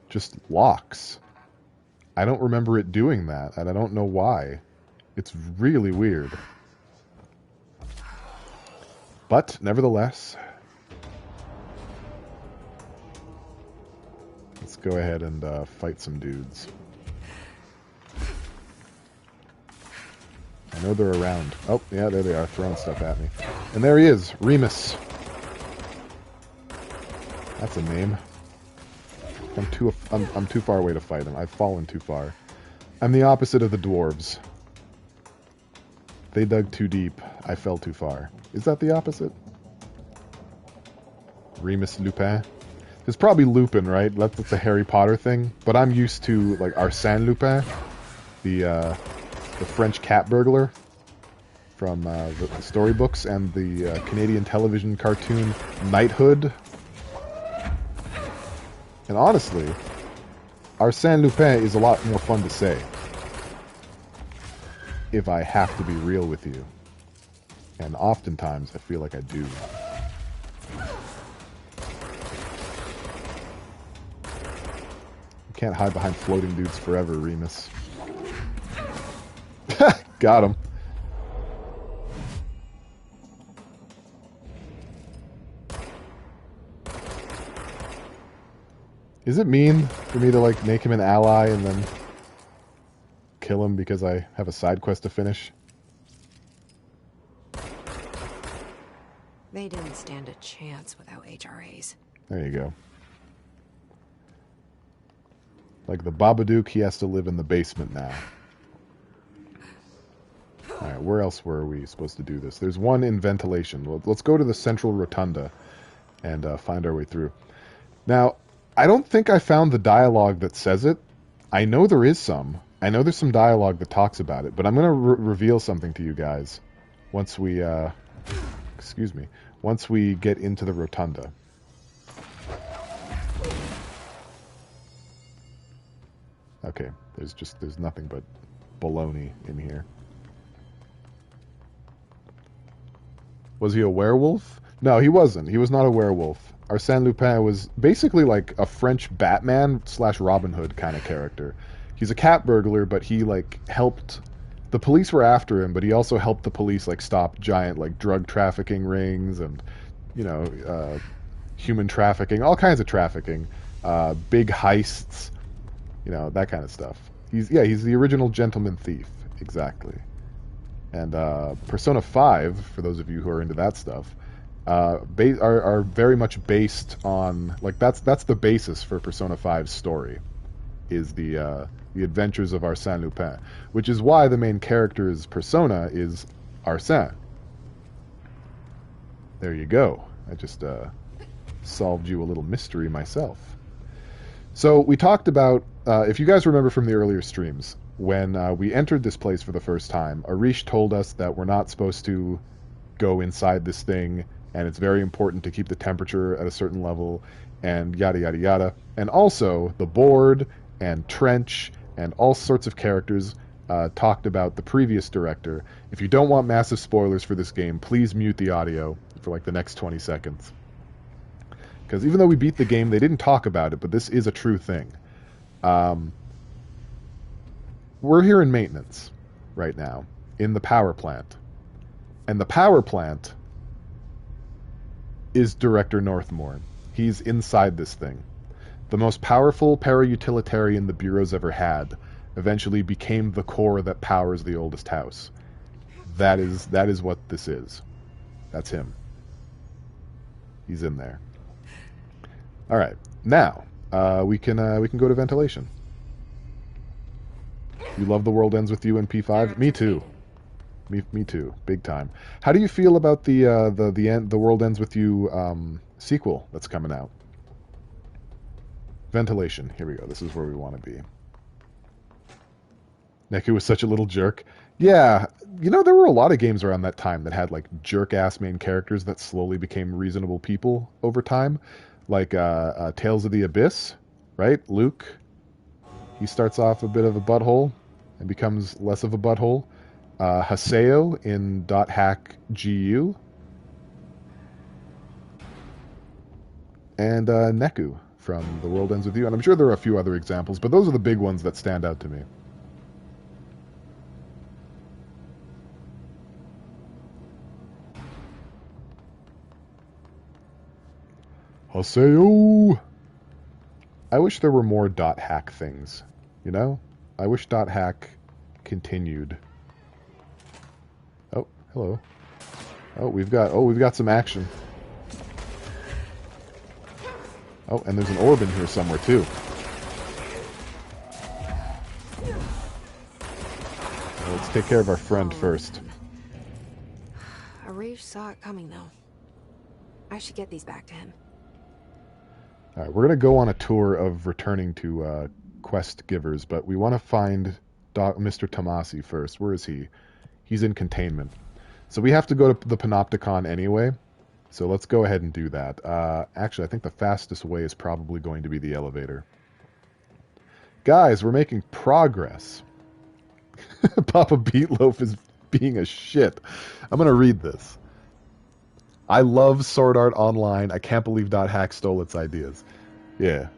just locks. I don't remember it doing that, and I don't know why. It's really weird. But, nevertheless, let's go ahead and fight some dudes. I know they're around. Oh, yeah, there they are, throwing stuff at me. And there he is, Remus. That's a name. I'm too far away to fight him. I've fallen too far. I'm the opposite of the dwarves. They dug too deep. I fell too far. Is that the opposite? Remus Lupin? It's probably Lupin, right? That's the Harry Potter thing. But I'm used to, like, Arsène Lupin, the French cat burglar from the storybooks and the Canadian television cartoon Knighthood. And honestly, Arsène Lupin is a lot more fun to say. If I have to be real with you. And oftentimes, I feel like I do. You can't hide behind floating dudes forever, Remus. Got him. Is it mean for me to, like, make him an ally and then kill him because I have a side quest to finish? They didn't stand a chance without HRAs. There you go. Like the Babadook, he has to live in the basement now. Alright, where else were we supposed to do this? There's one in ventilation. Let's go to the central rotunda and find our way through. Now, I don't think I found the dialogue that says it. I know there is some. I know there's some dialogue that talks about it, but I'm going to reveal something to you guys once we, excuse me, once we get into the rotunda. Okay, there's nothing but baloney in here. Was he a werewolf? No, he wasn't. He was not a werewolf. Arsène Lupin was basically like a French Batman / Robin Hood kind of character. He's a cat burglar, but he, like, helped... The police were after him, but he also helped the police, like, stop giant, like, drug trafficking rings and, you know, human trafficking, all kinds of trafficking, big heists, you know, that kind of stuff. He's the original gentleman thief, exactly. And Persona 5, for those of you who are into that stuff, are very much based on, like, that's the basis for Persona 5's story, is the adventures of Arsène Lupin, which is why the main character's persona is Arsène. There you go. I just solved you a little mystery myself. So we talked about, if you guys remember from the earlier streams, when we entered this place for the first time, Arish told us that we're not supposed to go inside this thing, and it's very important to keep the temperature at a certain level, and yada yada yada. And also, the board and Trench and all sorts of characters talked about the previous director. If you don't want massive spoilers for this game, please mute the audio for like the next 20 seconds. Because even though we beat the game, they didn't talk about it, but this is a true thing. We're here in maintenance right now, in the power plant. And the power plant is Director Northmore. He's inside this thing. The most powerful para-utilitarian the Bureau's ever had eventually became the core that powers the oldest house. That is what this is. That's him. He's in there. All right. Now, we can go to ventilation. You love The World Ends With You in P5? Me too. Me too. Big time. How do you feel about the World Ends With You sequel that's coming out? Ventilation. Here we go. This is where we want to be. Neku was such a little jerk. Yeah, you know, there were a lot of games around that time that had, like, jerk-ass main characters that slowly became reasonable people over time. Like, Tales of the Abyss, right? Luke. He starts off a bit of a butthole and becomes less of a butthole. Haseo in .hack GU. And Neku from The World Ends With You. And I'm sure there are a few other examples, but those are the big ones that stand out to me. Haseo! I wish there were more .hack things, you know? I wish .hack continued. Oh, hello. Oh, we've got some action. Oh, and there's an orb in here somewhere, too. Well, let's take care of our friend first. Arish saw it coming, though. I should get these back to him. Alright, we're going to go on a tour of returning to quest givers, but we want to find Mr. Tomasi first. Where is he? He's in containment. So we have to go to the Panopticon anyway, so let's go ahead and do that. Actually, I think the fastest way is probably going to be the elevator. Guys, we're making progress. Papa Beatloaf is being a shit. I'm going to read this. I love Sword Art Online. I can't believe .hack stole its ideas. Yeah.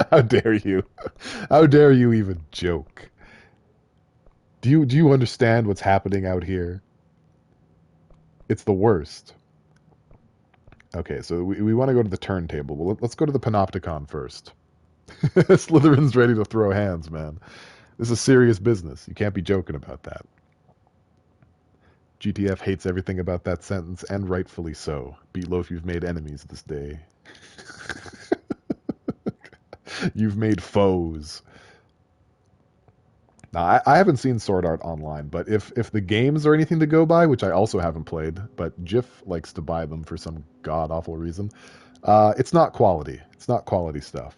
How dare you? How dare you even joke? Do you understand what's happening out here? It's the worst. Okay, so we want to go to the turntable. Well, let's go to the Panopticon first. Slytherin's ready to throw hands, man. This is serious business. You can't be joking about that. GTF hates everything about that sentence, and rightfully so. Beatloaf, you've made enemies this day. You've made foes. Now, I haven't seen Sword Art Online, but if the games are anything to go by, which I also haven't played, but Jiff likes to buy them for some god-awful reason, it's not quality. It's not quality stuff.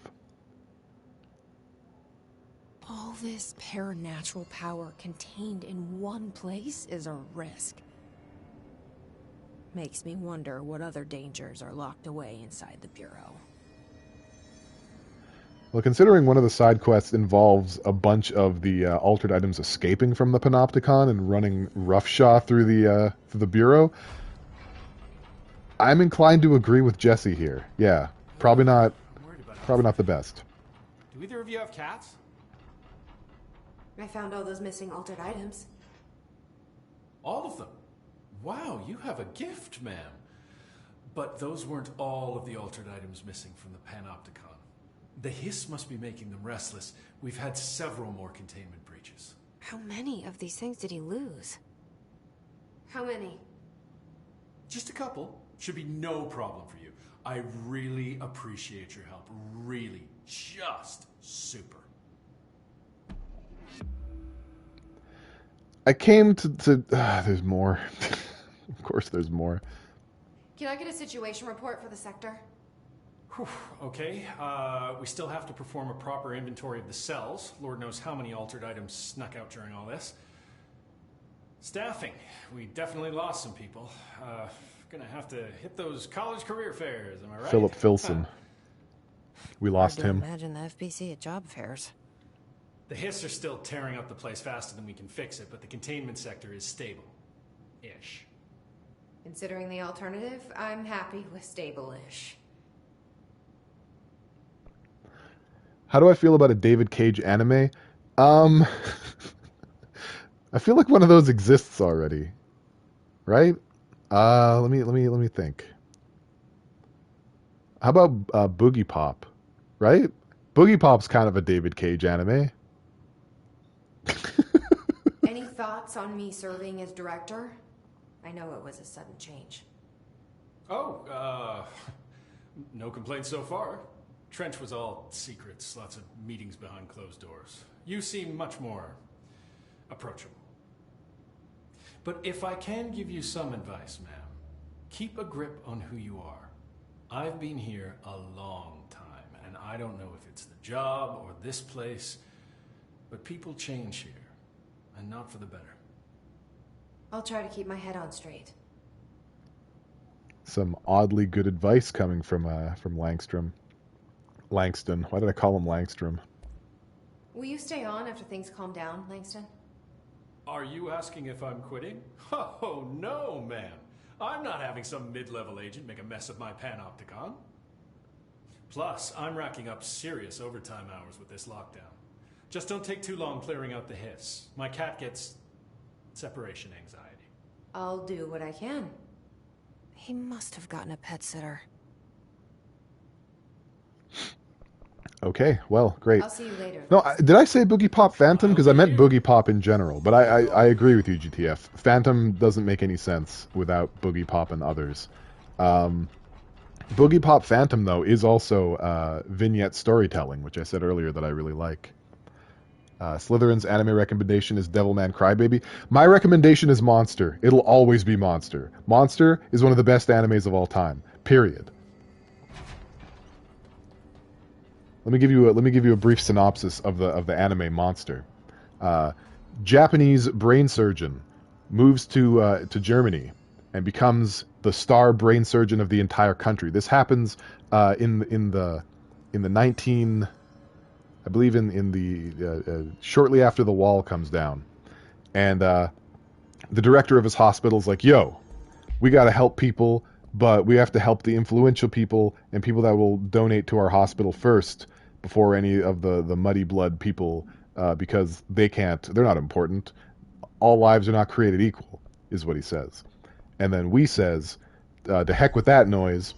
All this paranatural power contained in one place is a risk. Makes me wonder what other dangers are locked away inside the Bureau. Well, considering one of the side quests involves a bunch of the altered items escaping from the Panopticon and running roughshod through the Bureau, I'm inclined to agree with Jesse here. Yeah, probably not the best. Do either of you have cats? I found all those missing altered items. All of them? Wow, you have a gift, ma'am. But those weren't all of the altered items missing from the Panopticon. The hiss must be making them restless. We've had several more containment breaches. How many of these things did he lose? How many? Just a couple. Should be no problem for you. I really appreciate your help. Really. Just super. I came to there's more. Of course there's more. Can I get a situation report for the sector? Whew, okay, we still have to perform a proper inventory of the cells. Lord knows how many altered items snuck out during all this. Staffing. We definitely lost some people. Gonna have to hit those college career fairs, am I right? Philip Filson. We lost him. Imagine the FBC at job fairs. The hiss are still tearing up the place faster than we can fix it, but the containment sector is stable-ish. Considering the alternative, I'm happy with stable-ish. How do I feel about a David Cage anime? I feel like one of those exists already, right? Let me think. How about Boogie Pop, right? Boogie Pop's kind of a David Cage anime. Any thoughts on me serving as director? I know it was a sudden change. Oh, no complaints so far. Trench was all secrets, lots of meetings behind closed doors. You seem much more approachable. But if I can give you some advice, ma'am, keep a grip on who you are. I've been here a long time, and I don't know if it's the job or this place, but people change here, and not for the better. I'll try to keep my head on straight. Some oddly good advice coming from Langston. Why did I call him Langstrom? Will you stay on after things calm down, Langston? Are you asking if I'm quitting? Oh, no, ma'am. I'm not having some mid-level agent make a mess of my panopticon. Plus, I'm racking up serious overtime hours with this lockdown. Just don't take too long clearing out the hiss. My cat gets separation anxiety. I'll do what I can. He must have gotten a pet sitter. Okay, well, great. I'll see you later. No, did I say Boogie Pop Phantom? Because I meant Boogie Pop in general. But I agree with you, GTF. Phantom doesn't make any sense without Boogie Pop and others. Boogie Pop Phantom, though, is also vignette storytelling, which I said earlier that I really like. Slytherin's anime recommendation is Devilman Crybaby. My recommendation is Monster. It'll always be Monster. Monster is one of the best animes of all time. Period. Let me give you a brief synopsis of the anime Monster. Japanese brain surgeon moves to Germany and becomes the star brain surgeon of the entire country. This happens in the 19, I believe in the shortly after the wall comes down, and the director of his hospital is like, "Yo, we got to help people, but we have to help the influential people and people that will donate to our hospital first before any of the muddy blood people, because they're not important. All lives are not created equal," is what he says. And then we says, to heck with that noise.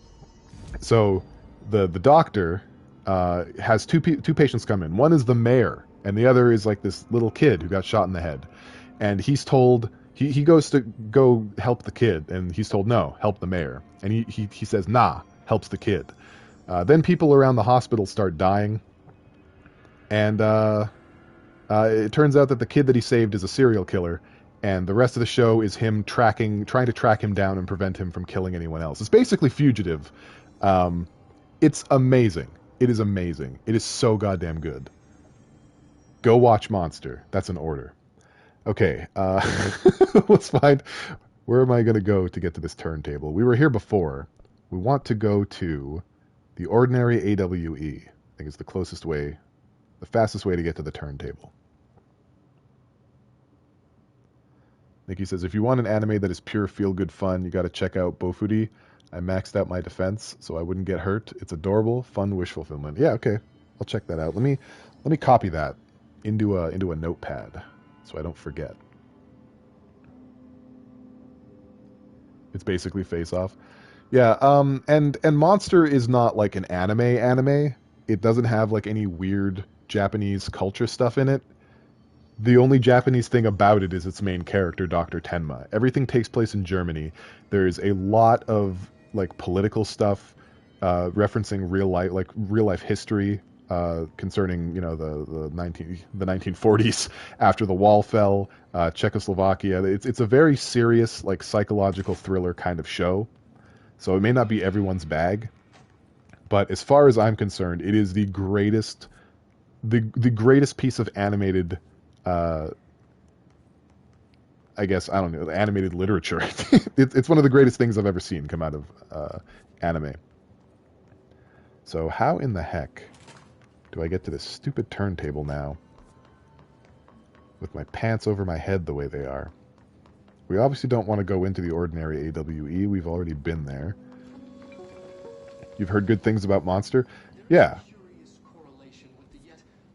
So the doctor has two patients come in. One is the mayor, and the other is like this little kid who got shot in the head. And he's told, he goes to go help the kid, and he's told, no, help the mayor. And he says, nah, helps the kid. Then people around the hospital start dying. And it turns out that the kid that he saved is a serial killer. And the rest of the show is him trying to track him down and prevent him from killing anyone else. It's basically Fugitive. It's amazing. It is amazing. It is so goddamn good. Go watch Monster. That's an order. Okay, let's find... Where am I going to go to get to this turntable? We were here before. We want to go to the ordinary AWE. I think it's the closest way, the fastest way to get to the turntable. Nikki says, if you want an anime that is pure feel-good fun, you got to check out Bofuri. I maxed out my defense so I wouldn't get hurt. It's adorable, fun wish fulfillment. Yeah, okay. I'll check that out. Let me copy that into a notepad so I don't forget. It's basically Face Off. Yeah, and Monster is not like an anime. It doesn't have like any weird Japanese culture stuff in it. The only Japanese thing about it is its main character, Dr. Tenma. Everything takes place in Germany. There's a lot of like political stuff referencing real life history concerning, you know, the 1940s after the wall fell, Czechoslovakia. It's a very serious like psychological thriller kind of show. So it may not be everyone's bag, but as far as I'm concerned, it is the greatest piece of animated I guess, I don't know, animated literature. It's one of the greatest things I've ever seen come out of anime. So how in the heck do I get to this stupid turntable now with my pants over my head the way they are? We obviously don't want to go into the ordinary AWE. We've already been there. You've heard good things about Monster? Yeah.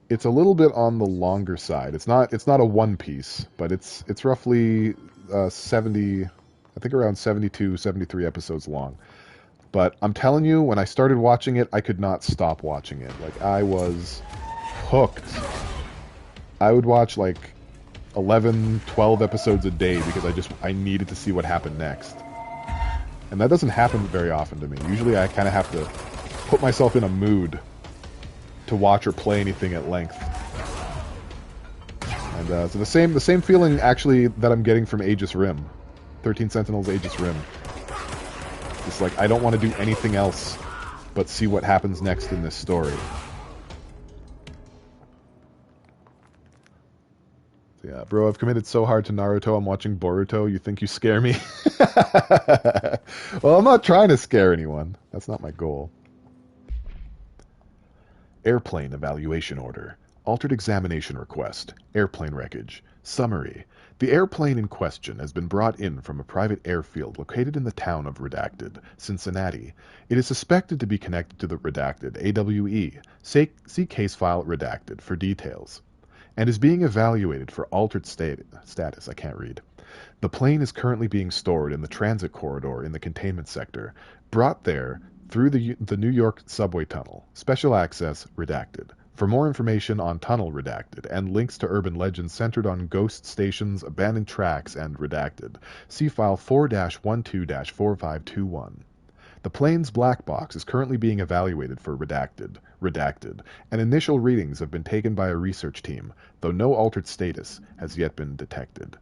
It's a little bit on the longer side. It's not a one piece, but it's roughly 70, I think around 72, 73 episodes long. But I'm telling you, when I started watching it, I could not stop watching it. Like, I was hooked. I would watch like 11, 12 episodes a day because I needed to see what happened next. And that doesn't happen very often to me. Usually I kind of have to put myself in a mood to watch or play anything at length. And so the same feeling actually that I'm getting from Aegis Rim, 13 Sentinels Aegis Rim. It's like I don't want to do anything else but see what happens next in this story. So yeah, bro, I've committed so hard to Naruto, I'm watching Boruto. You think you scare me? Well, I'm not trying to scare anyone. That's not my goal. Airplane evaluation order. Altered examination request. Airplane wreckage. Summary. The airplane in question has been brought in from a private airfield located in the town of Redacted, Cincinnati. It is suspected to be connected to the Redacted AWE. See case file Redacted for details. And is being evaluated for altered status. I can't read. The plane is currently being stored in the transit corridor in the containment sector. Brought there through the New York subway tunnel. Special access Redacted. For more information on Tunnel Redacted and links to urban legends centered on ghost stations, abandoned tracks, and Redacted, see file 4-12-4521. The plane's black box is currently being evaluated for redacted, and initial readings have been taken by a research team, though no altered status has yet been detected.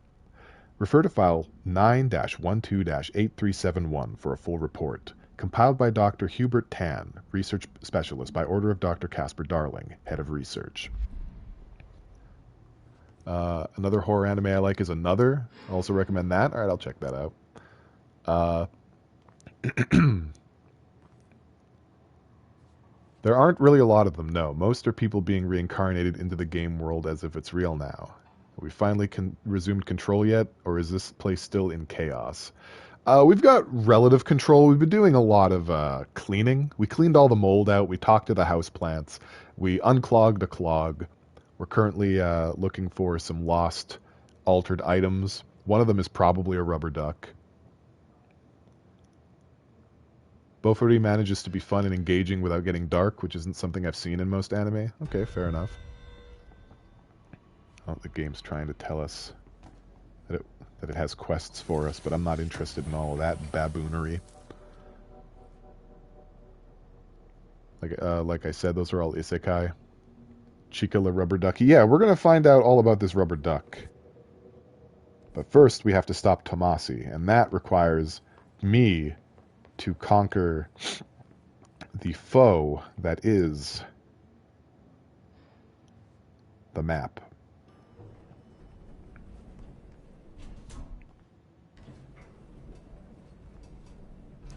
Refer to file 9-12-8371 for a full report, compiled by Dr. Hubert Tan, research specialist, by order of Dr. Casper Darling, head of research. Another horror anime I like is Another. I also recommend that. All right, I'll check that out. There aren't really a lot of them, no. Most are people being reincarnated into the game world as if it's real now. Have we finally resumed control yet, or is this place still in chaos? We've got relative control. We've been doing a lot of cleaning. We cleaned all the mold out. We talked to the houseplants. We unclogged a clog. We're currently looking for some lost, altered items. One of them is probably a rubber duck. Bofuri manages to be fun and engaging without getting dark, which isn't something I've seen in most anime. Okay, fair enough. Oh, the game's trying to tell us that it has quests for us, but I'm not interested in all of that baboonery. Like I said, those are all isekai. Chica la rubber ducky. Yeah, we're gonna find out all about this rubber duck. But first, we have to stop Tomasi, and that requires me to conquer the foe that is the map.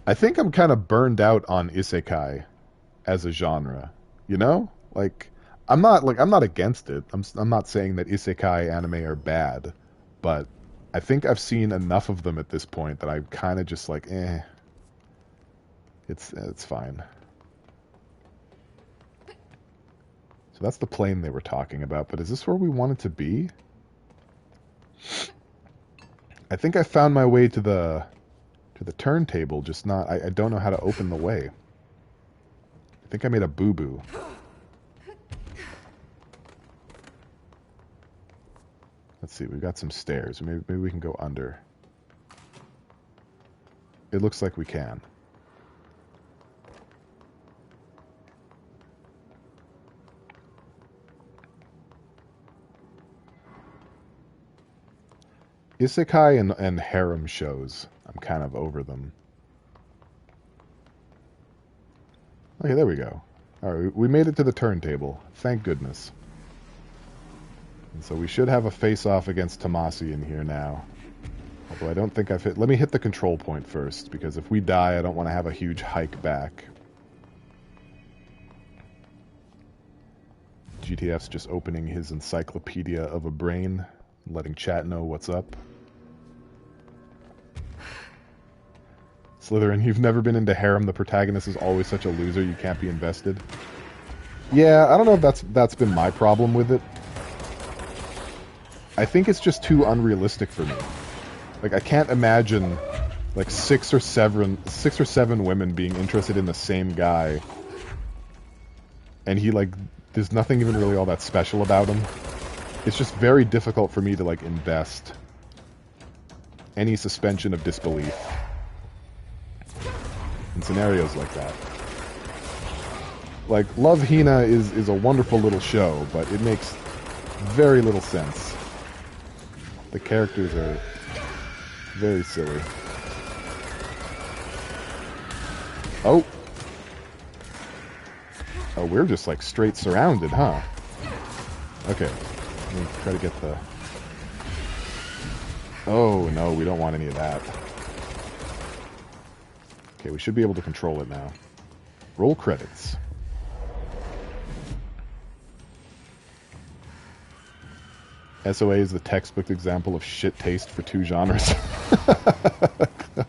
I think I'm kind of burned out on isekai as a genre. You know? I'm not against it. I'm not saying that isekai anime are bad, but I think I've seen enough of them at this point that I'm kind of just like, eh. It's fine. So that's the plane they were talking about, but is this where we wanted to be? I think I found my way to the turntable, just not... I don't know how to open the way. I think I made a boo-boo. Let's see, we've got some stairs. Maybe we can go under. It looks like we can. Isekai and harem shows. I'm kind of over them. Okay, there we go. Alright, we made it to the turntable. Thank goodness. And so we should have a face-off against Tomasi in here now. Although I don't think I've hit... Let me hit the control point first, because if we die, I don't want to have a huge hike back. GTF's just opening his encyclopedia of a brain, letting chat know what's up. Slytherin, you've never been into harem. The protagonist is always such a loser you can't be invested. Yeah, I don't know if that's been my problem with it. I think it's just too unrealistic for me. Like, I can't imagine like six or seven women being interested in the same guy, and he there's nothing even really all that special about him. It's just very difficult for me to invest any suspension of disbelief in scenarios like that. Love Hina is a wonderful little show, but it makes very little sense. The characters are very silly. Oh, we're just straight surrounded, huh? Okay, let me try to get the... Oh no, we don't want any of that. Okay, we should be able to control it now. Roll credits. SOA is the textbook example of shit taste for two genres.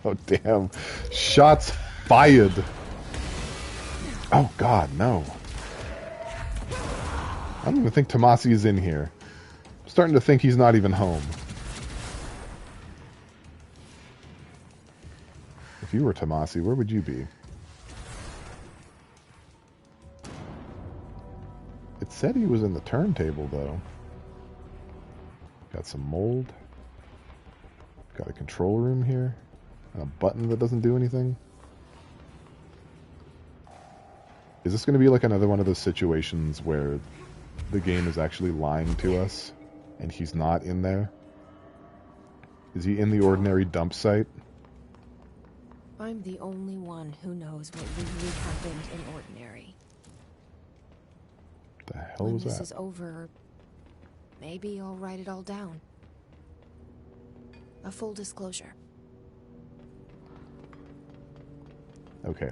Oh, damn. Shots fired. Oh, God, no. I don't even think Tomasi is in here. I'm starting to think he's not even home. If you were Tomasi, where would you be? It said he was in the turntable, though. Got some mold. Got a control room here. And a button that doesn't do anything. Is this going to be like another one of those situations where the game is actually lying to us and he's not in there? Is he in the ordinary dump site? I'm the only one who knows what really happened in ordinary. What the hell When was this that? is over, maybe I'll write it all down. A full disclosure. Okay.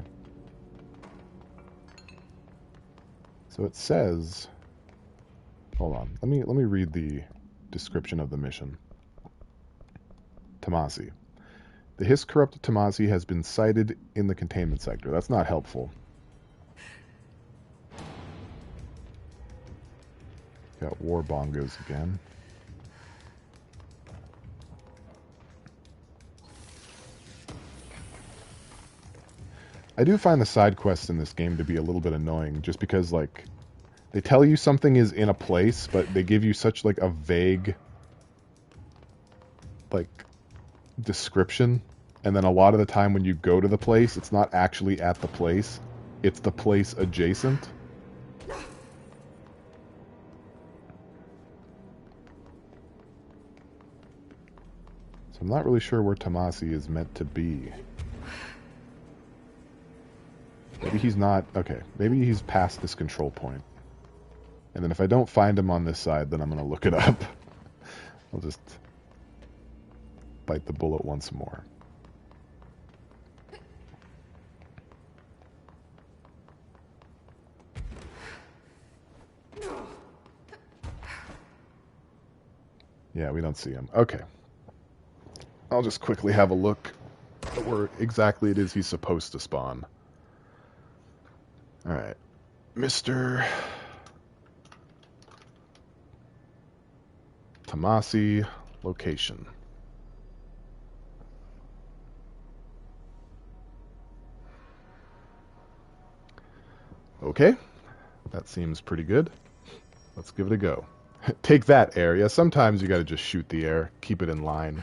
So it says, hold on. Let me read the description of the mission. Tomasi. The Hiss corrupted Tomasi has been sighted in the containment sector. That's not helpful. Got war bongos again. I do find the side quests in this game to be a little bit annoying, just because, like, they tell you something is in a place, but they give you such, like, a vague, like, description. And then a lot of the time when you go to the place, it's not actually at the place. It's the place adjacent. So I'm not really sure where Tomasi is meant to be. Maybe he's not... Okay, maybe he's past this control point. And then if I don't find him on this side, then I'm going to look it up. I'll just bite the bullet once more. Yeah, we don't see him. Okay. I'll just quickly have a look at where exactly it is he's supposed to spawn. Alright. Mr. Tomasi, location. Okay. That seems pretty good. Let's give it a go. Take that, air. Yeah, sometimes you gotta just shoot the air. Keep it in line.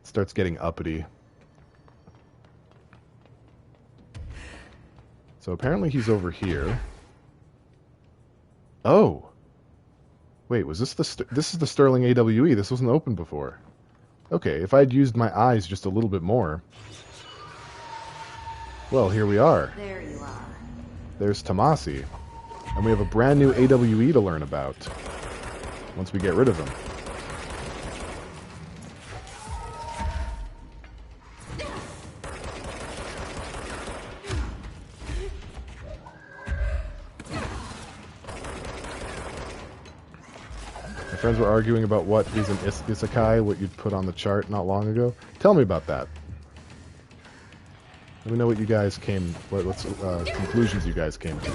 It starts getting uppity. So apparently he's over here. Oh! Wait, was this the... this is the Sterling AWE. This wasn't open before. Okay, if I'd used my eyes just a little bit more... Well, here we are. There you are. There's Tomasi. And we have a brand new AWE to learn about. Once we get rid of him. My friends were arguing about what is an isekai, what you'd put on the chart not long ago. Tell me about that. Let me know what you guys came... What's conclusions you guys came to.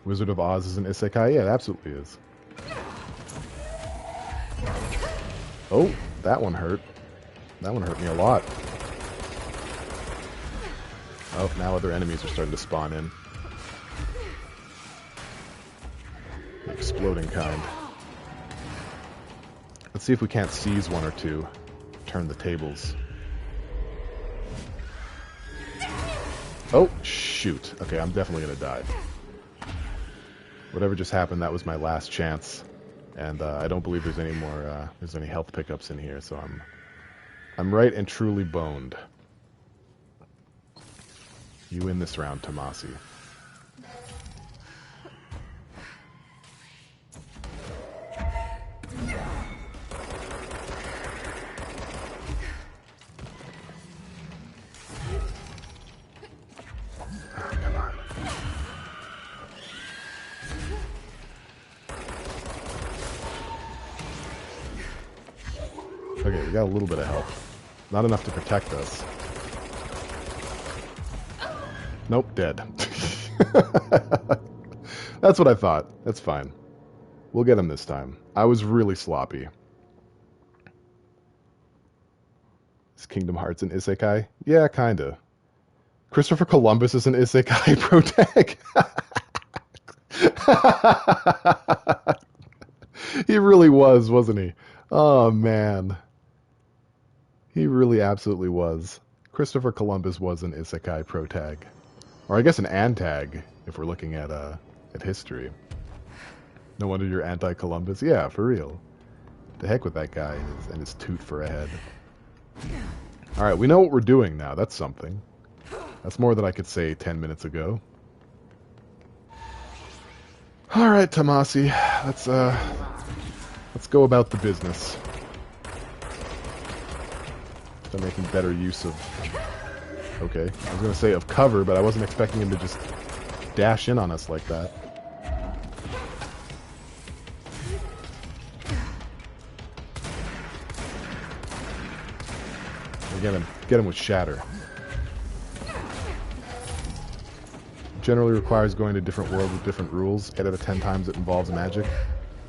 Wizard of Oz is an isekai? Yeah, it absolutely is. Oh, that one hurt. That one hurt me a lot. Oh, now other enemies are starting to spawn in. The exploding kind. Let's see if we can't seize one or two. Turn the tables. Oh, shoot. Okay, I'm definitely gonna die. Whatever just happened, that was my last chance. And I don't believe there's any more, there's any health pickups in here, so I'm right and truly boned. You win this round, Tomasi. Okay, we got a little bit of health. Not enough to protect us. Nope, dead. That's what I thought. That's fine. We'll get him this time. I was really sloppy. Is Kingdom Hearts an isekai? Yeah, kinda. Christopher Columbus is an isekai, Protag. He really was, wasn't he? Oh, man. He really absolutely was. Christopher Columbus was an isekai protag. Or I guess an antag, if we're looking at history. No wonder you're anti-Columbus. Yeah, for real. The heck with that guy and his tooth for a head. Alright, we know what we're doing now. That's something. That's more than I could say 10 minutes ago. Alright, Tomasi. Let's go about the business. Start making better use of... Okay, I was going to say of cover, but I wasn't expecting him to just dash in on us like that. Get him with shatter. Generally requires going to different worlds with different rules. 8 out of 10 times it involves magic.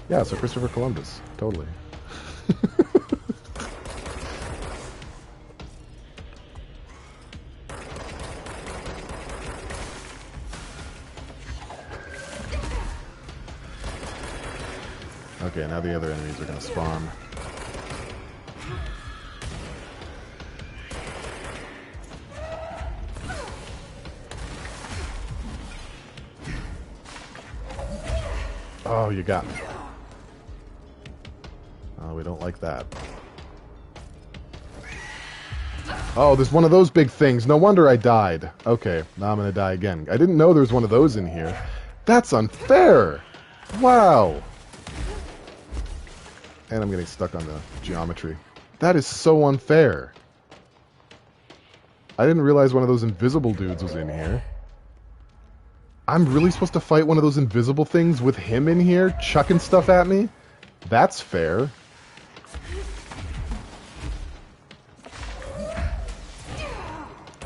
Yeah, so Christopher Columbus. Totally. Okay, now the other enemies are going to spawn. Oh, you got me. Oh, we don't like that. Oh, there's one of those big things. No wonder I died. Okay, now I'm gonna die again. I didn't know there was one of those in here. That's unfair! Wow! And I'm getting stuck on the geometry. That is so unfair. I didn't realize one of those invisible dudes was in here. I'm really supposed to fight one of those invisible things with him in here, chucking stuff at me? That's fair.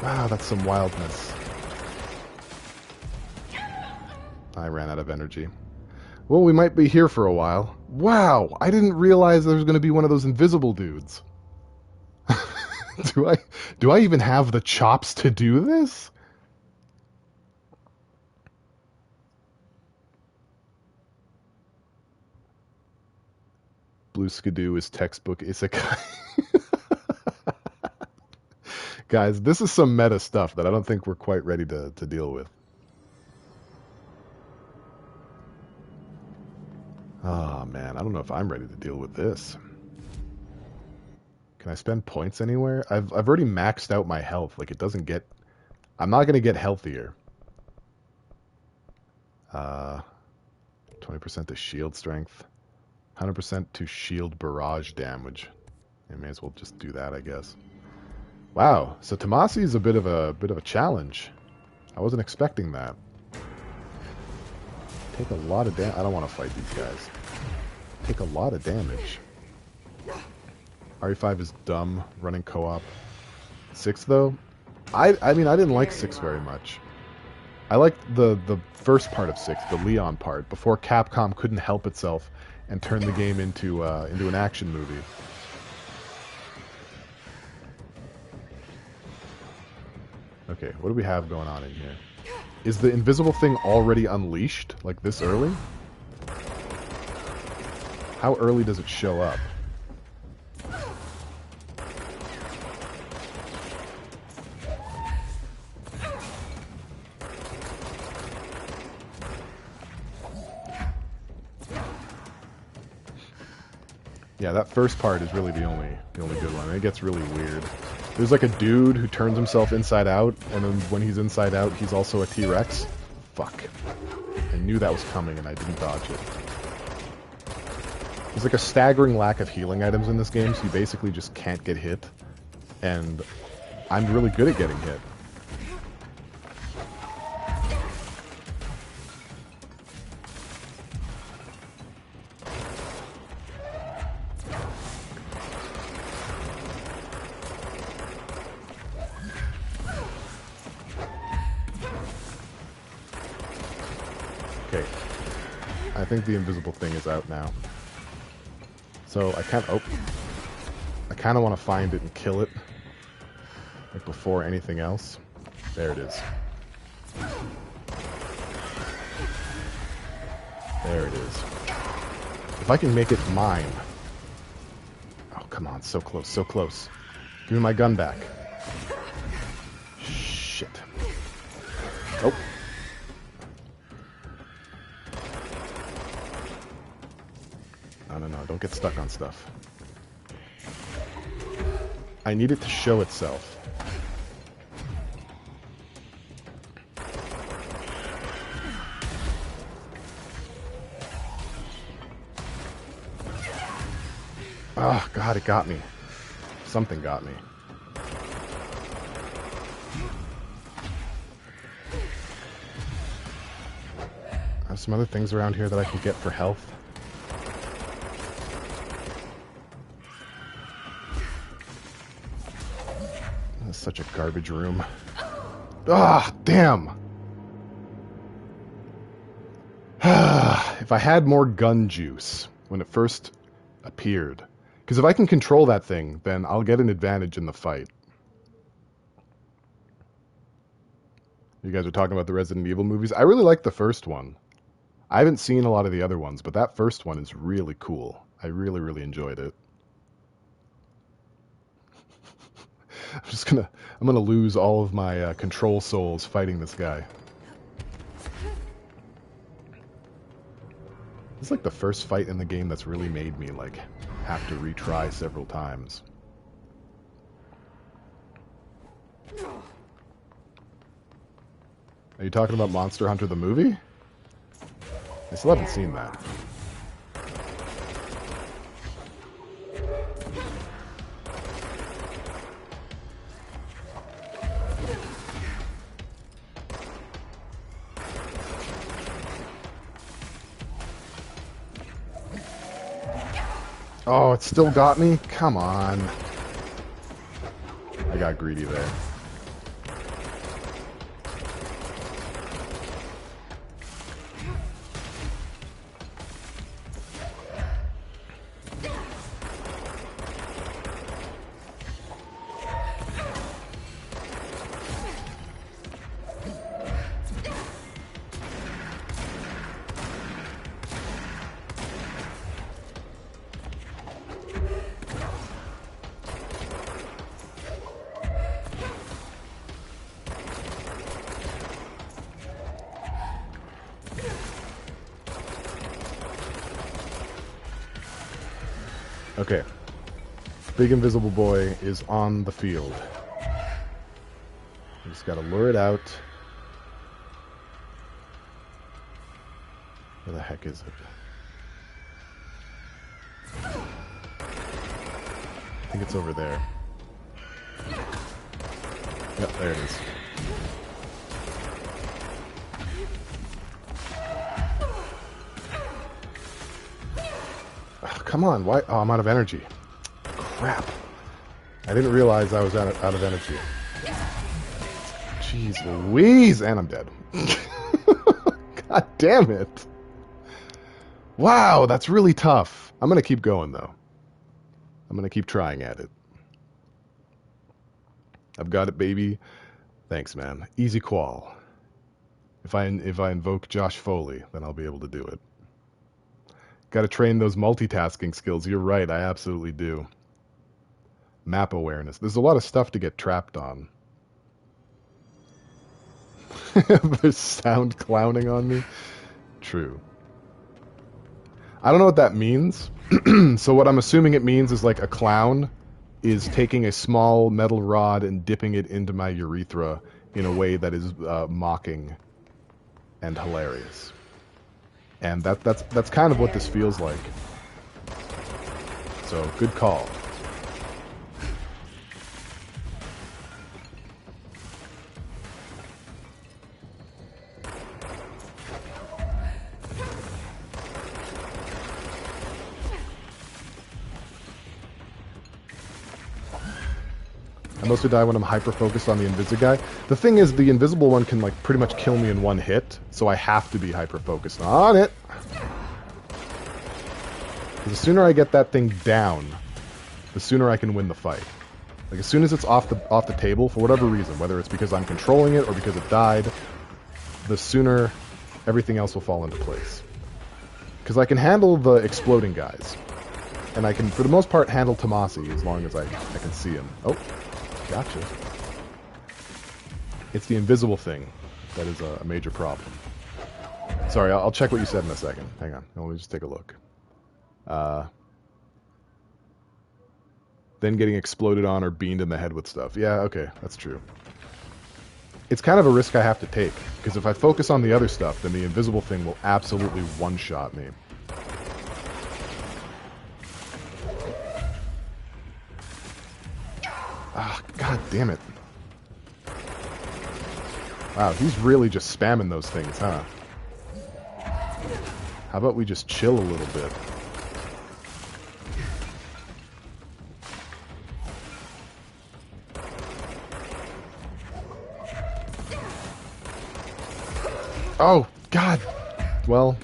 Wow, that's some wildness. I ran out of energy. Well, we might be here for a while. Wow, I didn't realize there was going to be one of those invisible dudes. Do I even have the chops to do this? Blue Skidoo is textbook isekai. Guys, this is some meta stuff that I don't think we're quite ready to deal with. Oh, man, I don't know if I'm ready to deal with this. Can I spend points anywhere? I've already maxed out my health. Like, it doesn't get... I'm not going to get healthier. 20% to shield strength. 100% to shield barrage damage. I may as well just do that, I guess. Wow, so Tomasi is a bit of a challenge. I wasn't expecting that. Take a lot of damage. I don't want to fight these guys. Take a lot of damage. RE5 is dumb, running co-op. 6 though? I mean, I didn't like 6 very much. I liked the first part of 6, the Leon part, before Capcom couldn't help itself and turn the game into an action movie. Okay, what do we have going on in here? Is the invisible thing already unleashed, like this early? How early does it show up? Yeah, that first part is really the only good one. It gets really weird. There's like a dude who turns himself inside out, and then when he's inside out, he's also a T-Rex. Fuck. I knew that was coming, and I didn't dodge it. There's like a staggering lack of healing items in this game, so you basically just can't get hit. And I'm really good at getting hit. I think the invisible thing is out now. So I kind of want to find it and kill it, like before anything else. There it is. There it is. If I can make it mine. Oh, come on, so close, so close. Give me my gun back. shit. Oh. No, don't get stuck on stuff. I need it to show itself. Oh, God, it got me. Something got me. I have some other things around here that I can get for health. This is such a garbage room. Ah, damn! If I had more gun juice when it first appeared. Because if I can control that thing, then I'll get an advantage in the fight. You guys are talking about the Resident Evil movies. I really like the first one. I haven't seen a lot of the other ones, but that first one is really cool. I really, really enjoyed it. I'm gonna lose all of my control souls fighting this guy. It's like the first fight in the game that's really made me like have to retry several times. Are you talking about Monster Hunter the movie? I still haven't seen that. Oh, it still got me? Come on. I got greedy there. Okay. Big invisible boy is on the field. We just gotta lure it out. Where the heck is it? I think it's over there. Yep, there it is. Come on, why? Oh, I'm out of energy. Crap. I didn't realize I was out of energy. Jeez Louise! And I'm dead. God damn it. Wow, that's really tough. I'm going to keep going, though. I'm going to keep trying at it. I've got it, baby. Thanks, man. Easy qual. If I invoke Josh Foley, then I'll be able to do it. Got to train those multitasking skills. You're right, I absolutely do. Map awareness. There's a lot of stuff to get trapped on. There's sound clowning on me. True. I don't know what that means. So what I'm assuming it means is like a clown is taking a small metal rod and dipping it into my urethra in a way that is mocking and hilarious. And that's kind of what this feels like. So, good call. I mostly die when I'm hyper-focused on the invisible guy. The thing is, the invisible one can, like, pretty much kill me in one hit, so I have to be hyper-focused on it. Because the sooner I get that thing down, the sooner I can win the fight. Like, as soon as it's off the table, for whatever reason, whether it's because I'm controlling it or because it died, the sooner everything else will fall into place. Because I can handle the exploding guys. And I can, for the most part, handle Tomasi as long as I can see him. Oh. Gotcha. It's the invisible thing that is a major problem. Sorry, I'll check what you said in a second. Hang on. Let me just take a look. Then getting exploded on or beamed in the head with stuff. Yeah, okay, that's true. It's kind of a risk I have to take, because if I focus on the other stuff, then the invisible thing will absolutely one-shot me. Ah, god damn it. Wow, he's really just spamming those things, huh? How about we just chill a little bit? Oh, God. Well,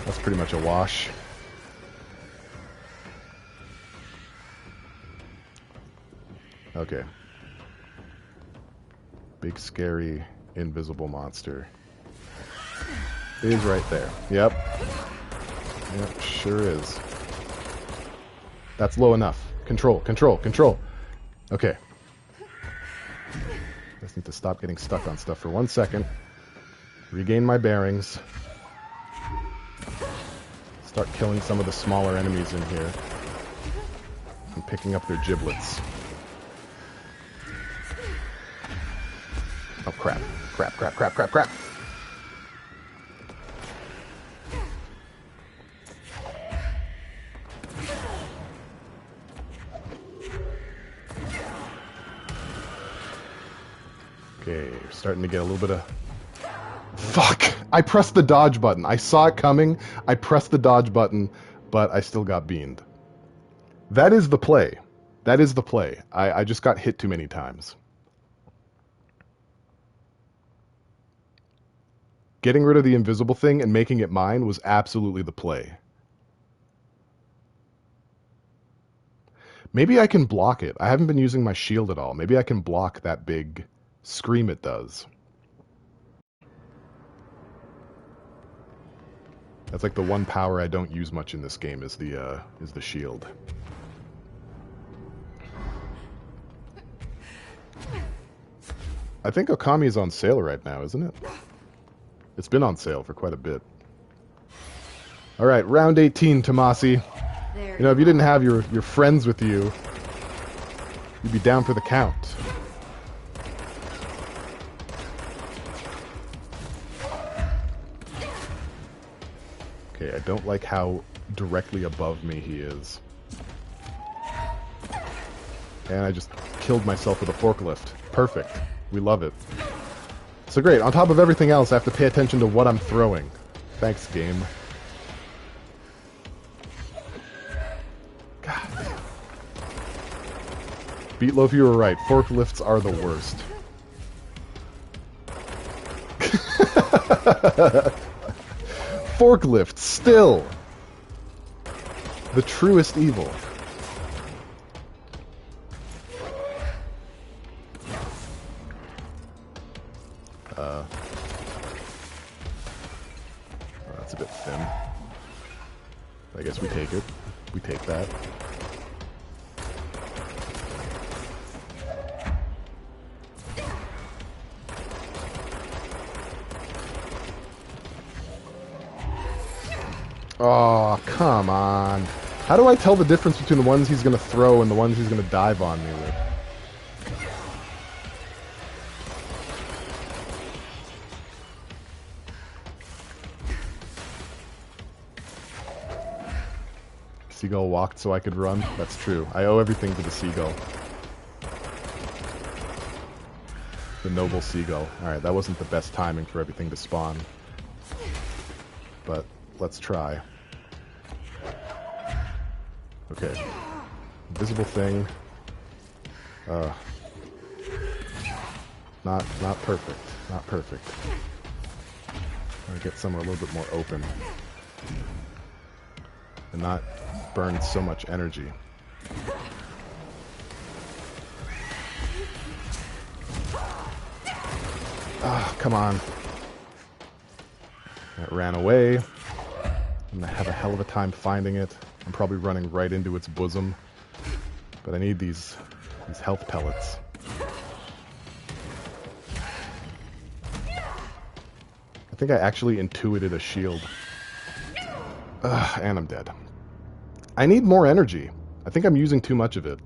that's pretty much a wash. Okay. Big, scary, invisible monster. It is right there. Yep. Yep, sure is. That's low enough. Control, control, control. Okay. Just need to stop getting stuck on stuff for 1 second. Regain my bearings. Start killing some of the smaller enemies in here. And picking up their giblets. Oh, crap. Crap, crap, crap, crap, crap. Okay, we're starting to get a little bit of... Fuck! I pressed the dodge button. I saw it coming. I pressed the dodge button, but I still got beamed. That is the play. That is the play. I just got hit too many times. Getting rid of the invisible thing and making it mine was absolutely the play. Maybe I can block it. I haven't been using my shield at all. Maybe I can block that big scream it does. That's like the one power I don't use much in this game is the shield. I think Okami is on sale right now, isn't it? It's been on sale for quite a bit. All right, round 18, Tomasi. You know, if you didn't have your friends with you, you'd be down for the count. Okay, I don't like how directly above me he is. And I just killed myself with a forklift. Perfect. We love it. So great, on top of everything else, I have to pay attention to what I'm throwing. Thanks, game. God. Beatloaf, you were right. Forklifts are the worst. Forklifts, still. The truest evil. That's a bit thin. I guess we take it. We take that. Oh, come on. How do I tell the difference between the ones he's going to throw and the ones he's going to dive on me with? Seagull walked so I could run? That's true. I owe everything to the seagull. The noble seagull. Alright, that wasn't the best timing for everything to spawn. But let's try. Okay. Invisible thing. Not perfect. Not perfect. I'm gonna get somewhere a little bit more open. And not burn so much energy. Ah, come on. It ran away. I'm gonna have a hell of a time finding it. I'm probably running right into its bosom. But I need these health pellets. I think I actually intuited a shield. Ugh, and I'm dead. I need more energy. I think I'm using too much of it.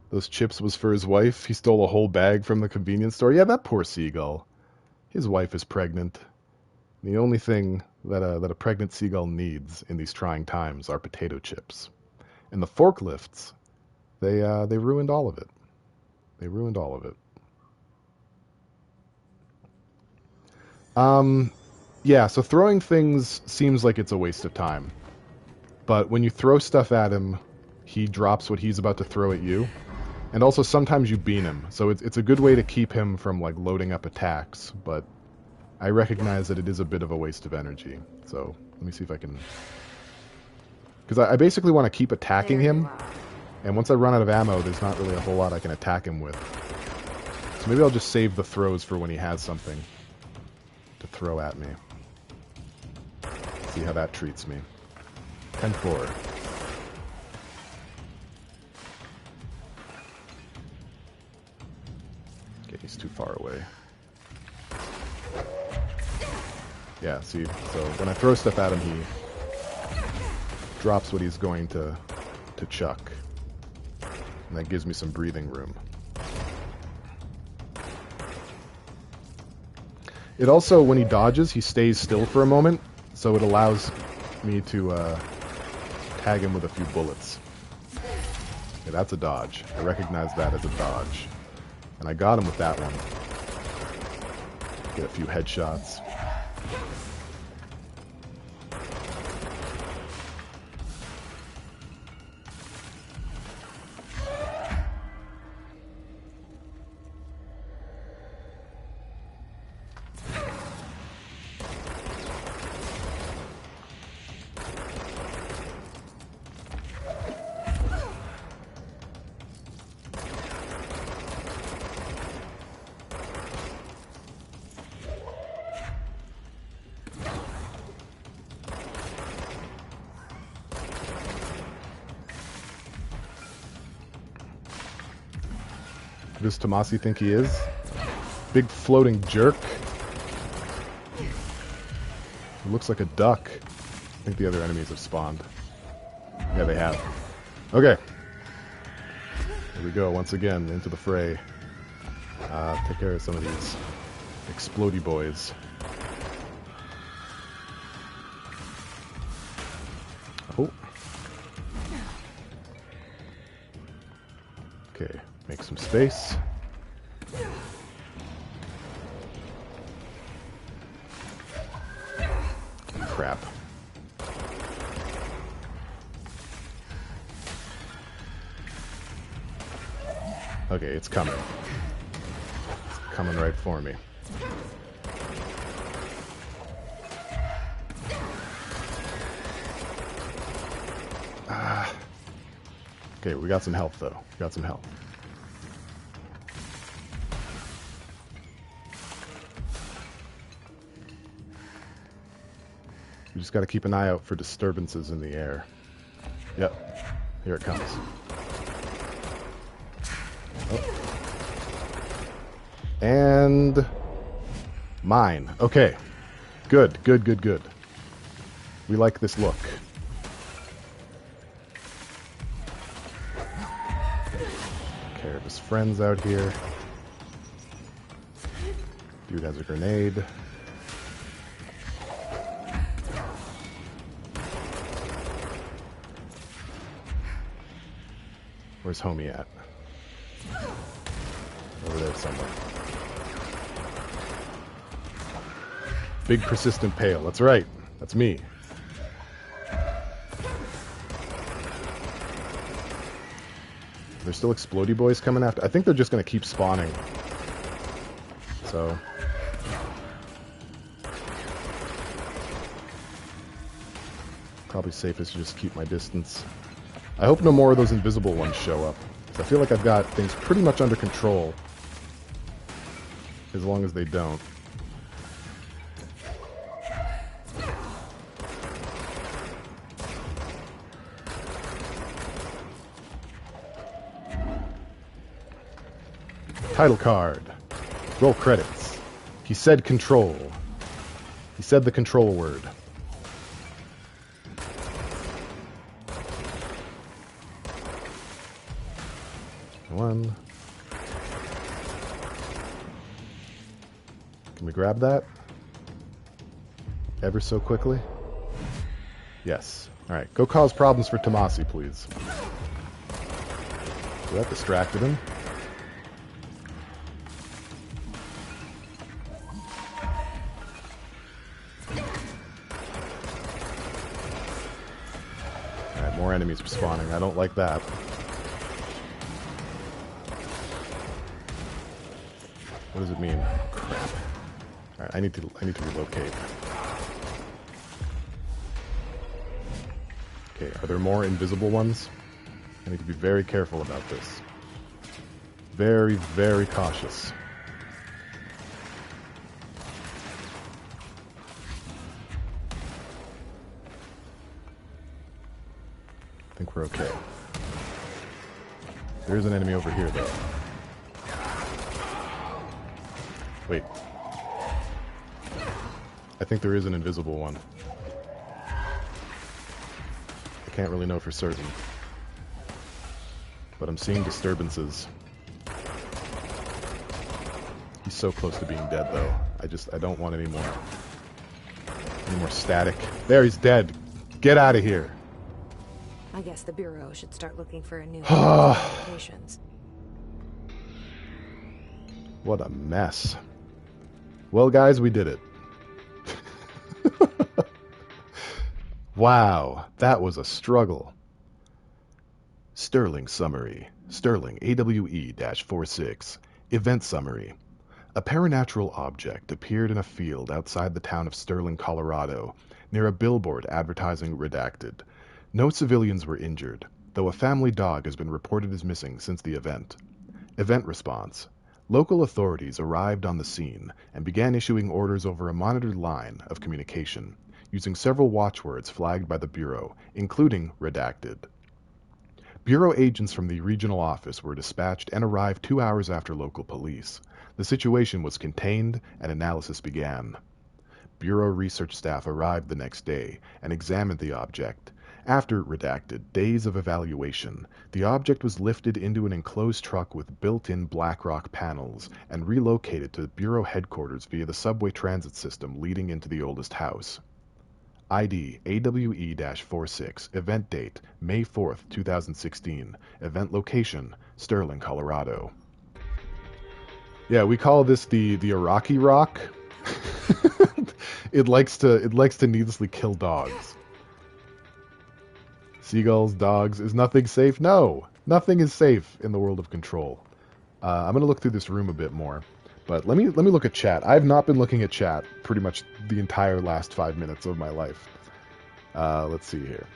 Those chips was for his wife. He stole a whole bag from the convenience store. Yeah, that poor seagull. His wife is pregnant. The only thing that a pregnant seagull needs in these trying times are potato chips. And the forklifts, they ruined all of it. They ruined all of it. Yeah, so throwing things seems like it's a waste of time. But when you throw stuff at him, he drops what he's about to throw at you. And also sometimes you bean him. So it's a good way to keep him from like loading up attacks, but I recognize that it is a bit of a waste of energy. So let me see if I can... Because I basically want to keep attacking him. And once I run out of ammo, there's not really a whole lot I can attack him with. So maybe I'll just save the throws for when he has something to throw at me. See how that treats me. 10-4. Okay, he's too far away. Yeah, see, so when I throw stuff at him, he drops what he's going to chuck. And that gives me some breathing room. It also, when he dodges, he stays still for a moment, so it allows me to tag him with a few bullets. Okay, that's a dodge. I recognize that as a dodge. And I got him with that one. Get a few headshots. Who does Tomasi think he is? Big floating jerk. He looks like a duck. I think the other enemies have spawned. Yeah, they have. Okay. Here we go, once again, into the fray. Take care of some of these explodey boys. Oh. Okay, make some space. Crap. Okay, it's coming. It's coming right for me. Okay, we got some health, though. We got some health. We just got to keep an eye out for disturbances in the air. Yep, here it comes. Oh. And mine. Okay, good, good, good, good. We like this look. Take care of his friends out here. Dude has a grenade. Where's homie at? Over there somewhere. Big persistent pale. That's right. That's me. There's still explodey boys coming after. I think they're just going to keep spawning. So. Probably safest to just keep my distance. I hope no more of those invisible ones show up. I feel like I've got things pretty much under control. As long as they don't. Title card. Roll credits. He said control. He said the control word. One. Can we grab that? Ever so quickly? Yes. Alright, go cause problems for Tomasi, please. So that distracted him. Alright, more enemies are spawning. I don't like that. What does it mean? Crap. Alright, I need to relocate. Okay, are there more invisible ones? I need to be very careful about this. Very, very cautious. I think we're okay. There is an enemy over here, though. Wait. I think there is an invisible one. I can't really know for certain. But I'm seeing disturbances. He's so close to being dead, though. I don't want any more static. There, he's dead. Get out of here. I guess the Bureau should start looking for a new locations. What a mess. Well, guys, we did it. Wow, that was a struggle. Sterling Summary. Sterling AWE-46. Event Summary. A paranatural object appeared in a field outside the town of Sterling, Colorado, near a billboard advertising redacted. No civilians were injured, though a family dog has been reported as missing since the event. Event response. Local authorities arrived on the scene and began issuing orders over a monitored line of communication, using several watchwords flagged by the Bureau, including redacted. Bureau agents from the regional office were dispatched and arrived 2 hours after local police. The situation was contained and analysis began. Bureau research staff arrived the next day and examined the object. After redacted days of evaluation, the object was lifted into an enclosed truck with built-in BlackRock panels and relocated to Bureau headquarters via the subway transit system leading into the oldest house. ID AWE-46. Event date May 4th, 2016. Event location Sterling, Colorado. Yeah, we call this the Iraqi rock. It likes to needlessly kill dogs. Seagulls, dogs. Is nothing safe? No, nothing is safe in the world of Control. I'm gonna look through this room a bit more, but let me look at chat. I've not been looking at chat pretty much the entire last 5 minutes of my life. Let's see here.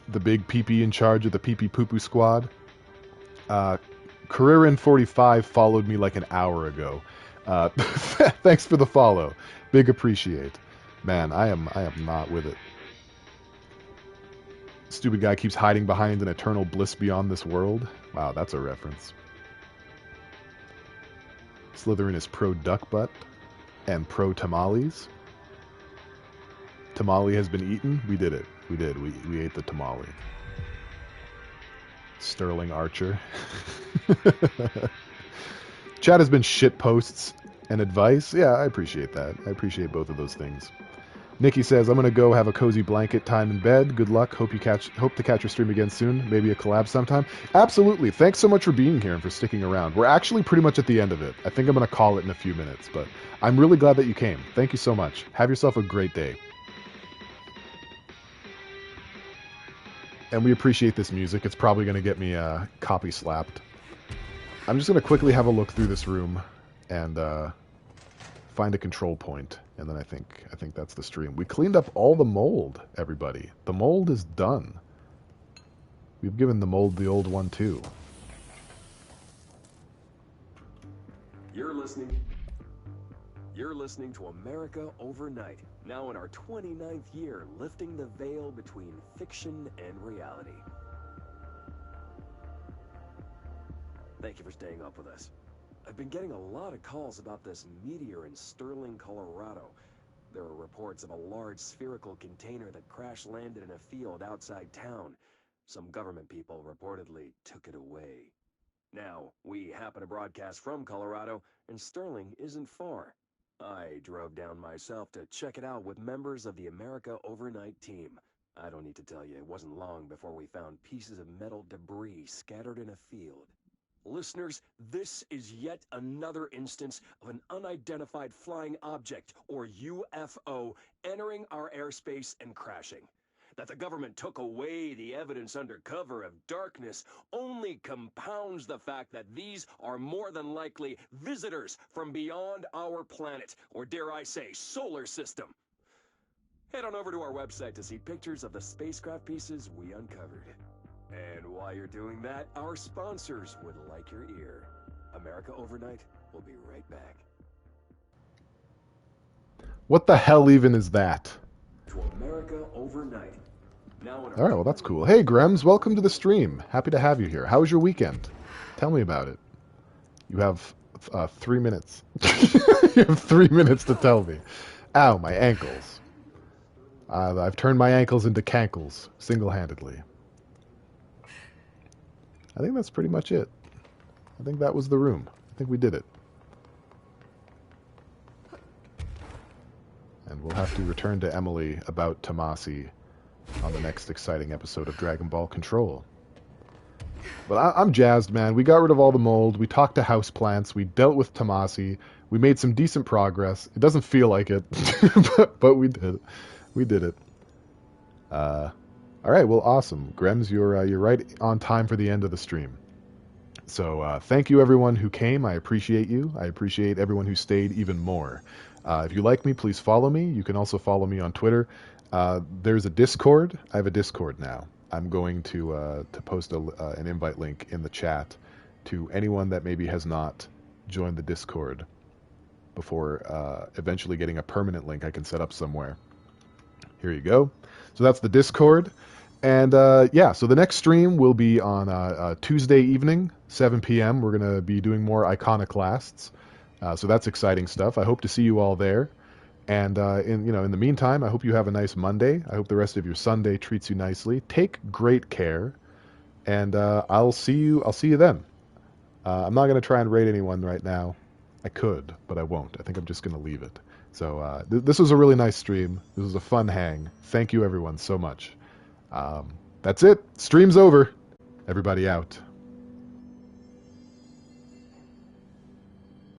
The big PP in charge of the PP Poo Poo Squad. Careerin45 followed me like an hour ago. Thanks for the follow. Big appreciate. Man, I am not with it. Stupid guy keeps hiding behind an eternal bliss beyond this world. Wow, that's a reference. Slytherin is pro duck butt and pro tamales. Tamale has been eaten. We did it. We did. We ate the tamale. Sterling Archer. Chat has been shit posts and advice. Yeah, I appreciate that. I appreciate both of those things. Nikki says, I'm going to go have a cozy blanket time in bed. Good luck. Hope to catch your stream again soon. Maybe a collab sometime. Absolutely. Thanks so much for being here and for sticking around. We're actually pretty much at the end of it. I think I'm going to call it in a few minutes, but I'm really glad that you came. Thank you so much. Have yourself a great day. And we appreciate this music. It's probably going to get me copy slapped. I'm just going to quickly have a look through this room and find a control point, and then I think that's the stream. We cleaned up all the mold, everybody. The mold is done. We've given the mold the old one too. You're listening to America Overnight, now in our 29th year, lifting the veil between fiction and reality. Thank you for staying up with us. I've been getting a lot of calls about this meteor in Sterling, Colorado. There are reports of a large spherical container that crash-landed in a field outside town. Some government people reportedly took it away. Now, we happen to broadcast from Colorado, and Sterling isn't far. I drove down myself to check it out with members of the America Overnight team. I don't need to tell you, it wasn't long before we found pieces of metal debris scattered in a field. Listeners, this is yet another instance of an unidentified flying object, or UFO, entering our airspace and crashing. That the government took away the evidence under cover of darkness only compounds the fact that these are more than likely visitors from beyond our planet, or dare I say, solar system. Head on over to our website to see pictures of the spacecraft pieces we uncovered. And while you're doing that, our sponsors would like your ear. America Overnight will be right back. What the hell even is that? To America Overnight. Now in All right, well, that's cool. Hey, Grems, welcome to the stream. Happy to have you here. How was your weekend? Tell me about it. You have 3 minutes. You have 3 minutes to tell me. Ow, my ankles. I've turned my ankles into cankles, single-handedly. I think that's pretty much it. I think that was the room. I think we did it. And we'll have to return to Emily about Tomasi on the next exciting episode of Dragon Ball Control. But I'm jazzed, man. We got rid of all the mold. We talked to houseplants. We dealt with Tomasi. We made some decent progress. It doesn't feel like it, but we did. We did it. All right, well, awesome. Grems, you're right on time for the end of the stream. So thank you, everyone who came. I appreciate you. I appreciate everyone who stayed even more. If you like me, please follow me. You can also follow me on Twitter. There's a Discord. I have a Discord now. I'm going to post an invite link in the chat to anyone that maybe has not joined the Discord before eventually getting a permanent link I can set up somewhere. Here you go. So that's the Discord. And yeah, so the next stream will be on Tuesday evening, 7 p.m. We're going to be doing more iconoclasts. So that's exciting stuff. I hope to see you all there. And in the meantime, I hope you have a nice Monday. I hope the rest of your Sunday treats you nicely. Take great care, and I'll see you then. I'm not going to try and rate anyone right now. I could, but I won't. I think I'm just going to leave it. So this was a really nice stream. This was a fun hang. Thank you, everyone, so much. That's it. Stream's over. Everybody out.